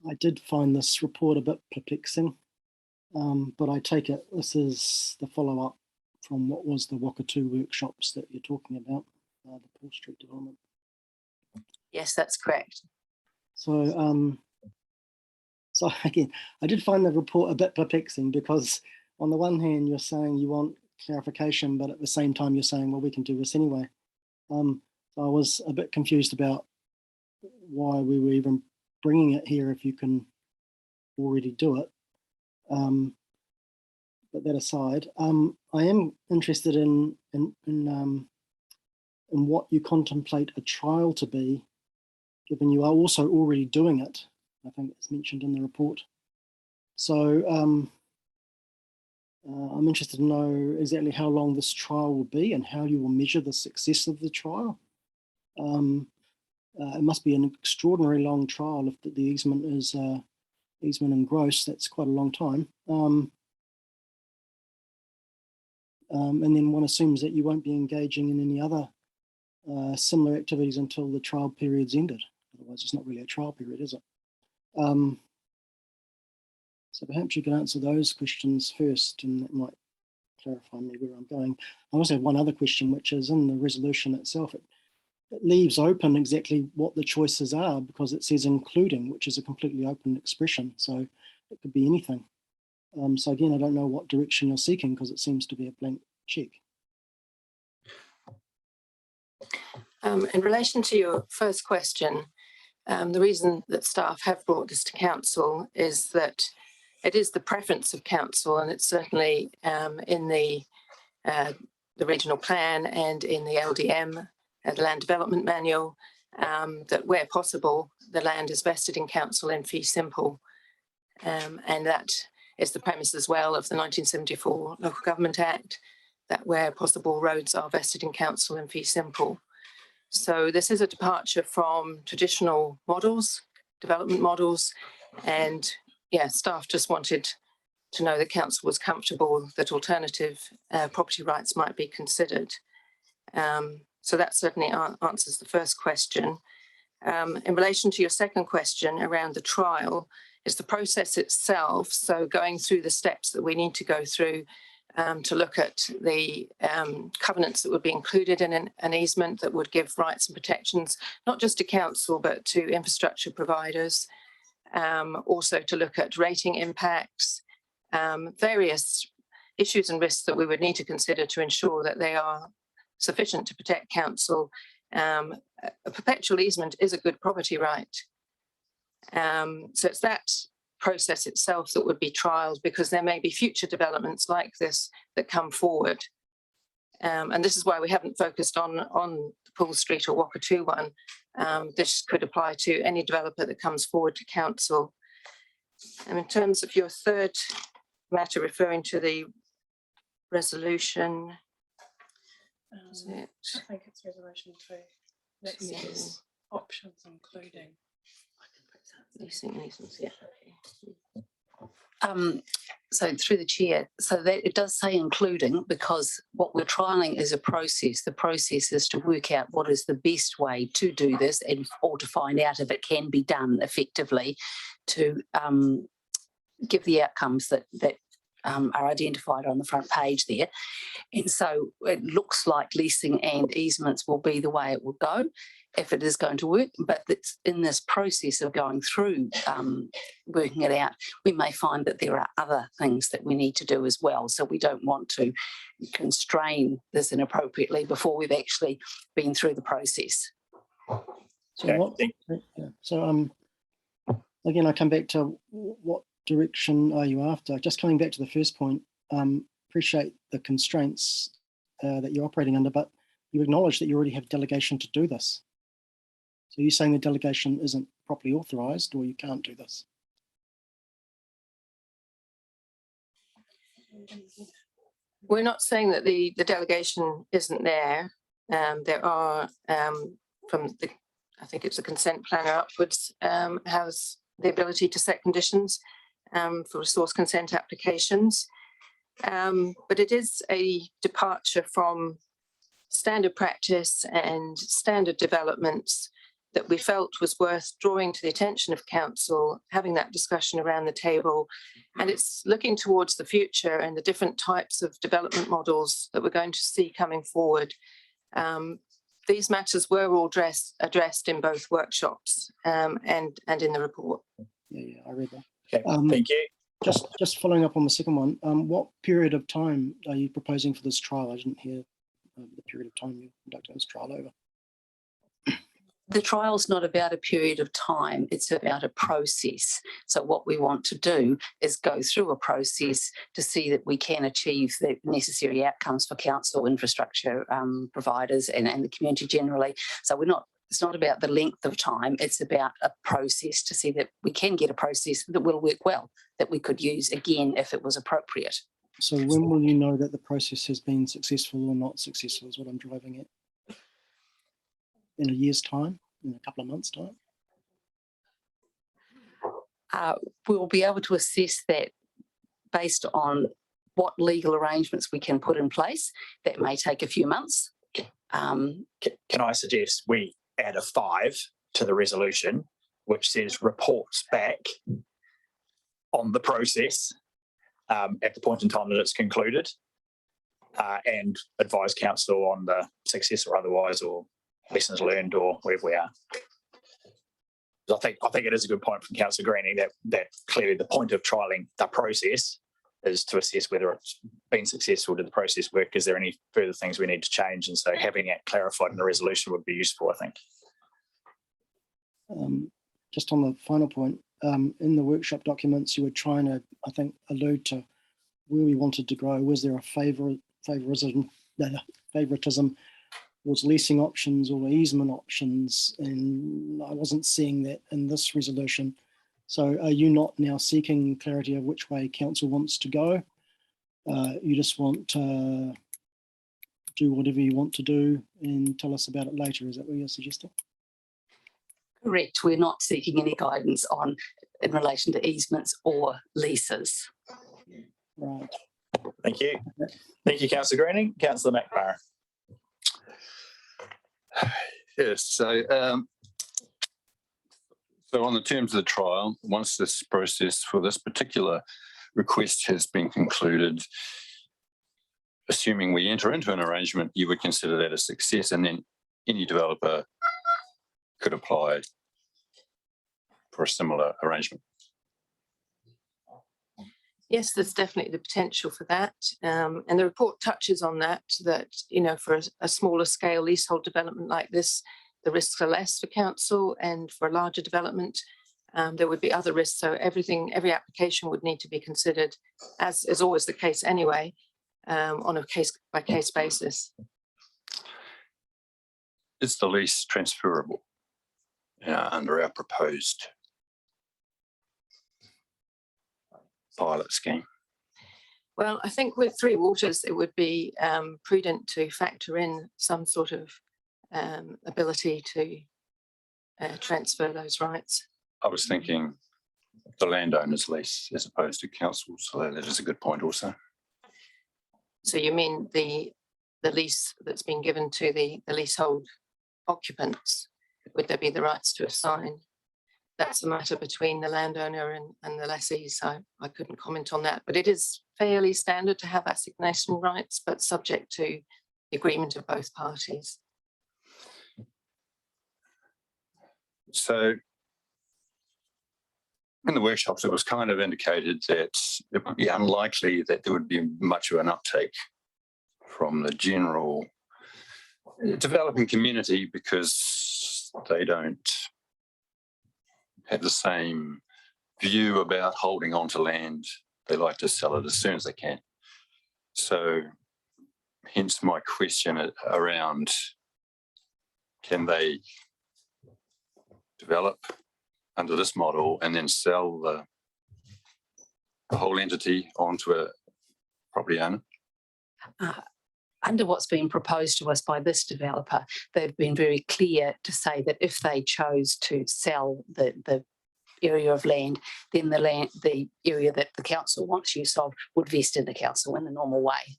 I did find this report a bit perplexing, but I take it this is the follow-up from what was the Wakatu workshops that you're talking about, the Paul Street development. Yes, that's correct. So, so again, I did find the report a bit perplexing because on the one hand, you're saying you want clarification, but at the same time, you're saying, well, we can do this anyway. So I was a bit confused about why we were even bringing it here if you can already do it. But that aside, I am interested in what you contemplate a trial to be, given you are also already doing it. I think it's mentioned in the report. So I'm interested to know exactly how long this trial will be and how you will measure the success of the trial. It must be an extraordinarily long trial if the easement is easement and gross. That's quite a long time. And then one assumes that you won't be engaging in any other similar activities until the trial period's ended. Otherwise, it's not really a trial period, is it? So perhaps you can answer those questions first, and that might clarify me where I'm going. I also have one other question, which is in the resolution itself. It leaves open exactly what the choices are because it says including, which is a completely open expression. So it could be anything. So again, I don't know what direction you're seeking because it seems to be a blank check. In relation to your first question, the reason that staff have brought this to council is that it is the preference of council, and it's certainly in the regional plan and in the LDM the Land Development Manual, that where possible, the land is vested in council in fee simple. And that is the premise as well of the 1974 Local Government Act, that where possible, roads are vested in council in fee simple. So this is a departure from traditional models, development models, and yeah, staff just wanted to know that council was comfortable that alternative property rights might be considered. So that certainly answers the first question. In relation to your second question around the trial, is the process itself, so going through the steps that we need to go through to look at the covenants that would be included in an easement that would give rights and protections, not just to council, but to infrastructure providers. Also to look at rating impacts, various issues and risks that we would need to consider to ensure that they are sufficient to protect council. A perpetual easement is a good property right. So it's that process itself that would be trialled, because there may be future developments like this that come forward. And this is why we haven't focused on the Poole Street or Wakatu one. This could apply to any developer that comes forward to council. And in terms of your third matter referring to the resolution, I think it's resolution 2. That says options including. Leasing license, yeah. So through the chair, so that it does say including, because what we're trialling is a process. The process is to work out what is the best way to do this, and or to find out if it can be done effectively to give the outcomes that are identified on the front page there. And so it looks like leasing and easements will be the way it will go if it is going to work, but it's in this process of going through working it out, we may find that there are other things that we need to do as well. So we don't want to constrain this inappropriately before we've actually been through the process. So again, I come back to what direction are you after? Just coming back to the first point, appreciate the constraints that you're operating under, but you acknowledge that you already have delegation to do this. So you're saying the delegation isn't properly authorised, or you can't do this? We're not saying that the delegation isn't there. There are, from the, I think it's a consent planner upwards, has the ability to set conditions for resource consent applications. But it is a departure from standard practice and standard developments that we felt was worth drawing to the attention of council, having that discussion around the table. And it's looking towards the future and the different types of development models that we're going to see coming forward. These matters were all addressed in both workshops and in the report. Yeah, I read that. Okay, thank you. Just following up on the second one, what period of time are you proposing for this trial? I didn't hear the period of time you're conducting this trial over. The trial's not about a period of time, it's about a process. So what we want to do is go through a process to see that we can achieve the necessary outcomes for council, infrastructure providers and the community generally. So it's not about the length of time, it's about a process to see that we can get a process that will work well, that we could use again if it was appropriate. So when will you know that the process has been successful or not successful is what I'm driving at? In a year's time, in a couple of months' time? We'll be able to assess that based on what legal arrangements we can put in place. That may take a few months. Can I suggest we add a 5 to the resolution, which says reports back on the process at the point in time that it's concluded, and advise council on the success or otherwise, or lessons learned, or wherever we are. I think it is a good point from Councillor Greening that clearly the point of trialling the process is to assess whether it's been successful. Did the process work? Is there any further things we need to change? And so having it clarified in the resolution would be useful, I think. Just on the final point, in the workshop documents, you were trying to, I think, allude to where we wanted to grow. Was there a favoritism towards leasing options or easement options, and I wasn't seeing that in this resolution. So are you not now seeking clarity of which way council wants to go? You just want to do whatever you want to do and tell us about it later? Is that what you're suggesting? Correct. We're not seeking any guidance on in relation to easements or leases. Right. Thank you. Thank you, Councillor Greening. Councillor McMahon. Yes, so on the terms of the trial, once this process for this particular request has been concluded, assuming we enter into an arrangement, you would consider that a success, and then any developer could apply for a similar arrangement. Yes, there's definitely the potential for that. And the report touches on that, you know, for a smaller scale leasehold development like this, the risks are less for council, and for a larger development, there would be other risks. So every application would need to be considered, as is always the case anyway, on a case by case basis. Is the lease transferable under our proposed pilot scheme? Well, I think with Three Waters, it would be prudent to factor in some sort of ability to transfer those rights. I was thinking the landowner's lease as opposed to council, so that is a good point also. So you mean the lease that's been given to the leasehold occupants? Would there be the rights to assign? That's a matter between the landowner and the lessee, so I couldn't comment on that. But it is fairly standard to have assignation rights, but subject to the agreement of both parties. So in the workshops, it was kind of indicated that it would be unlikely that there would be much of an uptake from the general developing community because they don't have the same view about holding on to land. They like to sell it as soon as they can. So hence my question around, can they develop under this model and then sell the whole entity onto a property owner? Under what's been proposed to us by this developer, they've been very clear to say that if they chose to sell the area of land, then the area that the council wants use of would vest in the council in the normal way.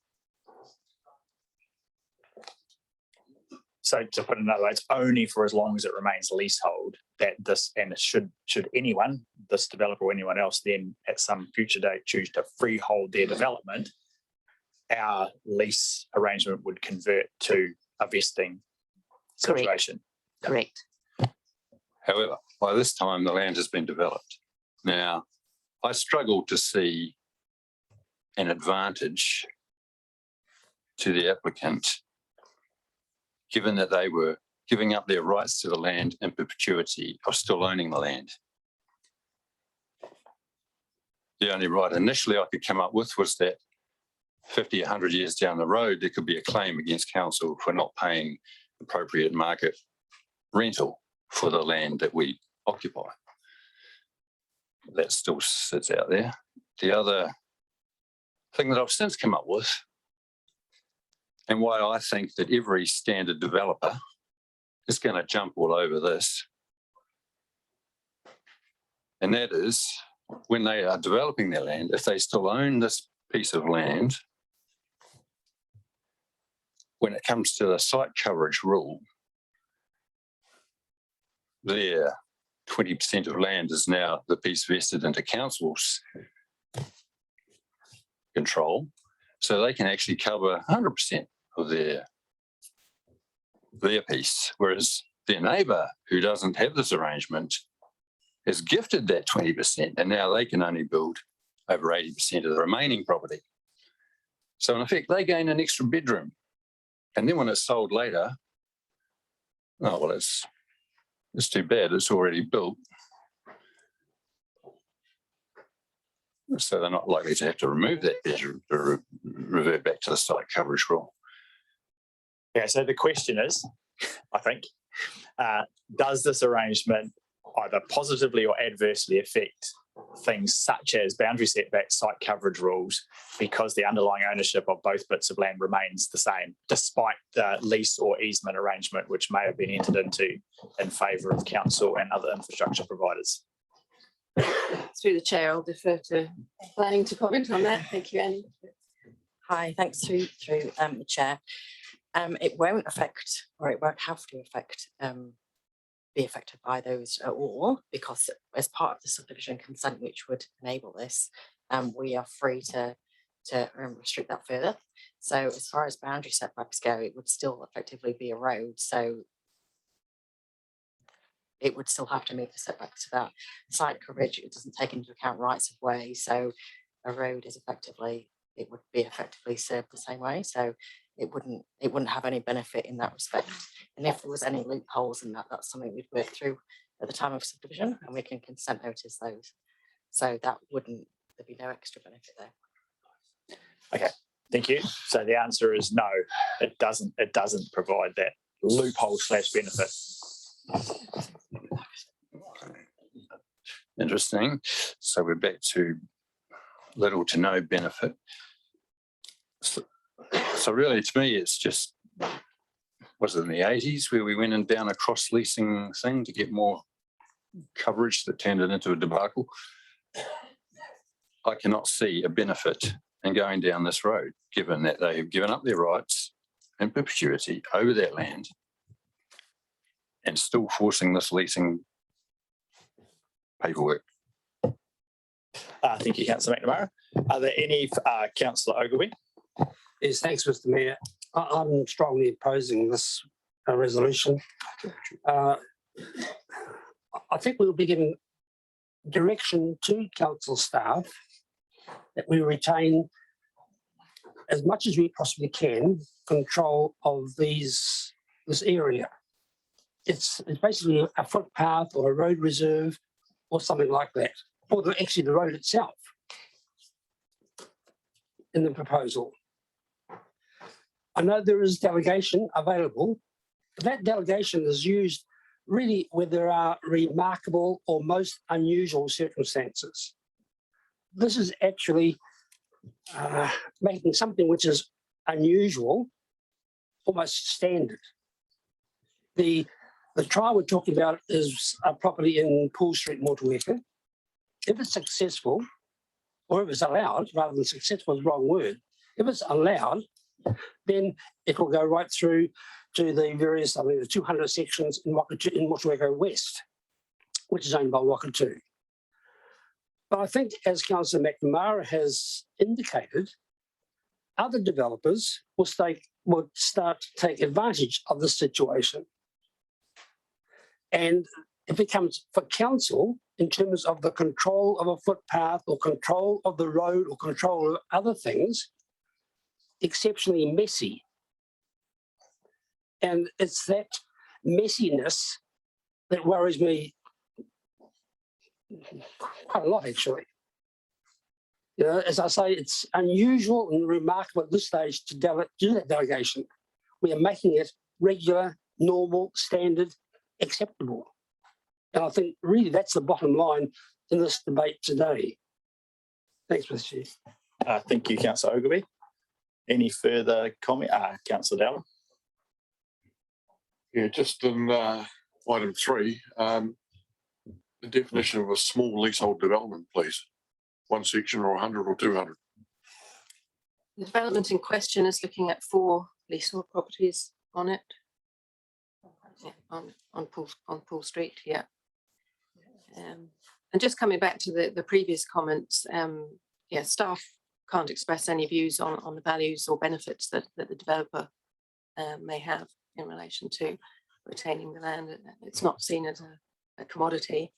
So to put it another way, it's only for as long as it remains leasehold that this, and it should anyone, this developer or anyone else, then at some future date choose to freehold their development, our lease arrangement would convert to a vesting situation. Correct. However, by this time, the land has been developed. Now, I struggle to see an advantage to the applicant, given that they were giving up their rights to the land in perpetuity of still owning the land. The only right initially I could come up with was that 50, 100 years down the road, there could be a claim against council for not paying appropriate market rental for the land that we occupy. That still sits out there. The other thing that I've since come up with, and why I think that every standard developer is going to jump all over this, and that is when they are developing their land, if they still own this piece of land, when it comes to the site coverage rule, their 20% of land is now the piece vested into council's control, so they can actually cover 100% of their piece, whereas their neighbour who doesn't have this arrangement is gifted that 20%, and now they can only build over 80% of the remaining property. So in effect, they gain an extra bedroom. And then when it's sold later, oh, well, it's too bad, it's already built. So they're not likely to have to remove that bedroom to revert back to the site coverage rule. Yeah, so the question is, I think, does this arrangement either positively or adversely affect things such as boundary setbacks, site coverage rules, because the underlying ownership of both bits of land remains the same, despite the lease or easement arrangement, which may have been entered into in favour of council and other infrastructure providers? Through the chair, I'll defer to planning to comment on that. Thank you, Annie. Hi, thanks through the chair. It won't affect, or it won't have to affect, be affected by those at all, because as part of the subdivision consent, which would enable this, we are free to restrict that further. So as far as boundary setbacks go, it would still effectively be a road. So it would still have to meet the setback to that. Site coverage, it doesn't take into account rights of way. So a road is effectively, it would be effectively served the same way. So it wouldn't have any benefit in that respect. And if there was any loopholes in that, that's something we'd work through at the time of subdivision, and we can consent notice those. So that wouldn't, there'd be no extra benefit there. Okay, thank you. So the answer is no, it doesn't provide that loophole / benefit. Interesting. So we're back to little to no benefit. So really, to me, it's just, was it in the 80s where we went and down a cross leasing thing to get more coverage that turned it into a debacle? I cannot see a benefit in going down this road, given that they have given up their rights in perpetuity over that land and still forcing this leasing paperwork. Thank you, Councillor McNamara. Are there any, Councillor Ogilvie? Yes, thanks, Mr. Mayor. I'm strongly opposing this resolution. I think we'll be giving direction to council staff that we retain, as much as we possibly can, control of this area. It's basically a footpath or a road reserve or something like that, or actually the road itself in the proposal. I know there is delegation available, but that delegation is used really where there are remarkable or most unusual circumstances. This is actually making something which is unusual almost standard. The trial we're talking about is a property in Poole Street, Motueka. If it's successful, or if it's allowed, rather than successful is the wrong word, if it's allowed, then it will go right through to the various, I mean, the 200 sections in Motueka West, which is owned by Wakatu. But I think, as Councillor McNamara has indicated, other developers will start to take advantage of this situation. And it becomes, for council, in terms of the control of a footpath or control of the road or control of other things, exceptionally messy. And it's that messiness that worries me quite a lot, actually. You know, as I say, it's unusual and remarkable at this stage to do that delegation. We are making it regular, normal, standard, acceptable. And I think really that's the bottom line in this debate today. Thanks, Mr. Chief. Thank you, Councillor Ogilvie. Any further comment? Councillor Dowler. Yeah, just in item 3, the definition of a small leasehold development, please. One section or 100 or 200. The development in question is looking at 4 leasehold properties on it. Yeah, on Poole Street, yeah. And just coming back to the previous comments, yeah, staff can't express any views on the values or benefits that the developer may have in relation to retaining the land. It's not seen as a commodity.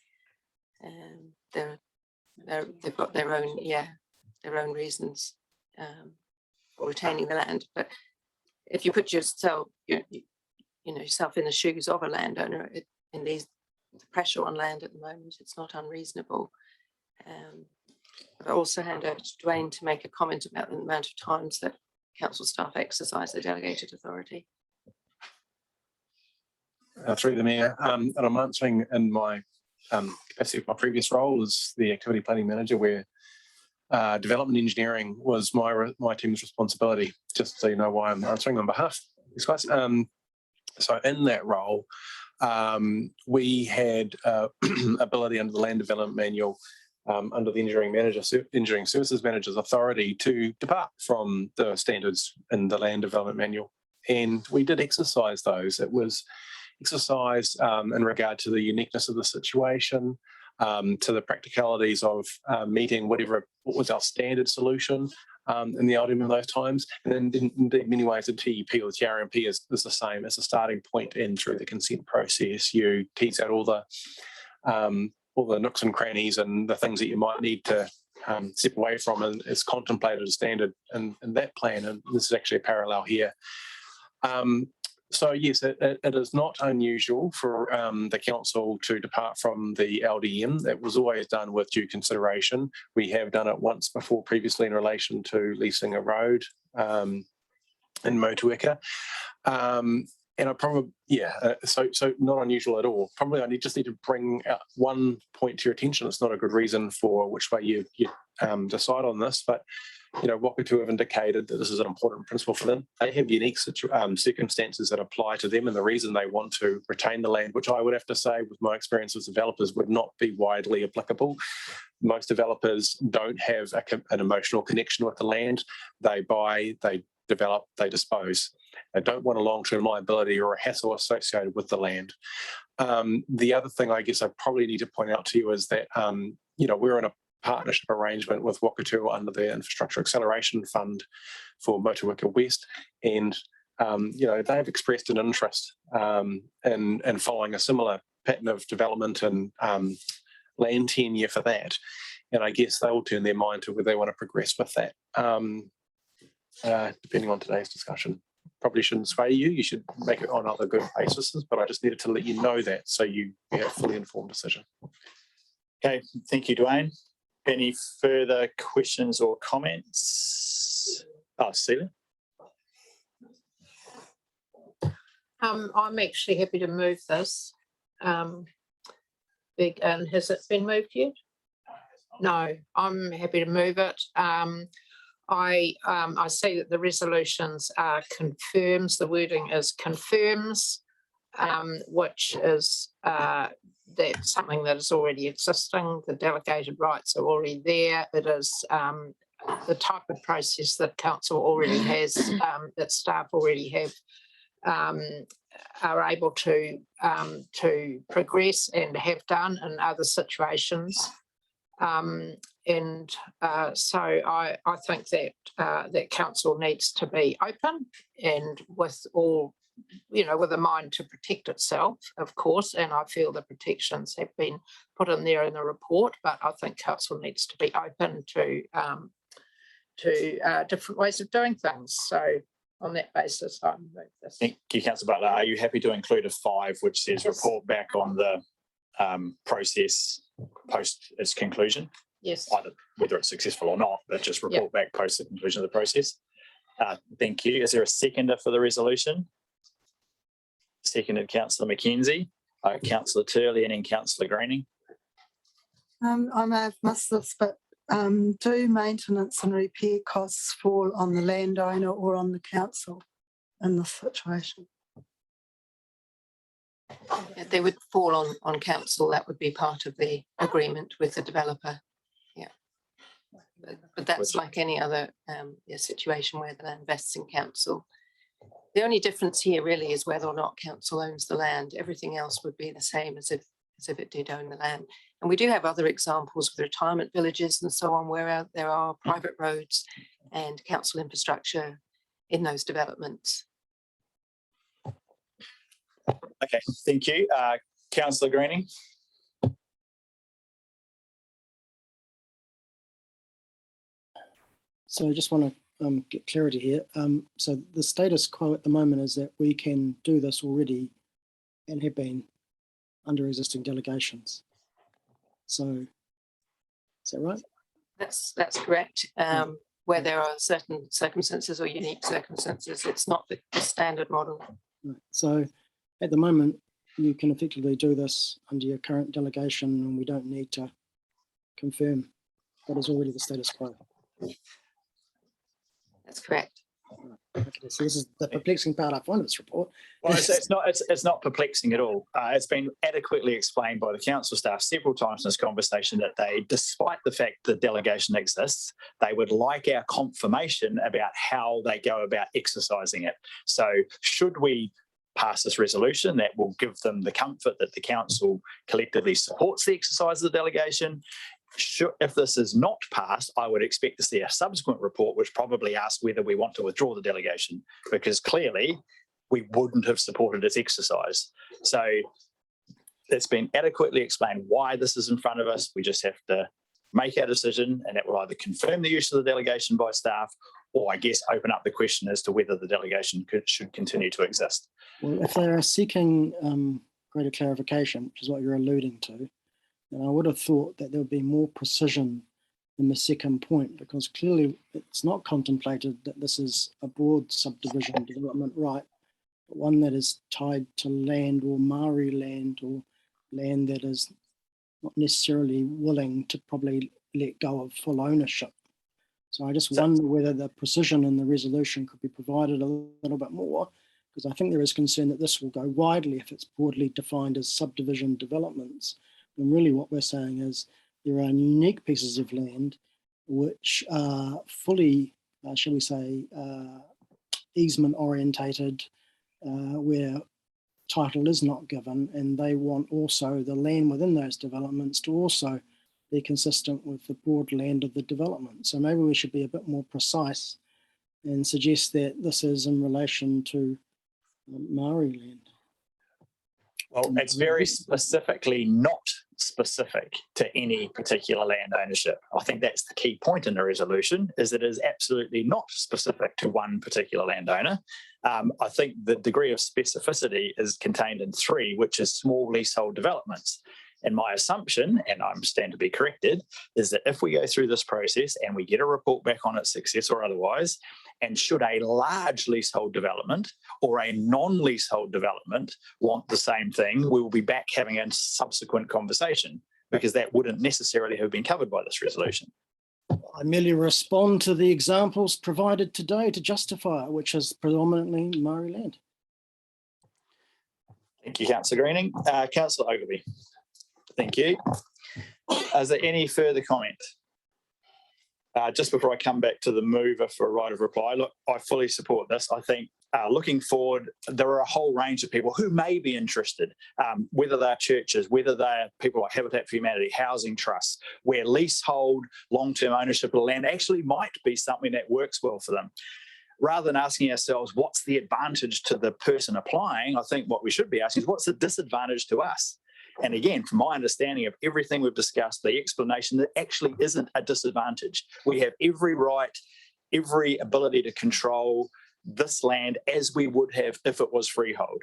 They've got their own reasons for retaining the land. But if you put yourself, yourself in the shoes of a landowner, in the pressure on land at the moment, it's not unreasonable. But I also hand over to Dwayne to make a comment about the amount of times that council staff exercise their delegated authority. through the Mayor, and I'm answering in my capacity of my previous role as the activity planning manager, where development engineering was my team's responsibility. Just so you know why I'm answering on behalf of these guys. So in that role, we had ability under the Land Development Manual, under the Engineering Services Manager's authority to depart from the standards in the Land Development Manual. And we did exercise those. It was exercised in regard to the uniqueness of the situation, to the practicalities of meeting what was our standard solution in the LDM in those times. And then in many ways, the TEP or the TRMP is the same as a starting point, and through the consent process, you tease out all the nooks and crannies and the things that you might need to step away from, and it's contemplated as standard in that plan. And this is actually a parallel here. So yes, it is not unusual for the council to depart from the LDM. That was always done with due consideration. We have done it once before previously in relation to leasing a road in Motueka. And I probably, so not unusual at all. Probably I just need to bring out one point to your attention. It's not a good reason for which way you decide on this, but Wakatu have indicated that this is an important principle for them. They have unique circumstances that apply to them, and the reason they want to retain the land, which I would have to say with my experience as developers would not be widely applicable. Most developers don't have an emotional connection with the land. They buy, they develop, they dispose. They don't want a long-term liability or a hassle associated with the land. The other thing I guess I probably need to point out to you is that, we're in a partnership arrangement with Wakatu under the Infrastructure Acceleration Fund for Motueka West. And, they have expressed an interest in following a similar pattern of development and land tenure for that. And I guess they will turn their mind to whether they want to progress with that. Depending on today's discussion. Probably shouldn't sway you. You should make it on other good basis, but I just needed to let you know that so you have a fully informed decision. Okay, thank you, Dwayne. Any further questions or comments? Oh, Celia. I'm actually happy to move this. And has it been moved yet? No, I'm happy to move it. I see that the resolutions are confirms, the wording is confirms, which is that's something that is already existing. The delegated rights are already there. It is the type of process that council already has, that staff already have, are able to progress and have done in other situations. So I think that that council needs to be open and with all, with a mind to protect itself, of course, and I feel the protections have been put in there in the report, but I think council needs to be open to different ways of doing things. So on that basis, I move this. Thank you, Councillor Butler. Are you happy to include a 5 which says report back on the process post its conclusion? Yes. Either whether it's successful or not, but just report back post the conclusion of the process. Thank you. Is there a seconder for the resolution? Seconded, Councillor McKenzie, Councillor Turley, and then Councillor Greening. I may have missed this, but do maintenance and repair costs fall on the landowner or on the council in this situation? They would fall on council. That would be part of the agreement with the developer. Yeah, but that's like any other situation where the land invests in council. The only difference here really is whether or not council owns the land. Everything else would be the same as if it did own the land. And we do have other examples with retirement villages and so on, where there are private roads and council infrastructure in those developments. Okay, thank you. Councillor Greening. So I just want to get clarity here. So the status quo at the moment is that we can do this already and have been under existing delegations. So is that right? That's correct. Where there are certain circumstances or unique circumstances, it's not the standard model. Right. So at the moment, you can effectively do this under your current delegation and we don't need to confirm what is already the status quo. That's correct. Okay, so this is the perplexing part I find of this report. Well, it's not perplexing at all. It's been adequately explained by the council staff several times in this conversation that they, despite the fact the delegation exists, they would like our confirmation about how they go about exercising it. So should we pass this resolution, that will give them the comfort that the council collectively supports the exercise of the delegation. If this is not passed, I would expect to see a subsequent report which probably asks whether we want to withdraw the delegation, because clearly we wouldn't have supported its exercise. So it's been adequately explained why this is in front of us. We just have to make our decision, and that will either confirm the use of the delegation by staff or, I guess, open up the question as to whether the delegation should continue to exist. Well, if they are seeking greater clarification, which is what you're alluding to, then I would have thought that there would be more precision in the second point, because clearly it's not contemplated that this is a broad subdivision development right, but one that is tied to land or Maori land or land that is not necessarily willing to probably let go of full ownership. So I just wonder whether the precision in the resolution could be provided a little bit more, because I think there is concern that this will go widely if it's broadly defined as subdivision developments. And really what we're saying is there are unique pieces of land which are fully, shall we say, easement orientated, where title is not given, and they want also the land within those developments to also be consistent with the broad land of the development. So maybe we should be a bit more precise and suggest that this is in relation to Maori land. Well, it's very specifically not specific to any particular land ownership. I think that's the key point in the resolution, is that it is absolutely not specific to one particular landowner. I think the degree of specificity is contained in 3, which is small leasehold developments. And my assumption, and I stand to be corrected, is that if we go through this process and we get a report back on its success or otherwise, and should a large leasehold development or a non-leasehold development want the same thing, we will be back having a subsequent conversation, because that wouldn't necessarily have been covered by this resolution. I merely respond to the examples provided today to justify it, which is predominantly Maori land. Thank you, Councillor Greening. Councillor Ogilvie. Thank you. Is there any further comment? Just before I come back to the mover for a right of reply, look, I fully support this. I think looking forward, there are a whole range of people who may be interested, whether they're churches, whether they're people like Habitat for Humanity, housing trusts, where leasehold, long-term ownership of land actually might be something that works well for them. Rather than asking ourselves, what's the advantage to the person applying, I think what we should be asking is, what's the disadvantage to us? And again, from my understanding of everything we've discussed, the explanation that actually isn't a disadvantage. We have every right, every ability to control this land as we would have if it was freehold.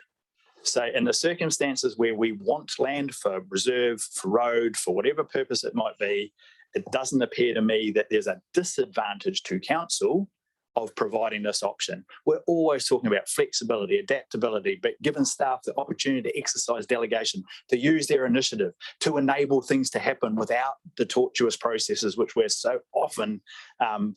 So in the circumstances where we want land for reserve, for road, for whatever purpose it might be, it doesn't appear to me that there's a disadvantage to council of providing this option. We're always talking about flexibility, adaptability, but giving staff the opportunity to exercise delegation, to use their initiative, to enable things to happen without the tortuous processes which we're so often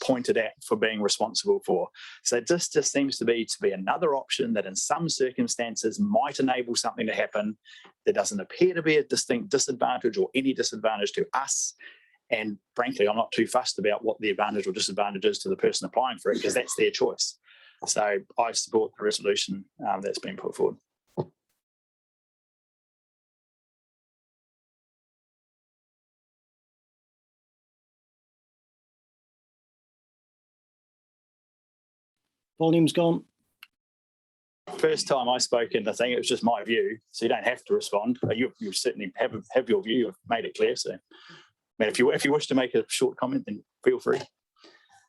pointed at for being responsible for. So this just seems to be another option that in some circumstances might enable something to happen. There doesn't appear to be a distinct disadvantage or any disadvantage to us. And frankly, I'm not too fussed about what the advantage or disadvantage is to the person applying for it, because that's their choice. So I support the resolution that's been put forward. Volume's gone. First time I spoke in the thing, it was just my view, so you don't have to respond. You certainly have your view. You've made it clear. So. Man, if you wish to make a short comment, then feel free.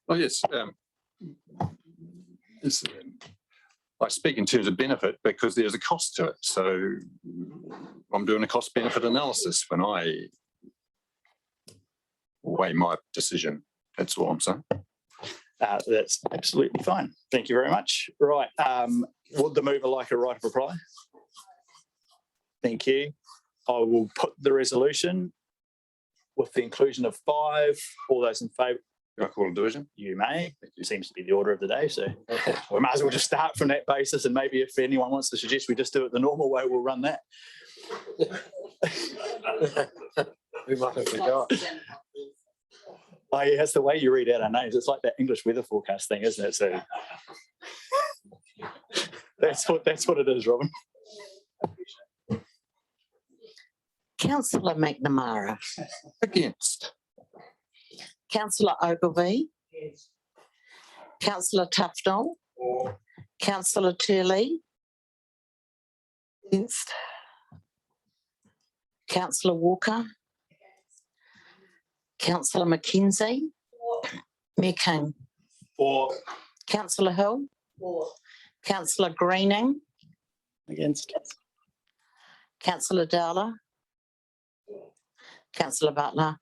Well, yes. I speak in terms of benefit because there's a cost to it. So I'm doing a cost-benefit analysis when I weigh my decision. That's all I'm saying. That's absolutely fine. Thank you very much. Right. Would the mover like a right of reply? Thank you. I will put the resolution with the inclusion of 5. All those in favour? Can I call a division? You may. It seems to be the order of the day, so we might as well just start from that basis, and maybe if anyone wants to suggest we just do it the normal way, we'll run that. We might have forgot. Oh yeah, that's the way you read out our names. It's like that English weather forecast thing, isn't it? So that's what it is, Robin. Councillor McNamara. Against. Councillor Ogilvie. Councillor Tufnell. Councillor Turley. Against. Councillor Walker. Councillor Mackenzie. Mayor King. For. Councillor Hill. Councillor Greening. Against. Councillor Dowler. Councillor Butler.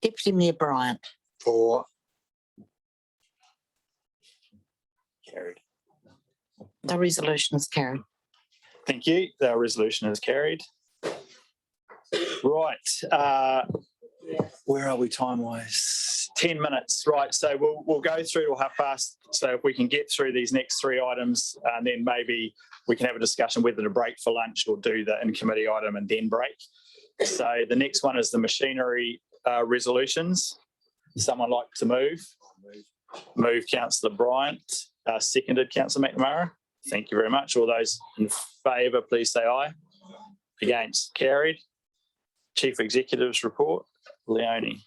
Deputy Mayor Bryant. For. Carried. The resolution is carried. Thank you. The resolution is carried. Right. Where are we time-wise? 10 minutes. Right. So we'll go through till past. So if we can get through these next 3 items, and then maybe we can have a discussion whether to break for lunch or do the in-committee item and then break. So the next one is the machinery resolutions. Someone like to move? Move Councillor Bryant. Seconded Councillor McNamara. Thank you very much. All those in favour, please say aye. Against? Carried. Chief Executive's report. Leonie.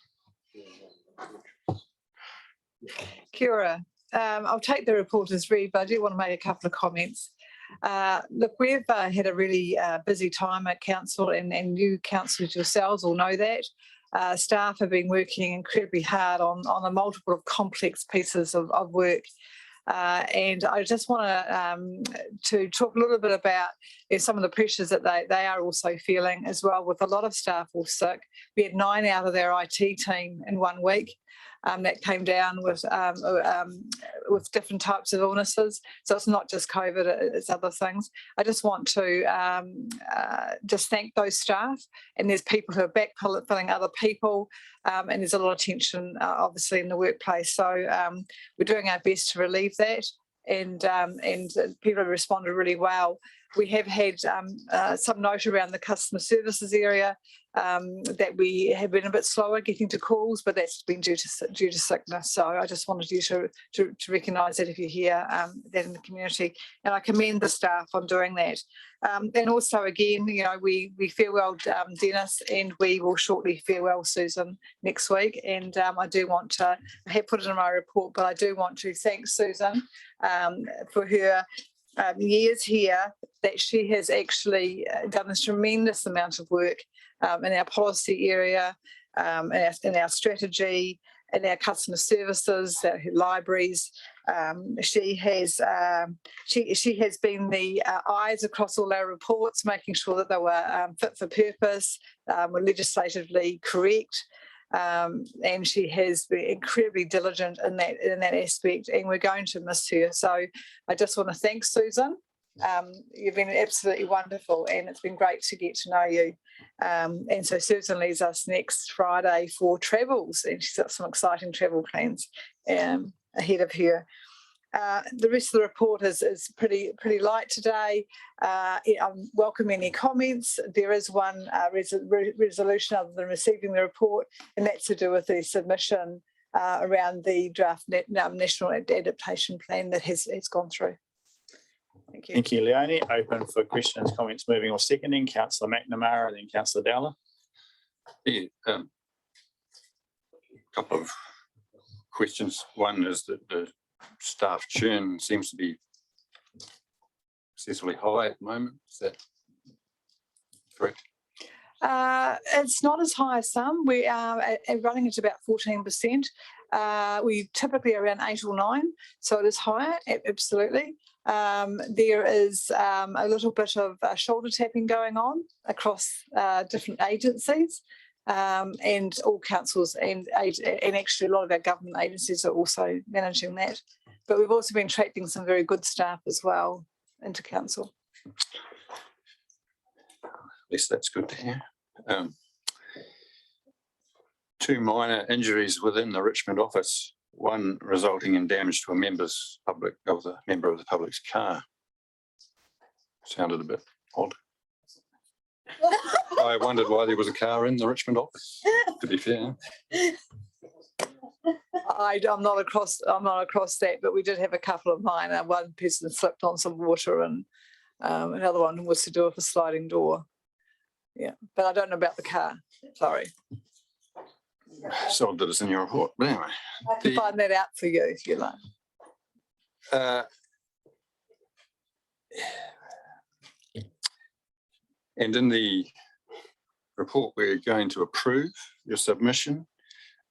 Kia ora. I'll take the report as read, but I do want to make a couple of comments. Look, we've had a really busy time at council, and you councillors yourselves will know that. Staff have been working incredibly hard on a multiple of complex pieces of work. And I just want to talk a little bit about some of the pressures that they are also feeling as well, with a lot of staff all sick. We had 9 out of their IT team in 1 week. That came down with different types of illnesses. So it's not just COVID, it's other things. I just want to just thank those staff. And there's people who are backfilling other people. And there's a lot of tension, obviously, in the workplace. So we're doing our best to relieve that. And people have responded really well. We have had some note around the customer services area that we have been a bit slower getting to calls, but that's been due to sickness. So I just wanted you to recognise that if you hear that in the community, and I commend the staff on doing that. And also, again, we farewell Dennis, and we will shortly farewell Susan next week. And I do want to, I have put it in my report, but I do want to thank Susan for her years here, that she has actually done this tremendous amount of work in our policy area, in our strategy, in our customer services, her libraries. She has been the eyes across all our reports, making sure that they were fit for purpose, were legislatively correct. And she has been incredibly diligent in that aspect, and we're going to miss her. So I just want to thank Susan. You've been absolutely wonderful, and it's been great to get to know you. And so Susan leaves us next Friday for travels, and she's got some exciting travel plans ahead of her. The rest of the report is pretty light today. I welcome any comments. There is one resolution other than receiving the report, and that's to do with the submission around the draft national adaptation plan that has gone through. Thank you. Thank you, Leonie. Open for questions, comments, moving or seconding. Councillor McNamara, then Councillor Dowler. Yeah, couple of questions. One is that the staff churn seems to be excessively high at the moment. Is that correct? It's not as high as some. We are running at about 14%. We typically around 8 or 9, so it is higher, absolutely. There is a little bit of shoulder tapping going on across different agencies, and all councils and actually a lot of our government agencies are also managing that. But we've also been attracting some very good staff as well into council. least that's good to hear. 2 minor injuries within the Richmond office, one resulting in damage to a member of the public's car. Sounded a bit odd. I wondered why there was a car in the Richmond office, to be fair. I'm not across that, but we did have a couple of minor. One person slipped on some water, and another one was to do with a sliding door. Yeah, but I don't know about the car. Sorry. So that it's in your report. But anyway, I can find that out for you if you like. And in the report, we're going to approve your submission.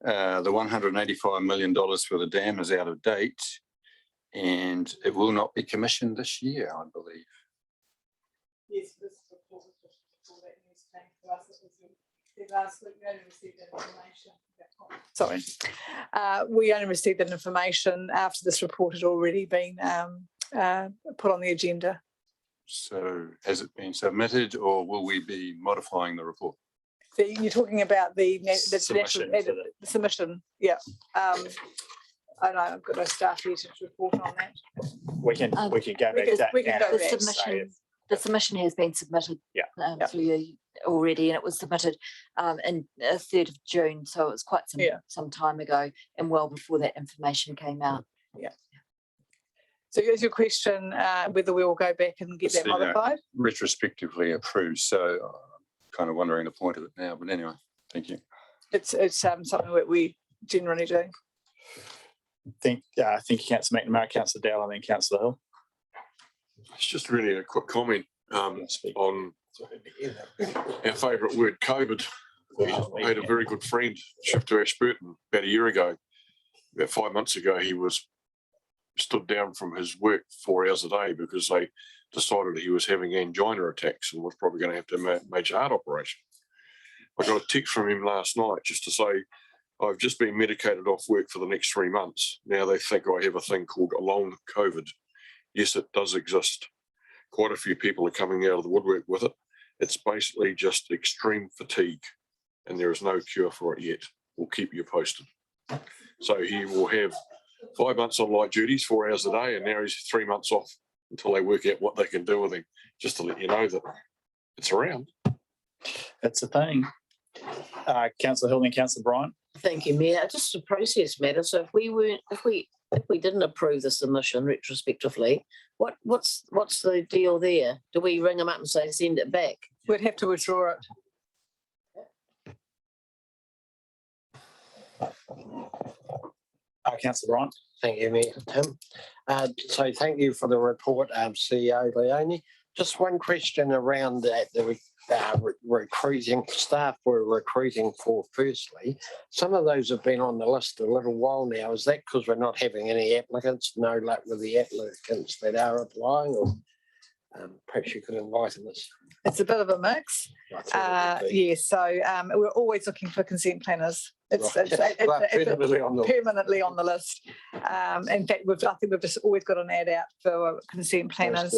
The $185 million for the dam is out of date, and it will not be commissioned this year, I believe. Yes, this report was just before that news came to us. It was last week we only received that information. Sorry. We only received that information after this report had already been put on the agenda. So has it been submitted, or will we be modifying the report? You're talking about the submission, yeah. I know I've got no staff here to report on that. We can go back to that. The submission has been submitted through you already, and it was submitted in 3rd of June, so it was quite some time ago and well before that information came out. Yeah. So is your question whether we will go back and get that modified? Retrospectively approved, so I'm kind of wondering the point of it now, but anyway, thank you. It's something that we generally do. Thank you, Councillor McNamara, Councillor Dowell, and then Councillor Hill. It's just really a quick comment on our favourite word, COVID. I had a very good friend, shift to Ashburton, about a year ago. About 5 months ago, he was stood down from his work 4 hours a day because they decided he was having angina attacks and was probably going to have to have a major heart operation. I got a text from him last night just to say, I've just been medicated off work for the next 3 months. Now they think I have a thing called long COVID. Yes, it does exist. Quite a few people are coming out of the woodwork with it. It's basically just extreme fatigue, and there is no cure for it yet. We'll keep you posted. So he will have 5 months on light duties, 4 hours a day, and now he's 3 months off until they work out what they can do with him, just to let you know that it's around. That's the thing. Councillor Hill and Councillor Bryant. Thank you, Mayor. Just a process matter. So if we didn't approve the submission retrospectively, what's the deal there? Do we ring them up and say send it back? We'd have to withdraw it. Councillor Bryant. Thank you, Mayor Tim. So thank you for the report, CEO Leone. Just one question around that, the recruiting staff we're recruiting for firstly. Some of those have been on the list a little while now. Is that because we're not having any applicants? No luck with the applicants that are applying, or perhaps you could enlighten us? It's a bit of a mix. Yes, so we're always looking for consent planners. It's permanently on the list. In fact, I think we've just always got an ad out for consent planners.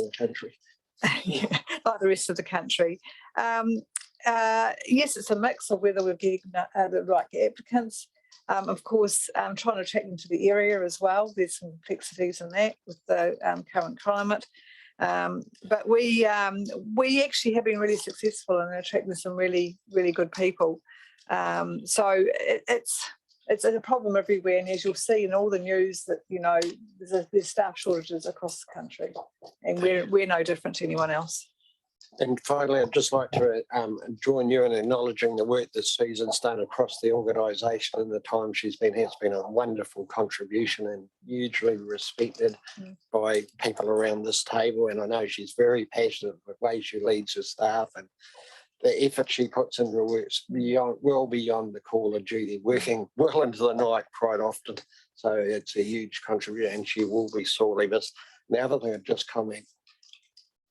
Yeah, like the rest of the country. Yes, it's a mix of whether we're getting the right applicants. Of course, trying to attract them to the area as well. There's some complexities in that with the current climate. But we actually have been really successful in attracting some really, really good people. So it's a problem everywhere, and as you'll see in all the news that there's staff shortages across the country, and we're no different to anyone else. And finally, I'd just like to join you in acknowledging the work that Susan's done across the organisation in the time she's been here. It's been a wonderful contribution and hugely respected by people around this table. And I know she's very passionate with the way she leads her staff, and the effort she puts into her works well beyond the call of duty, working well into the night quite often. So it's a huge contribution, and she will be sorely missed. And the other thing I'd just comment,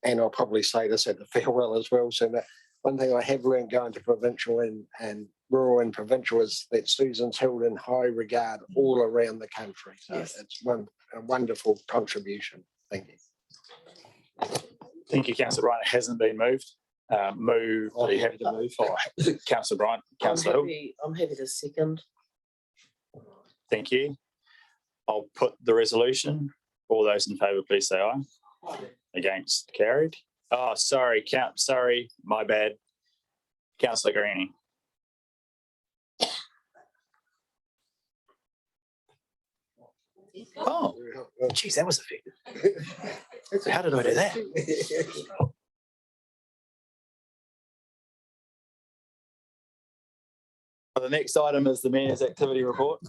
and I'll probably say this at the farewell as well, so that one thing I have learned going to provincial and rural and provincial is that Susan's held in high regard all around the country. So it's a wonderful contribution. Thank you. Thank you, Councillor Ryan. It hasn't been moved. Move. I'm happy to move. Councillor Bryant, Councillor Hill. I'm happy to second. Thank you. I'll put the resolution. All those in favour, please say aye. Against, carried. Oh, sorry, sorry, my bad. Councillor Greening. Oh, geez, that was effective. How did I do that? The next item is the Mayor's activity report.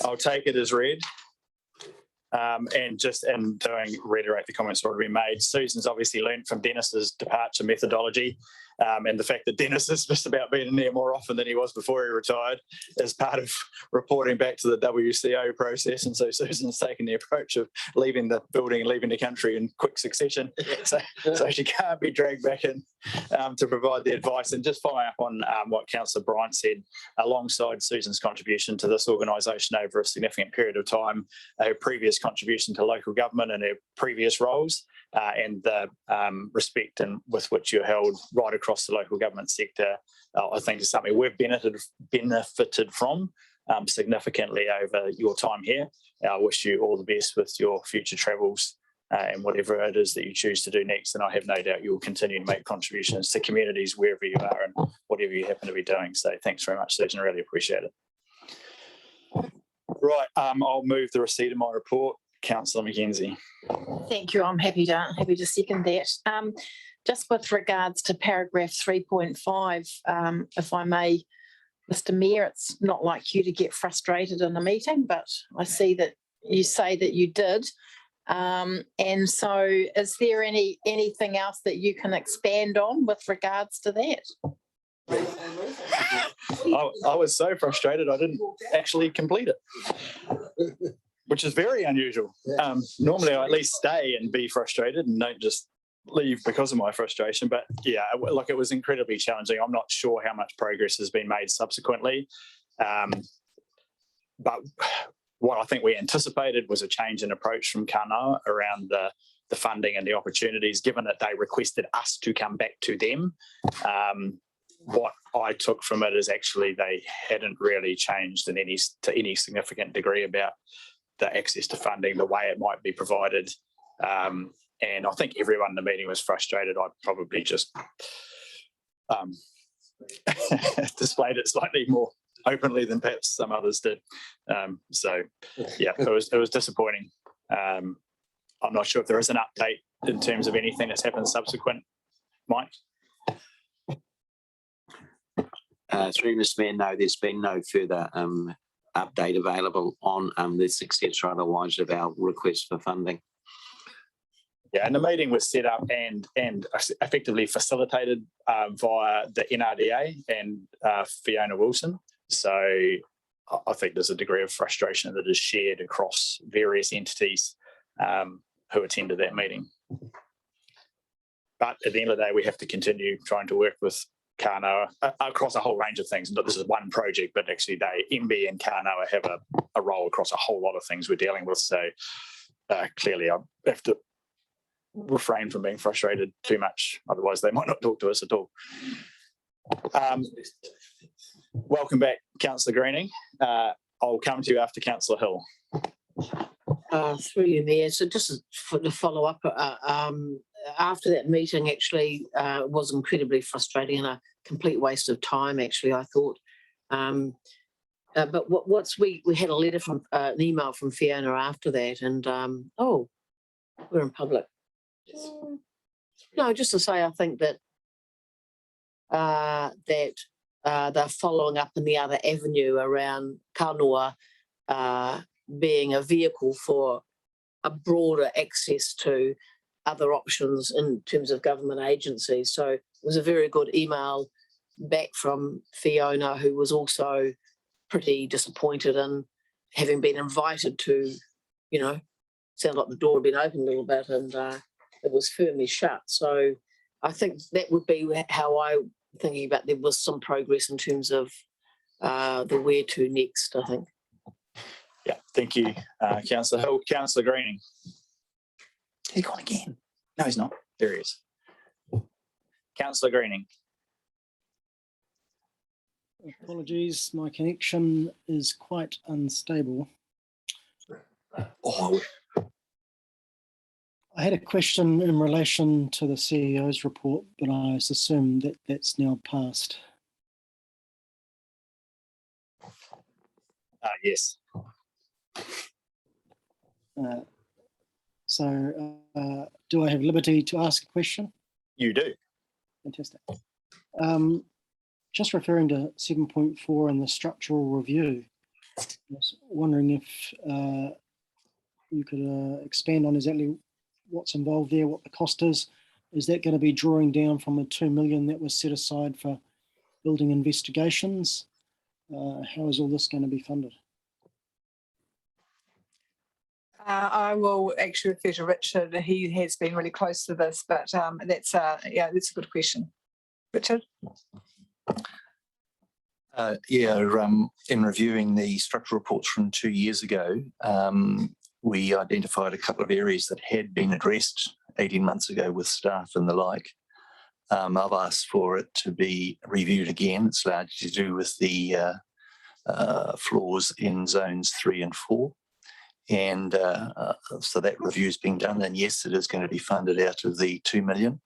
I'll take it as read. And reiterate the comments already been made. Susan's obviously learned from Dennis's departure methodology, and the fact that Dennis has just about been in there more often than he was before he retired as part of reporting back to the WCO process. And so Susan's taken the approach of leaving the building and leaving the country in quick succession. So she can't be dragged back in to provide the advice. And just following up on what Councillor Bryant said, alongside Susan's contribution to this organisation over a significant period of time, her previous contribution to local government and her previous roles, and the respect and with which you're held right across the local government sector, I think is something we've benefited from significantly over your time here. I wish you all the best with your future travels and whatever it is that you choose to do next. And I have no doubt you will continue to make contributions to communities wherever you are and whatever you happen to be doing. So thanks very much, Susan. Really appreciate it. Right, I'll move the receipt of my report. Councillor McKenzie. Thank you. I'm happy to second that. Just with regards to paragraph 3.5, if I may, Mr. Mayor, it's not like you to get frustrated in a meeting, but I see that you say that you did. And so is there anything else that you can expand on with regards to that? I was so frustrated I didn't actually complete it, which is very unusual. Normally I at least stay and be frustrated and don't just leave because of my frustration. But yeah, like it was incredibly challenging. I'm not sure how much progress has been made subsequently. But what I think we anticipated was a change in approach from Kanoa around the funding and the opportunities, given that they requested us to come back to them. What I took from it is actually they hadn't really changed to any significant degree about the access to funding, the way it might be provided. And I think everyone in the meeting was frustrated. I probably just displayed it slightly more openly than perhaps some others did. So yeah, it was disappointing. I'm not sure if there is an update in terms of anything that's happened subsequent. Mike? Through Mr. Mayor, no, there's been no further update available on the success or otherwise of our request for funding. Yeah, and the meeting was set up and effectively facilitated via the NRDA and Fiona Wilson. So I think there's a degree of frustration that is shared across various entities who attended that meeting. But at the end of the day, we have to continue trying to work with Kanoa across a whole range of things. Not this is one project, but actually MB and Kanoa have a role across a whole lot of things we're dealing with. So clearly I have to refrain from being frustrated too much. Otherwise they might not talk to us at all. Welcome back, Councillor Greening. I'll come to you after Councillor Hill. Through you, Mayor. So just to follow up, after that meeting actually was incredibly frustrating and a complete waste of time, actually, I thought. But we had a letter from an email from Fiona after that, and oh, we're in public. No, just to say, I think that they're following up in the other avenue around Kanoa being a vehicle for a broader access to other options in terms of government agencies. So it was a very good email back from Fiona, who was also pretty disappointed in having been invited to, sound like the door had been opened a little bit and it was firmly shut. So I think that would be how I'm thinking about there was some progress in terms of the where to next, I think. Yeah, thank you, Councillor Hill. Councillor Greening. He's gone again. No, he's not. There he is. Councillor Greening. Apologies, my connection is quite unstable. I had a question in relation to the CEO's report, but I assume that that's now passed. Yes. Do I have liberty to ask a question? You do. Fantastic. Just referring to 7.4 and the structural review, I was wondering if you could expand on exactly what's involved there, what the cost is. Is that going to be drawing down from the 2 million that was set aside for building investigations? How is all this going to be funded? I will actually refer to Richard. He has been really close to this, but that's a good question. Richard? In reviewing the structural reports from 2 years ago, we identified a couple of areas that had been addressed 18 months ago with staff and the like. I've asked for it to be reviewed again. It's largely to do with the floors in zones 3 and 4. And so that review is being done, and yes, it is going to be funded out of the 2 million.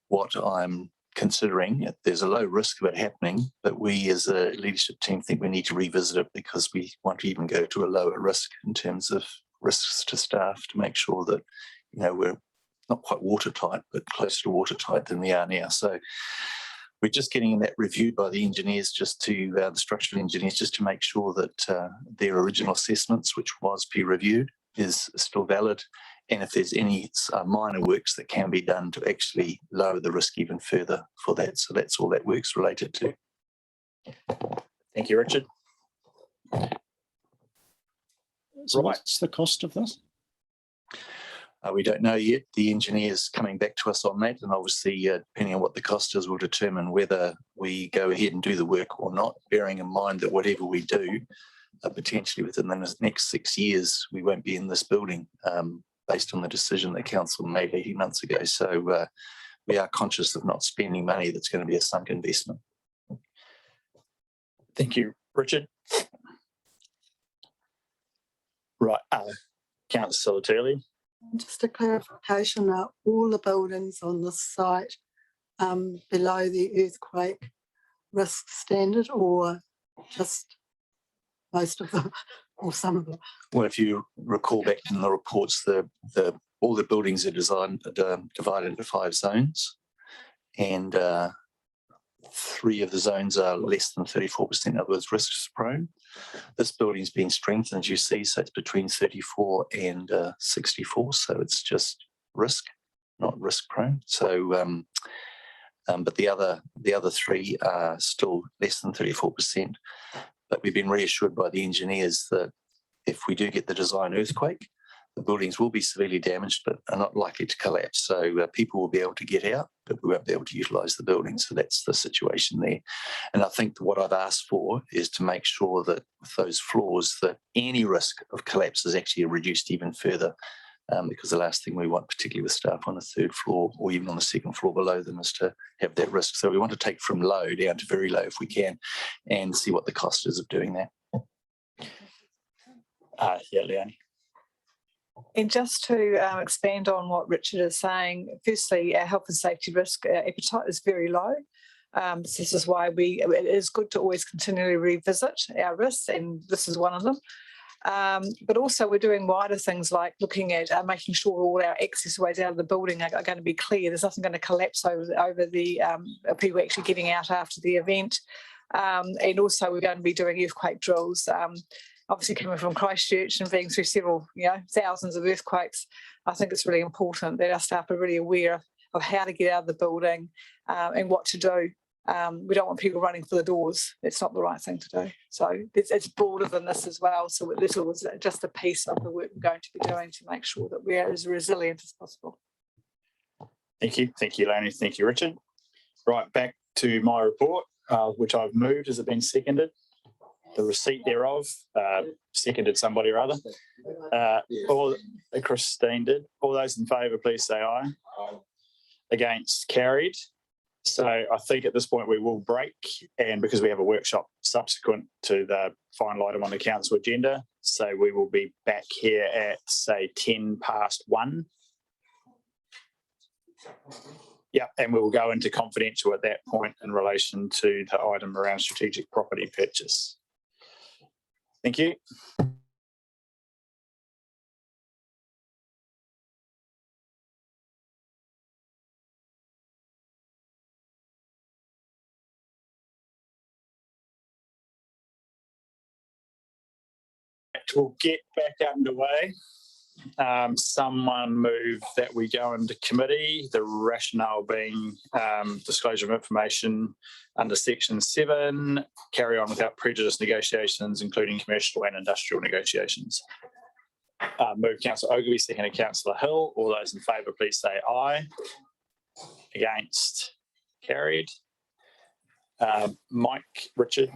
What I'm considering, there's a low risk of it happening, but we as a leadership team think we need to revisit it because we want to even go to a lower risk in terms of risks to staff to make sure that, we're not quite watertight, but closer to watertight than we are now. So we're just getting that reviewed by the engineers, the structural engineers, just to make sure that their original assessments, which was peer reviewed, is still valid. And if there's any minor works that can be done to actually lower the risk even further for that. So that's all that work's related to. Thank you, Richard. So what's the cost of this? We don't know yet. The engineer's coming back to us on that, and obviously, depending on what the cost is, will determine whether we go ahead and do the work or not, bearing in mind that whatever we do, potentially within the next 6 years, we won't be in this building, based on the decision that council made 18 months ago. So we are conscious of not spending money that's going to be a sunk investment. Thank you, Richard. Right, Councillor Turley. Just a clarification, are all the buildings on this site below the earthquake risk standard, or just most of them or some of them? Well, if you recall back in the reports, all the buildings are divided into 5 zones, and 3 of the zones are less than 34%, in other words, risks prone. This building's been strengthened, as you see, so it's between 34 and 64, so it's just risk, not risk prone. So, but the other 3 are still less than 34%. But we've been reassured by the engineers that if we do get the design earthquake, the buildings will be severely damaged, but are not likely to collapse. So people will be able to get out, but we won't be able to utilise the building. So that's the situation there. And I think what I've asked for is to make sure that with those floors, that any risk of collapse is actually reduced even further, because the last thing we want, particularly with staff on the 3rd floor or even on the 2nd floor below them, is to have that risk. So we want to take from low down to very low if we can, and see what the cost is of doing that. Leonie. And just to expand on what Richard is saying, firstly, our health and safety risk appetite is very low. This is why it is good to always continually revisit our risks, and this is one of them. But also we're doing wider things like looking at making sure all our access ways out of the building are going to be clear. There's nothing going to collapse over the people actually getting out after the event. And also we're going to be doing earthquake drills. Obviously coming from Christchurch and being through several, thousands of earthquakes, I think it's really important that our staff are really aware of how to get out of the building and what to do. We don't want people running for the doors. It's not the right thing to do. So it's broader than this as well. So this was just a piece of the work we're going to be doing to make sure that we are as resilient as possible. Thank you, Leonie. Thank you, Richard. Right, back to my report, which I've moved. Has it been seconded? The receipt thereof, seconded somebody or other. Christine did. All those in favour, please say aye. Against, carried. So I think at this point we will break, and because we have a workshop subsequent to the final item on the council agenda, so we will be back here at say 1:10. Yeah, and we will go into confidential at that point in relation to the item around strategic property purchase. Thank you. We'll get back underway. Someone move that we go into committee, the rationale being disclosure of information under section 7, carry on without prejudice negotiations, including commercial and industrial negotiations. Move Councillor Ogilvie, seconded Councillor Hill. All those in favour, please say aye. Against? Carried. Mike, Richard?